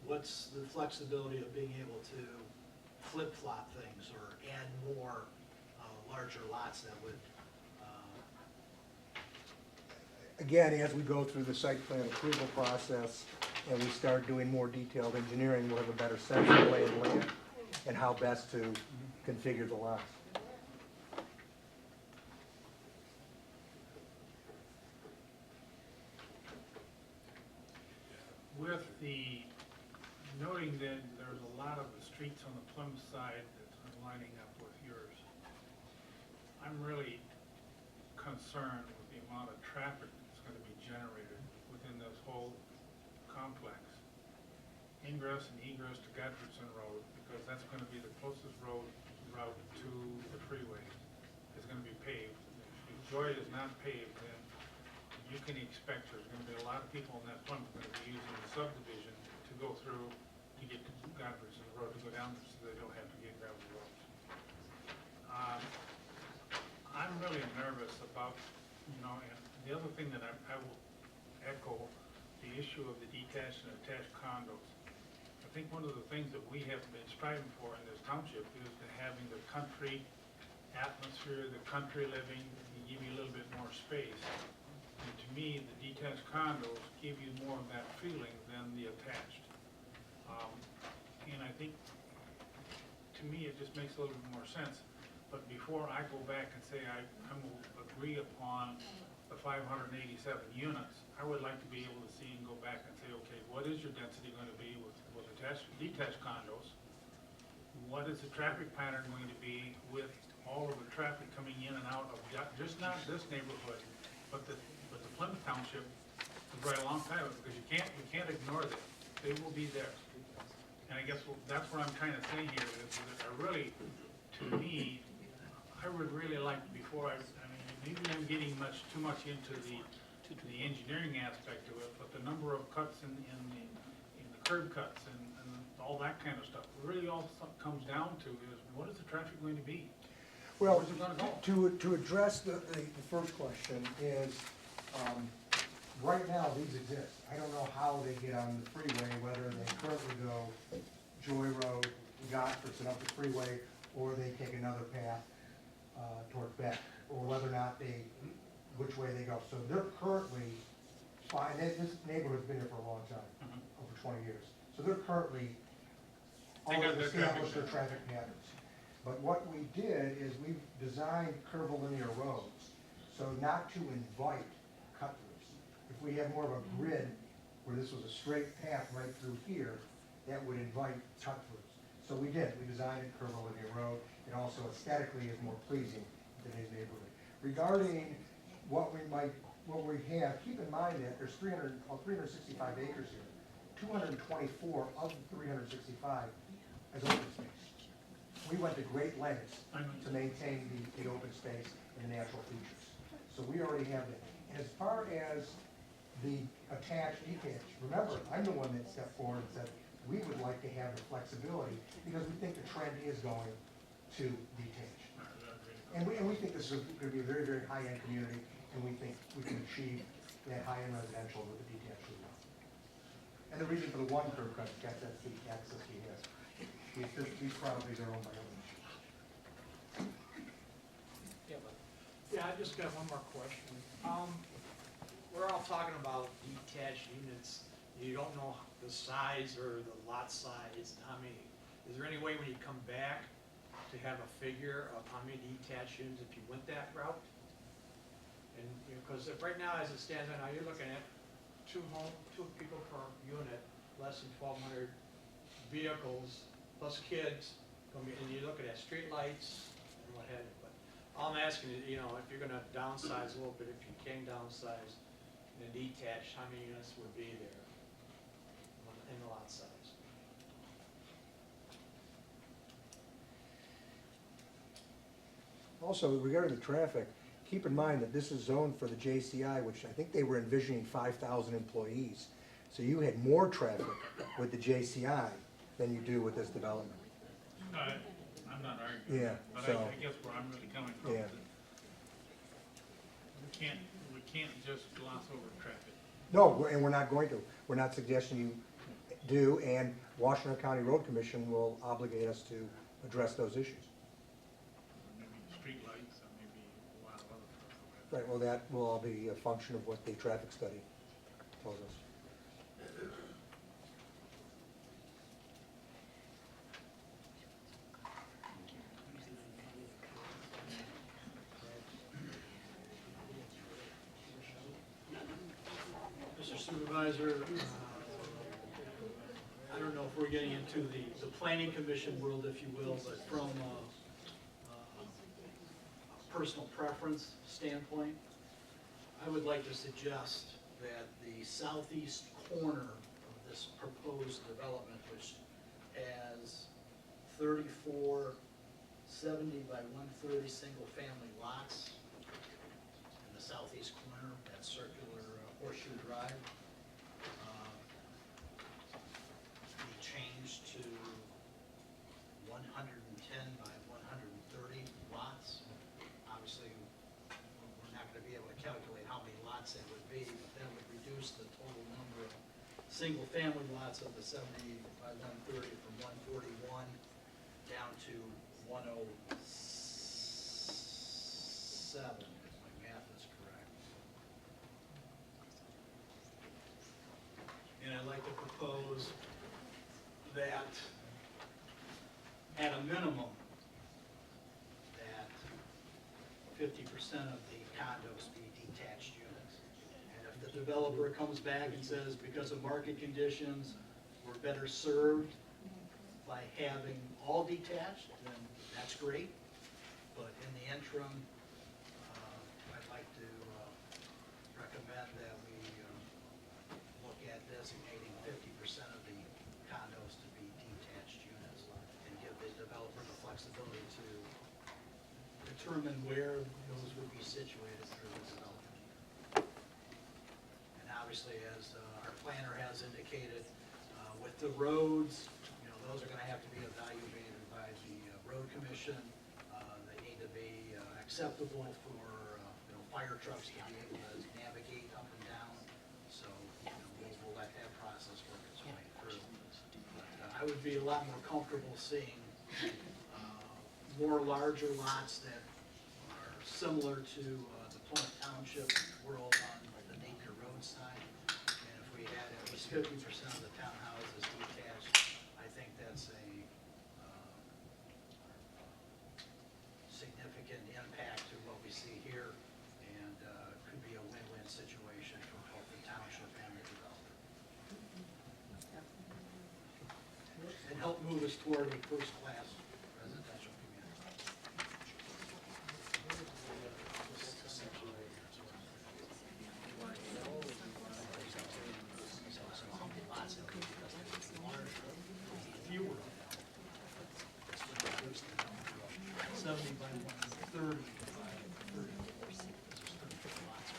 Speaker 10: What's the flexibility of being able to flip-flop things or add more larger lots that would?
Speaker 9: Again, as we go through the site plan approval process and we start doing more detailed engineering, we'll have a better sense of the lay of the land and how best to configure the lots.
Speaker 11: With the, noting that there's a lot of the streets on the Plymouth side that's lining up with yours, I'm really concerned with the amount of traffic that's going to be generated within this whole complex. Ingress and egress to Godfredson Road, because that's going to be the closest route to the freeway. It's going to be paved. If Joy is not paved, then you can expect there's going to be a lot of people in that Plymouth going to be using the subdivision to go through to get to Godfredson Road, to go down so they don't have to get gravel roads. I'm really nervous about, and the other thing that I will echo, the issue of the detached and attached condos. I think one of the things that we have been striving for in this township is to having the country atmosphere, the country living, and give you a little bit more space. And to me, the detached condos give you more of that feeling than the attached. And I think, to me, it just makes a little bit more sense. but before I go back and say I will agree upon the 587 units, I would like to be able to see and go back and say, okay, what is your density going to be with detached condos? What is the traffic pattern going to be with all of the traffic coming in and out of just not this neighborhood, but the Plymouth Township is right alongside of it, because you can't ignore them. They will be there. And I guess that's what I'm trying to say here, is that I really, to me, I would really like, before I mean, maybe I'm getting too much into the engineering aspect of it, but the number of cuts in the curb cuts and all that kind of stuff, really all comes down to is, what is the traffic going to be?
Speaker 9: Well,
Speaker 11: Where's it gonna go?
Speaker 9: to address the first question is, right now, these exist. I don't know how they get on the freeway, whether they currently go Joy Road, Godfrey's up the freeway, or they take another path towards Beck, or whether or not which way they go. So they're currently fine. This neighborhood's been here for a long time, over 20 years. So they're currently already established their traffic patterns. But what we did is we designed curvilinear roads, so not to invite cut-throughs. If we had more of a grid where this was a straight path right through here, that would invite cut-throughs. So we did. We designed a curvilinear road. It also aesthetically is more pleasing in today's neighborhood. Regarding what we have, keep in mind that there's 365 acres here. 224 of the 365 is open space. We went to great lengths to maintain the open space and the natural features. So we already have that. As far as the attached, detached, remember, I'm the one that stepped forward and said, we would like to have the flexibility because we think the trend is going to detach. And we think this is going to be a very, very high-end community, and we think we can achieve that high-end residential with the detached as well. And the reason for the one curb cut is that's the access we have. These properties are owned by others.
Speaker 17: Yeah, I just got one more question. We're all talking about detached units. You don't know the size or the lot size, how many. Is there any way when you come back to have a figure of how many detached units if you went that route? And, because right now, as it stands right now, you're looking at two people per unit, less than 1,200 vehicles, plus kids, and you're looking at street lights and what have you. But all I'm asking is, if you're gonna downsize a little bit, if you can downsize and detach, how many units would be there in the lot size?
Speaker 9: Also, regarding the traffic, keep in mind that this is zoned for the JCI, which I think they were envisioning 5,000 employees. So you had more traffic with the JCI than you do with this development.
Speaker 11: I'm not arguing,
Speaker 9: Yeah,
Speaker 11: but
Speaker 9: so-
Speaker 11: I guess where I'm really coming from
Speaker 9: Yeah.
Speaker 11: is that we can't just gloss over traffic.
Speaker 9: No, and we're not going to. We're not suggesting you do, and Washington County Road Commission will obligate us to address those issues.
Speaker 11: Maybe streetlights, or maybe a lot of other stuff.
Speaker 9: Right, well, that will all be a function of what the traffic study tells us.
Speaker 10: Mr. Supervisor, I don't know if we're getting into the planning commission world, if you will, but from a personal preference standpoint, I would like to suggest that the southeast corner of this proposed development, which has 34 70 by 130 single-family lots in the southeast corner, that circular horseshoe drive, be changed to 110 by 130 lots. Obviously, we're not going to be able to calculate how many lots it would be, but that would reduce the total number of single-family lots of the 70 by 130 from 141 down to 107, if my math is correct. And I'd like to propose that, at a minimum, that 50% of the condos be detached units. And if the developer comes back and says, because of market conditions, we're better served by having all detached, then that's great. But in the interim, I'd like to recommend that we look at designating 50% of the condos to be detached units and give the developer the flexibility to determine where those would be situated through the development. And obviously, as our planner has indicated, with the roads, you know, those are gonna have to be evaluated by the road commission. They need to be acceptable for, you know, fire trucks to be able to navigate up and down. So, you know, we'll let that process work its way through. But I would be a lot more comfortable seeing more larger lots that are similar to the Plymouth Township world on the Napier Road side. And if we had at least 50% of the townhouses detached, I think that's a significant impact to what we see here, and could be a win-win situation for both the township and the developer. And help move us toward a first-class residential community. Fewer. 70 by 130 by 30. Lots.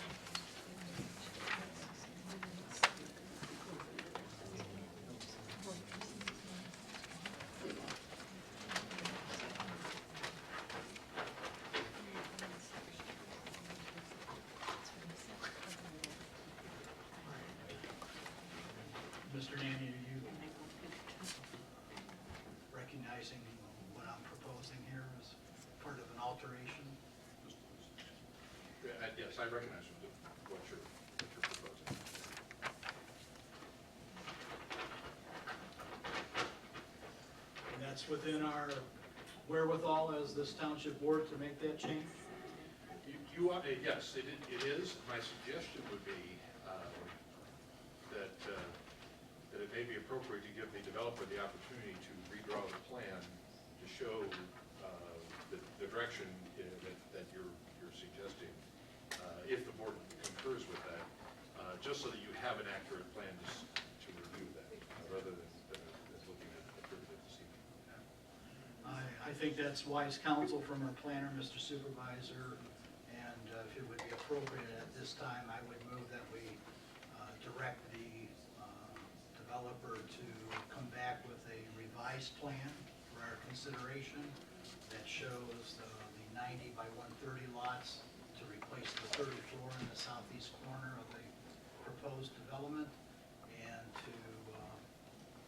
Speaker 10: Mr. Nanny, are you recognizing what I'm proposing here as part of an alteration?
Speaker 16: Yes, I recognize what you're proposing.
Speaker 10: And that's within our wherewithal as this township board to make that change?
Speaker 16: You are, yes, it is. My suggestion would be that it may be appropriate to give the developer the opportunity to redraw the plan to show the direction that you're suggesting, if the board concurs with that, just so that you have an accurate plan to review that, rather than looking at it this evening.
Speaker 10: I think that's wise counsel from our planner, Mr. Supervisor, and if it would be appropriate at this time, I would move that we direct the developer to come back with a revised plan for our consideration that shows the 90 by 130 lots to replace the 34 in the southeast corner of the proposed development, and to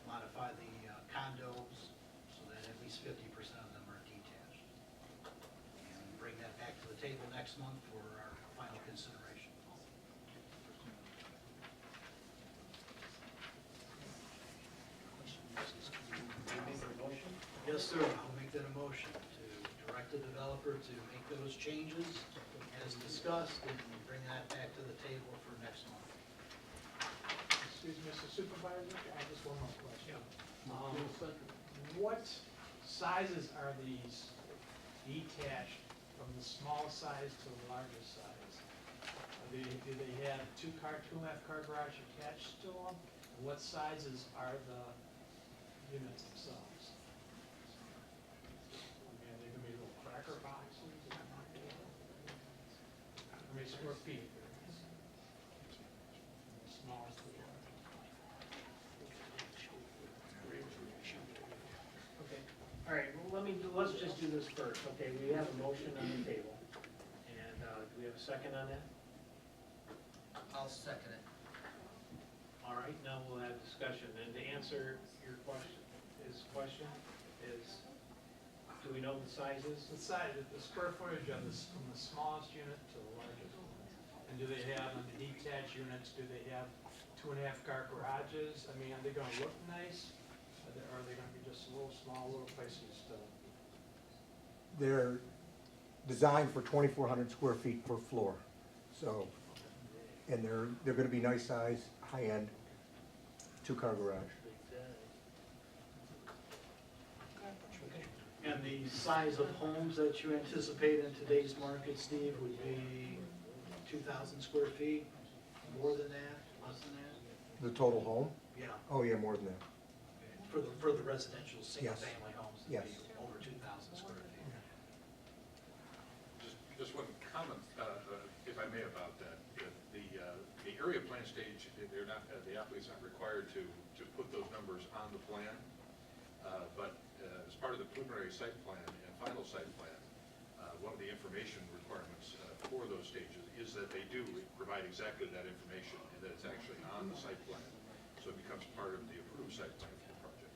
Speaker 10: modify the condos so that at least 50% of them are detached. And bring that back to the table next month for our final consideration. Yes, sir, I'll make that a motion to direct the developer to make those changes as discussed and bring that back to the table for next month.
Speaker 17: Excuse me, Mr. Supervisor, I have just one more question. What sizes are these detached from the small size to the larger size? Do they have 2.5-car garage attached to them? And what sizes are the units themselves? I mean, are they gonna be little cracker boxes? How many square feet? Smallest to the largest.
Speaker 1: Okay, all right, well, let's just do this first, okay? We have a motion on the table, and do we have a second on that?
Speaker 2: I'll second it.
Speaker 1: All right, now we'll have discussion, and to answer your question, do we know the sizes?
Speaker 17: The size, the square footage on this, from the smallest unit to the largest one. And do they have, on the detached units, do they have 2.5-car garages? I mean, are they gonna look nice? Or are they gonna be just little, small, little places to?
Speaker 9: They're designed for 2,400 square feet per floor. So, and they're gonna be nice size, high-end, two-car garage.
Speaker 10: And the size of homes that you anticipate in today's market, Steve, would be 2,000 square feet? More than that, less than that?
Speaker 9: The total home?
Speaker 10: Yeah,
Speaker 9: Oh, yeah, more than that.
Speaker 10: for the residential,
Speaker 9: Yes.
Speaker 10: single-family homes,
Speaker 9: Yes.
Speaker 10: it'd be over 2,000 square feet.
Speaker 16: Just one comment, if I may, about that. The area plan stage, they're not, the applicants aren't required to put those numbers on the plan. But as part of the preliminary site plan and final site plan, one of the information requirements for those stages is that they do provide exactly that information and that it's actually on the site plan. So it becomes part of the approved site plan for the project.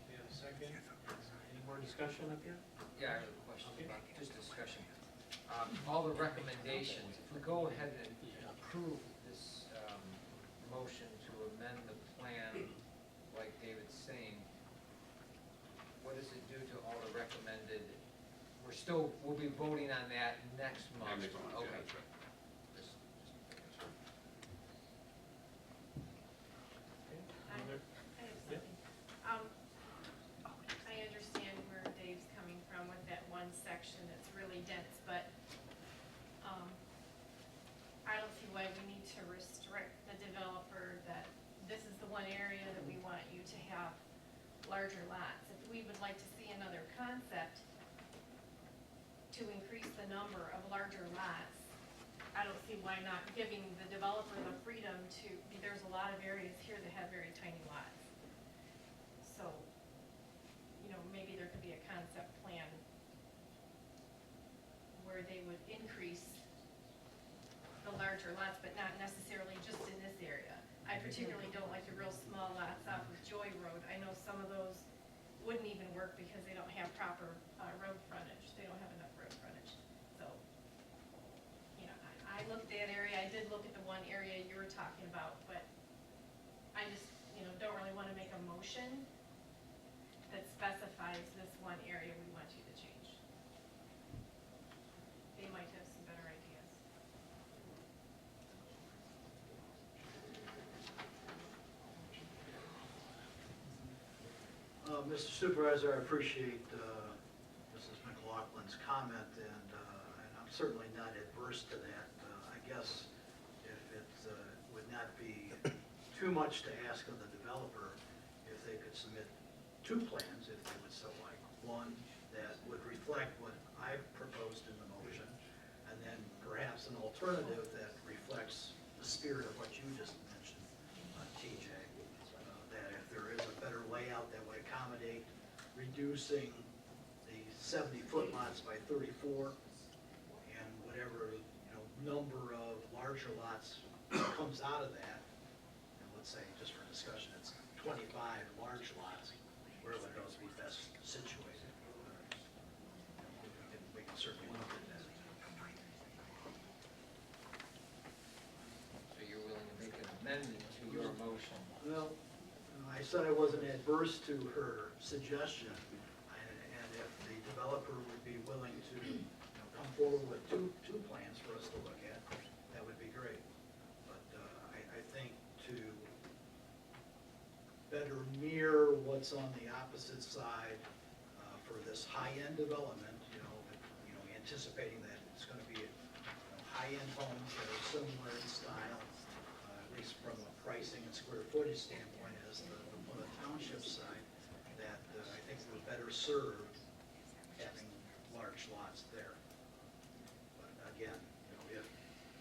Speaker 1: We have a second. Any more discussion up here?
Speaker 2: Yeah, I have a question about just discussion. All the recommendations, if we go ahead and approve this motion to amend the plan, like David's saying, what does it do to all the recommended? We'll be voting on that next month.
Speaker 16: Next month, yeah,
Speaker 2: Okay.
Speaker 16: that's right.
Speaker 12: I have something. I understand where Dave's coming from with that one section that's really dense, but, I don't see why we need to restrict the developer that this is the one area that we want you to have larger lots. If we would like to see another concept to increase the number of larger lots, I don't see why not giving the developer the freedom to, there's a lot of areas here that have very tiny lots. So, maybe there could be a concept plan where they would increase the larger lots, but not necessarily just in this area. I particularly don't like the real small lots off of Joy Road. I know some of those wouldn't even work because they don't have proper road frontage. They don't have enough road frontage. So, I looked at that area. I did look at the one area you were talking about, but I just, don't really want to make a motion that specifies this one area we want you to change. They might have some better ideas.
Speaker 10: Mr. Supervisor, I appreciate Mrs. McLaughlin's comment, and I'm certainly not adverse to that. I guess if it would not be too much to ask of the developer, if they could submit two plans, if they would so like. One that would reflect what I've proposed in the motion, and then perhaps an alternative that reflects the spirit of what you just mentioned, TJ. That if there is a better layout that would accommodate reducing the 70-foot lots by 34, and whatever, number of larger lots comes out of that, and let's say, just for discussion, it's 25 large lots, where would those be best situated? We can certainly look at that.
Speaker 2: So you're willing to make an amendment to your motion?
Speaker 10: Well, I said I wasn't adverse to her suggestion, and if the developer would be willing to come forward with two plans for us to look at, that would be great. But I think to better mirror what's on the opposite side for this high-end development, anticipating that it's going to be high-end homes that are similar in style, at least from a pricing and square footage standpoint, as the Plymouth Township side, that I think we're better served having large lots there. But again, if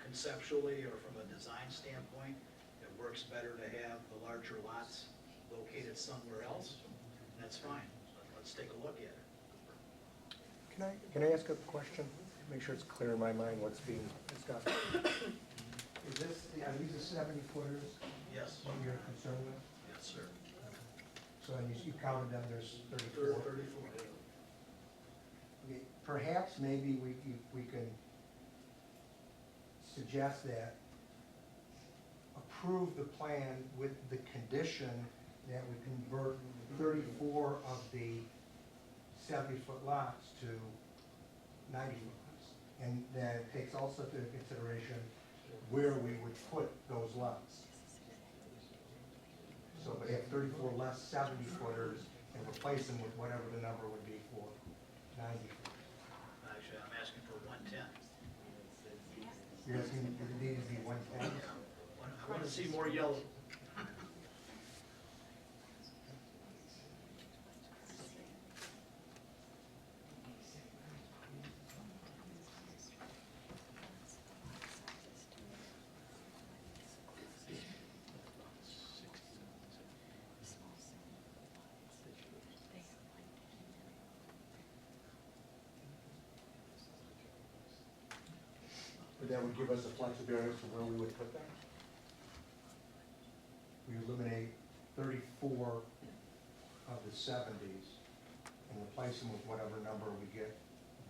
Speaker 10: conceptually or from a design standpoint, it works better to have the larger lots located somewhere else, that's fine. Let's take a look at it.
Speaker 9: Can I ask a question? Make sure it's clear in my mind what's being discussed. Are these the 70-footers?
Speaker 10: Yes.
Speaker 9: What you're concerned with?
Speaker 10: Yes, sir.
Speaker 9: So you counted them, there's 34?
Speaker 10: 34.
Speaker 9: Okay, perhaps maybe we can suggest that approve the plan with the condition that would convert 34 of the 70-foot lots to 90-foot lots. And then it takes also into consideration where we would put those lots. So we have 34 less 70-footers and replace them with whatever the number would be for 90-footers.
Speaker 10: Actually, I'm asking for 110.
Speaker 9: You're asking, does it need to be 110?
Speaker 10: I want to see more yellow.
Speaker 9: But that would give us a flexibility as to where we would put them. We eliminate 34 of the 70s and replace them with whatever number we get,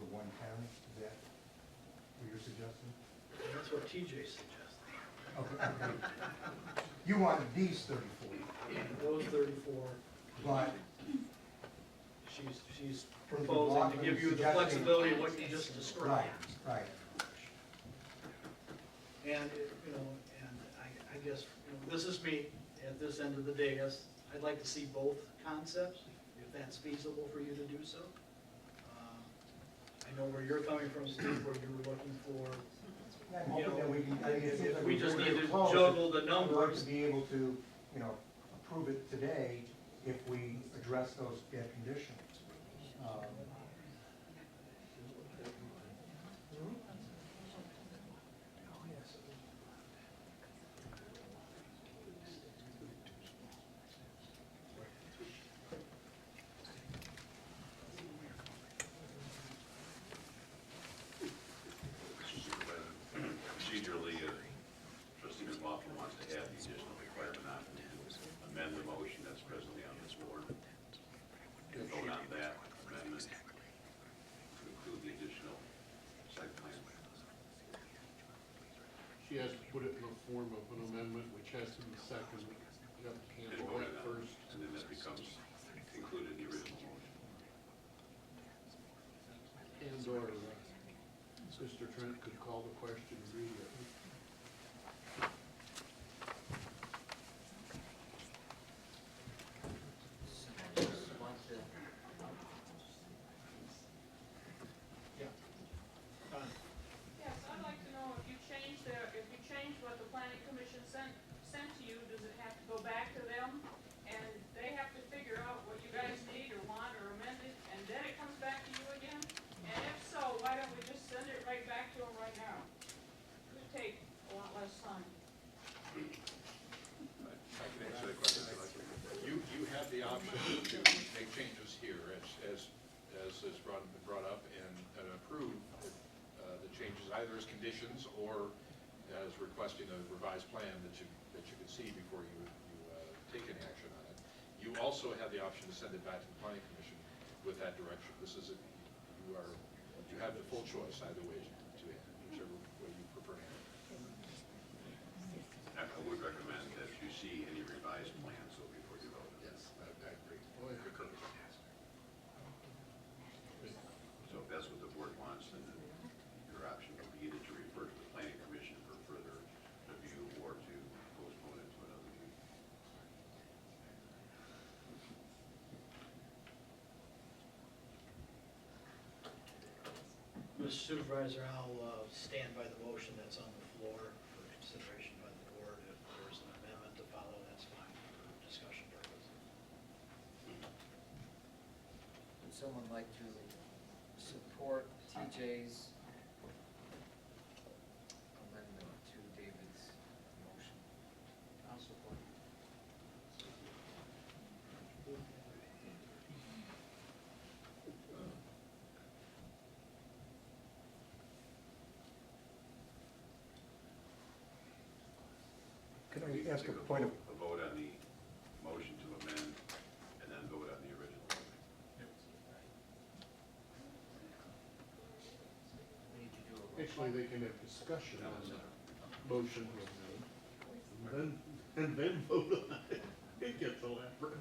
Speaker 9: the 110. Is that what you're suggesting?
Speaker 10: That's what TJ suggested.
Speaker 9: Okay. You wanted these 34.
Speaker 10: Those 34,
Speaker 9: But
Speaker 10: she's proposing to give you the flexibility of what you just described.
Speaker 9: Right.
Speaker 10: And, you know, and I guess, you know, this is me at this end of the dais. I'd like to see both concepts, if that's feasible for you to do so. I know where you're coming from, Steve, where you were looking for, you know, we just need to juggle the
Speaker 9: I'd like
Speaker 10: numbers.
Speaker 9: to be able to, you know, approve it today if we address those conditions.
Speaker 13: Procedurally, trustee McLaughlin wants to add the additional requirement on to amend the motion that's presently on this board. And vote on that amendment to include the additional site plan.
Speaker 15: She has to put it in the form of an amendment, which has to be seconded. You have to
Speaker 13: And
Speaker 15: handle
Speaker 13: vote
Speaker 15: that
Speaker 13: it on,
Speaker 15: first.
Speaker 13: and then that becomes included in the original motion.
Speaker 15: And/or Mr. Trent could call the question immediately.
Speaker 8: Yes, I'd like to know if you change what the planning commission sent to you, does it have to go back to them? And they have to figure out what you guys need or want or amend it, and then it comes back to you again? And if so, why don't we just send it right back to them right now? It would take a lot less time.
Speaker 16: I can answer that question if you like. You have the option to make changes here as has brought up and approve the changes either as conditions or as requesting a revised plan that you can see before you take any action on it. You also have the option to send it back to the planning commission with that direction. You have the full choice either way to whichever way you prefer to handle it.
Speaker 13: I would recommend that you see any revised plan, so before you vote.
Speaker 16: Yes, I agree.
Speaker 13: So if that's what the board wants, then your option would be either to refer to the planning commission for further review or to postpone it to another meeting.
Speaker 10: Mr. Supervisor, I'll stand by the motion that's on the floor for consideration by the board. If there's an amendment to follow, that's fine for discussion purposes.
Speaker 2: Would someone like to support TJ's amendment to David's motion?
Speaker 10: I'll support.
Speaker 9: Can I ask a point of,
Speaker 13: A vote on the motion to amend, and then vote on the original.
Speaker 2: We need to do a roll call.
Speaker 15: Actually, they can have discussion on the motion to amend, and then vote on it. It gets elaborate.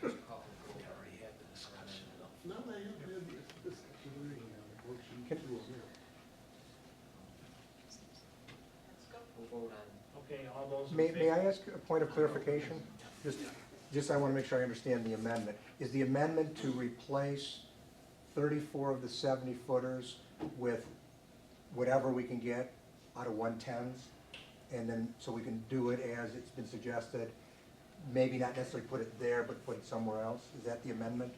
Speaker 2: Just call it vote.
Speaker 15: No, they have this actually, worksheet
Speaker 9: Can-
Speaker 15: too.
Speaker 2: We'll vote on,
Speaker 1: Okay, all those in
Speaker 9: May
Speaker 1: favor?
Speaker 9: I ask a point of clarification? Just I want to make sure I understand the amendment. Is the amendment to replace 34 of the 70 footers with whatever we can get out of 110s? And then, so we can do it as it's been suggested, maybe not necessarily put it there, but put it somewhere else? Is that the amendment?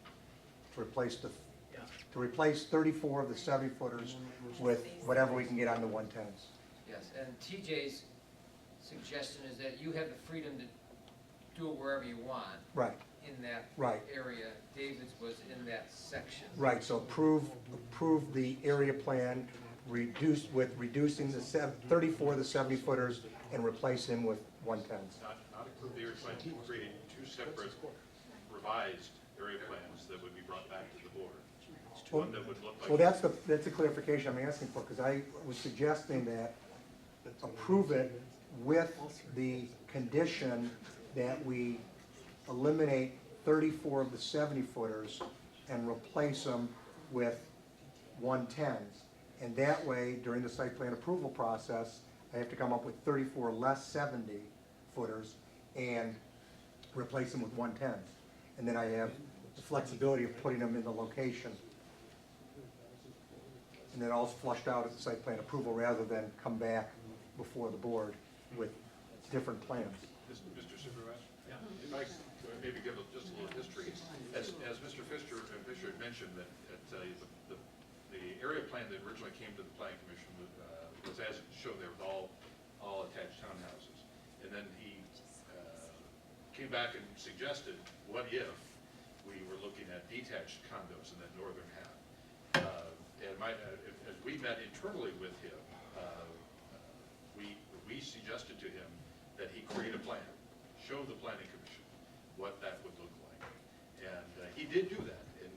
Speaker 9: To replace
Speaker 1: Yeah.
Speaker 9: to replace 34 of the 70 footers with whatever we can get on the 110s?
Speaker 2: yes, and TJ's suggestion is that you have the freedom to do it wherever you want
Speaker 9: Right,
Speaker 2: in that
Speaker 9: right.
Speaker 2: area. David's was in that section.
Speaker 9: Right, so approve the area plan, reducing the 34 of the 70 footers and replace them with 110s.
Speaker 16: Not approve the area plan, creating two separate revised area plans that would be brought back to the board. One that would look like.
Speaker 9: Well, that's the clarification I'm asking for, because I was suggesting that approve it with the condition that we eliminate 34 of the 70 footers and replace them with 110s. And that way, during the site plan approval process, I have to come up with 34 less 70 footers and replace them with 110s. And then I have the flexibility of putting them in the location. And then all's flushed out at the site plan approval rather than come back before the board with different plans.
Speaker 16: Mr. Supervisor? Yeah. If I could maybe give just a little history, as Mr. Fisher had mentioned, that the area plan that originally came to the planning commission was as it showed there with all attached townhouses. And then he came back and suggested, what if we were looking at detached condos in that northern half? And as we met internally with him, we suggested to him that he create a plan, show the planning commission what that would look like. And he did do that, and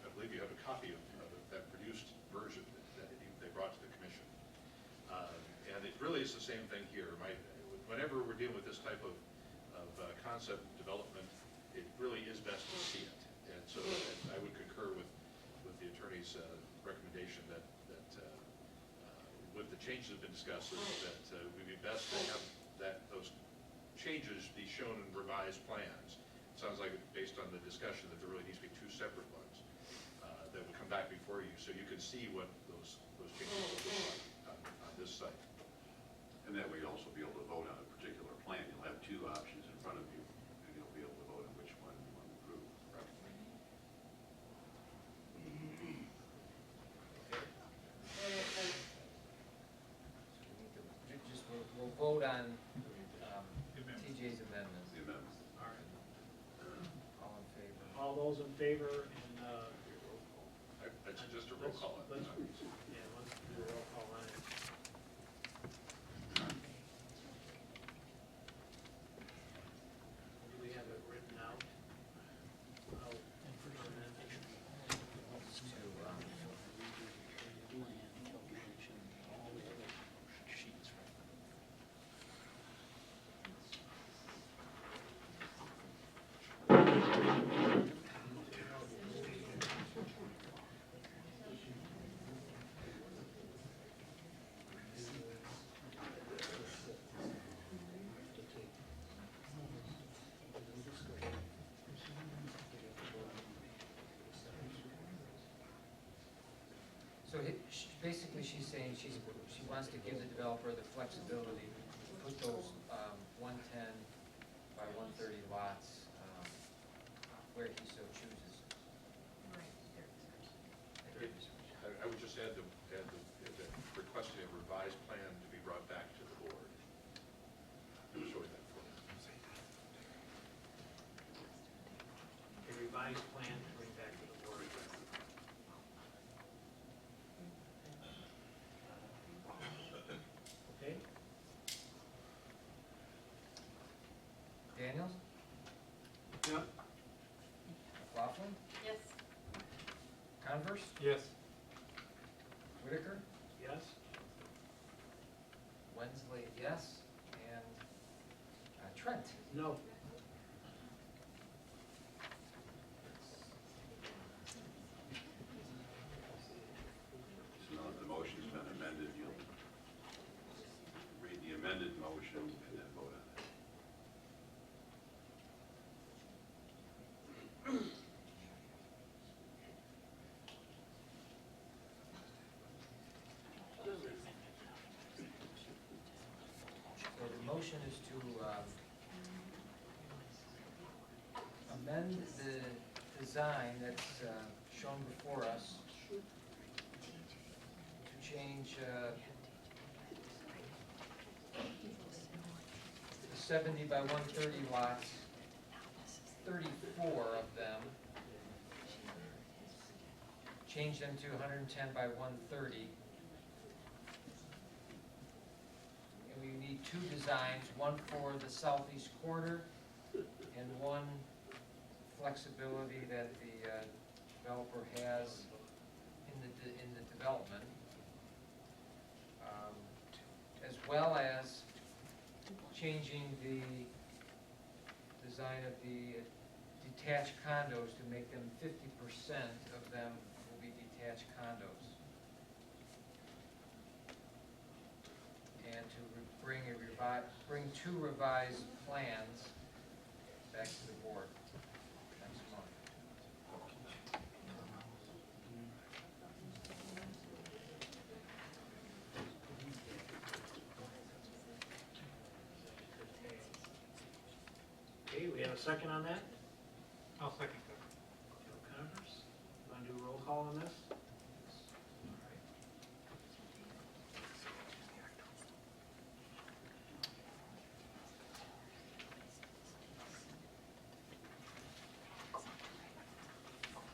Speaker 16: I believe you have a copy of that produced version that they brought to the commission. And it really is the same thing here. Whenever we're dealing with this type of concept development, it really is best to see it. And so I would concur with the attorney's recommendation that with the changes that have been discussed, that we'd be best to have those changes be shown in revised plans. It sounds like, based on the discussion, that there really needs to be two separate ones that would come back before you, so you can see what those changes will look like on this site.
Speaker 13: And that way you'll also be able to vote on a particular plan. You'll have two options in front of you, and you'll be able to vote on which one you want to approve.
Speaker 2: We'll vote on TJ's amendments.
Speaker 13: The amendments.
Speaker 1: All right.
Speaker 2: All in favor?
Speaker 1: All those in favor, and,
Speaker 16: That's just a roll call.
Speaker 1: let's do a roll call on it. Do we have it written out?
Speaker 2: So basically, she's saying she wants to give the developer the flexibility to put those 110 by 130 lots where he so chooses.
Speaker 16: I would just add that requesting a revised plan to be brought back to the board. Showing that for you.
Speaker 1: A revised plan to bring back to the board. Okay,
Speaker 2: Daniels?
Speaker 1: yeah,
Speaker 2: McLaughlin?
Speaker 7: Yes.
Speaker 2: Converse?
Speaker 11: Yes.
Speaker 2: Whitaker?
Speaker 1: yes,
Speaker 2: Wensley, yes. And Trent?
Speaker 1: no.
Speaker 13: motion and then vote on it.
Speaker 2: So the motion is to amend the design that's shown before us to change the 70 by 130 lots, 34 of them, change them to 110 by 130. And we need two designs, one for the southeast quarter and one flexibility that the developer has in the development, as well as changing the design of the detached condos to make them 50% of them will be detached condos. And to bring two revised plans back to the board next month.
Speaker 1: Okay, we have a second on that?
Speaker 11: I'll second that.
Speaker 1: Joe Connors, want to do a roll call on this?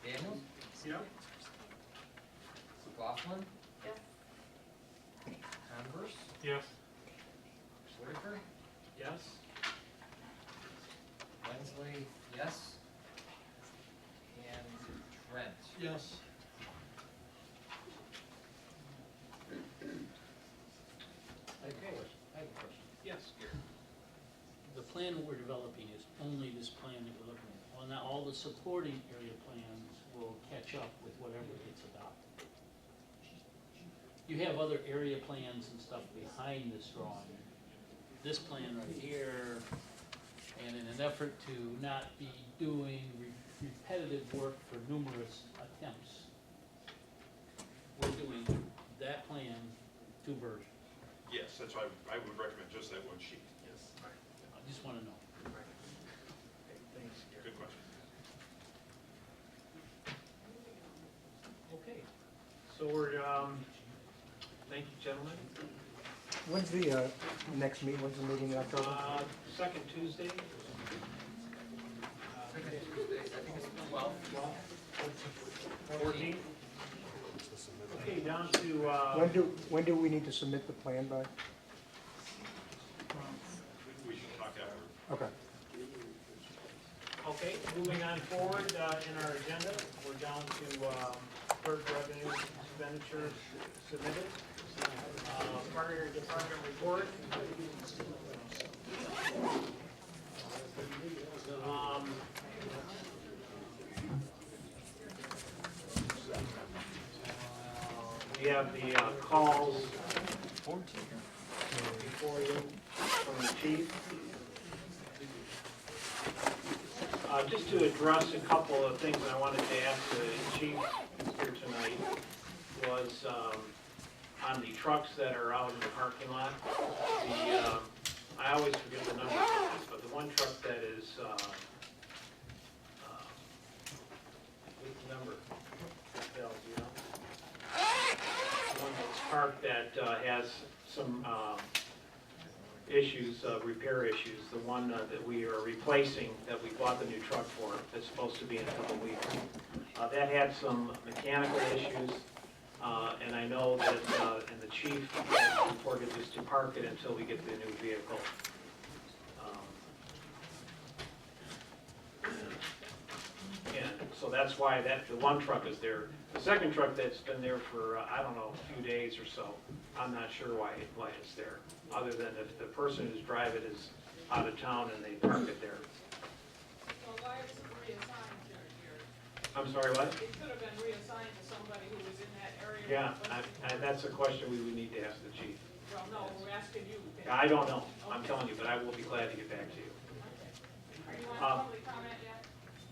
Speaker 2: Daniels?
Speaker 11: Yep.
Speaker 2: Laughlin?
Speaker 12: Yes.
Speaker 2: Converse?
Speaker 11: Yes.
Speaker 2: Whitaker?
Speaker 1: Yes?
Speaker 2: Wensley, yes. And Trent?
Speaker 10: Yes.
Speaker 2: Okay, I have a question.
Speaker 1: Yes.
Speaker 5: The plan we're developing is only this plan that we're looking at. Well, now all the supporting area plans will catch up with whatever gets adopted. You have other area plans and stuff behind this drawing. This plan right here, and in an effort to not be doing repetitive work for numerous attempts, we're doing that plan, two versions.
Speaker 16: Yes, that's why I would recommend just that one sheet. Yes.
Speaker 5: I just want to know.
Speaker 1: Thanks.
Speaker 16: Good question.
Speaker 1: Okay, so we're, thank you, gentlemen.
Speaker 9: When's the next meeting, when's the meeting in October?
Speaker 1: Second Tuesday.
Speaker 2: Second Tuesday, I think it's 12.
Speaker 1: 14. Okay, down to,
Speaker 9: When do we need to submit the plan by?
Speaker 16: We should talk after.
Speaker 9: Okay.
Speaker 1: okay, moving on forward in our agenda, we're down to clerk revenue expenditures submitted. Partner department report. We have the calls before you from the chief. Just to address a couple of things I wanted to ask the chief here tonight was on the trucks that are out in the parking lot. I always forget the number, but the one truck that is, what's the number? Bill, do you know? The one that's parked that has some issues, repair issues, the one that we are replacing, that we bought the new truck for, that's supposed to be in a couple weeks. That had some mechanical issues, and I know that, and the chief has reported just to park it until we get the new vehicle. And so that's why the one truck is there. The second truck that's been there for, I don't know, a few days or so, I'm not sure why it's there, other than if the person who's driving it is out of town and they park it there.
Speaker 8: Well, why was it reassigned here?
Speaker 1: I'm sorry, what?
Speaker 8: It could have been reassigned to somebody who was in that area.
Speaker 1: Yeah, that's a question we would need to ask the chief.
Speaker 8: Well, no, we're asking you.
Speaker 1: I don't know. I'm telling you, but I will be glad to get back to you.
Speaker 8: Are you on public comment yet?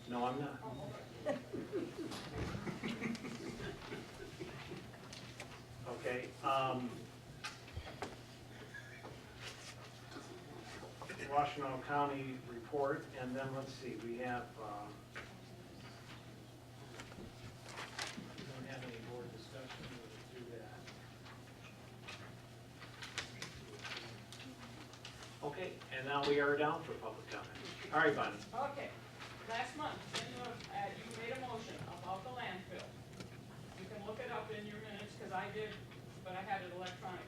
Speaker 1: No, I'm not. Okay, Washtenaw County report, and then let's see, we have, we don't have any board discussion, we'll do that. Okay, and now we are down for public comment. All right, Bonnie.
Speaker 8: Okay, last month, you made a motion about the landfill. You can look it up in your minutes, because I did, but I had it electronic.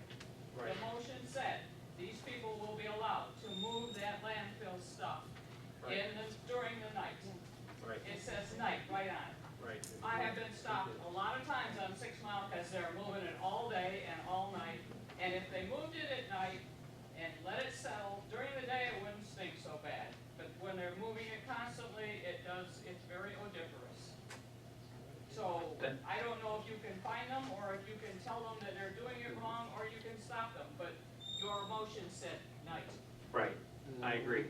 Speaker 1: Right.
Speaker 8: The motion said, these people will be allowed to move that landfill stuff during the night.
Speaker 1: Right.
Speaker 8: It says night right on it.
Speaker 1: Right.
Speaker 8: I have been stopped a lot of times on 6 Mile because they're moving it all day and all night. And if they moved it at night and let it settle, during the day it wouldn't stink so bad. But when they're moving it constantly, it's very odoriferous. So I don't know if you can find them or if you can tell them that they're doing it wrong or you can stop them. But your motion said night.
Speaker 1: Right, I agree.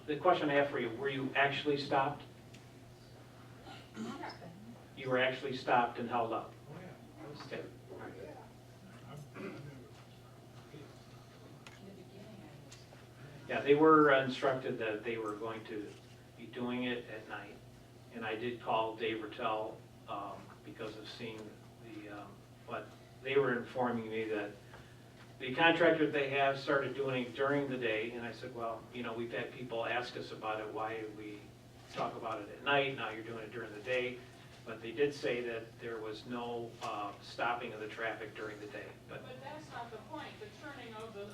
Speaker 1: The question I have for you, were you actually stopped? You were actually stopped and held up?
Speaker 17: Oh, yeah.
Speaker 1: Okay. All right. Yeah, they were instructed that they were going to be doing it at night. And I did call Dave Rattel because of seeing the, but they were informing me that the contractor they have started doing it during the day. And I said, well, you know, we've had people ask us about it, why we talk about it at night, now you're doing it during the day. But they did say that there was no stopping of the traffic during the day. But
Speaker 8: that's not the point. The churning of the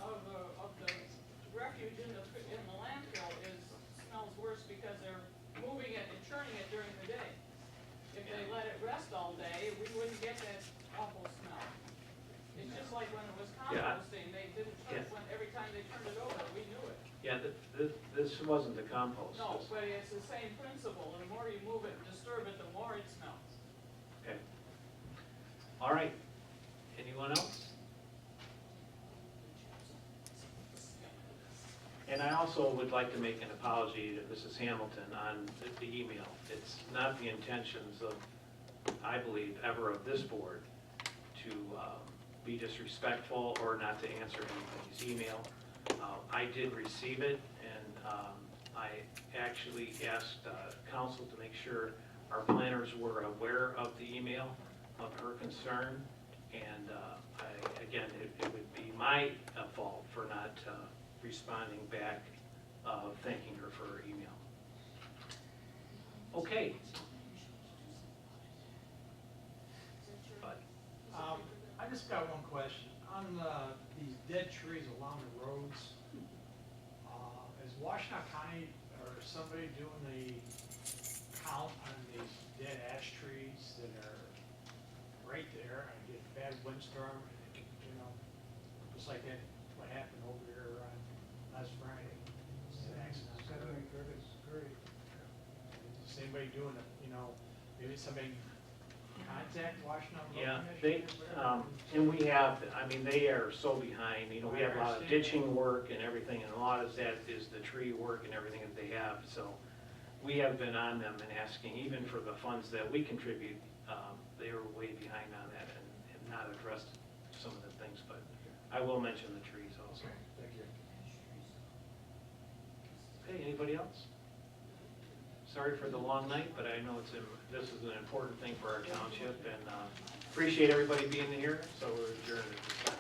Speaker 8: refuge in the landfill smells worse because they're moving it and churning it during the day. If they let it rest all day, we wouldn't get that awful smell. It's just like when it was composting, they didn't turn it every time they turned it over, we knew it.
Speaker 1: yeah, this wasn't the compost.
Speaker 8: No, but it's the same principle. The more you move it and disturb it, the more it smells.
Speaker 1: Okay. All right. Anyone else? And I also would like to make an apology to Mrs. Hamilton on the email. It's not the intentions of, I believe, ever of this board to be disrespectful or not to answer anybody's email. I did receive it, and I actually asked council to make sure our planners were aware of the email, of her concern, and again, it would be my fault for not responding back, thanking her for her email. Okay. But
Speaker 17: I just got one question. On these dead trees along the roads, is Washtenaw County or somebody doing the count on these dead ash trees that are right there and get bad windstorm, and, you know, just like that, what happened over here on last Friday? An accident. Is anybody doing it, you know, maybe somebody contact Washtenaw?
Speaker 1: yeah, they, and we have, I mean, they are so behind, you know, we have a lot of ditching work and everything, and a lot of that is the tree work and everything that they have, so we have been on them and asking, even for the funds that we contribute, they are way behind on that and have not addressed some of the things, but I will mention the trees also.
Speaker 17: Thank you.
Speaker 1: Okay, anybody else? Sorry for the long night, but I know this is an important thing for our township, and appreciate everybody being here, so we're adjourned at this time.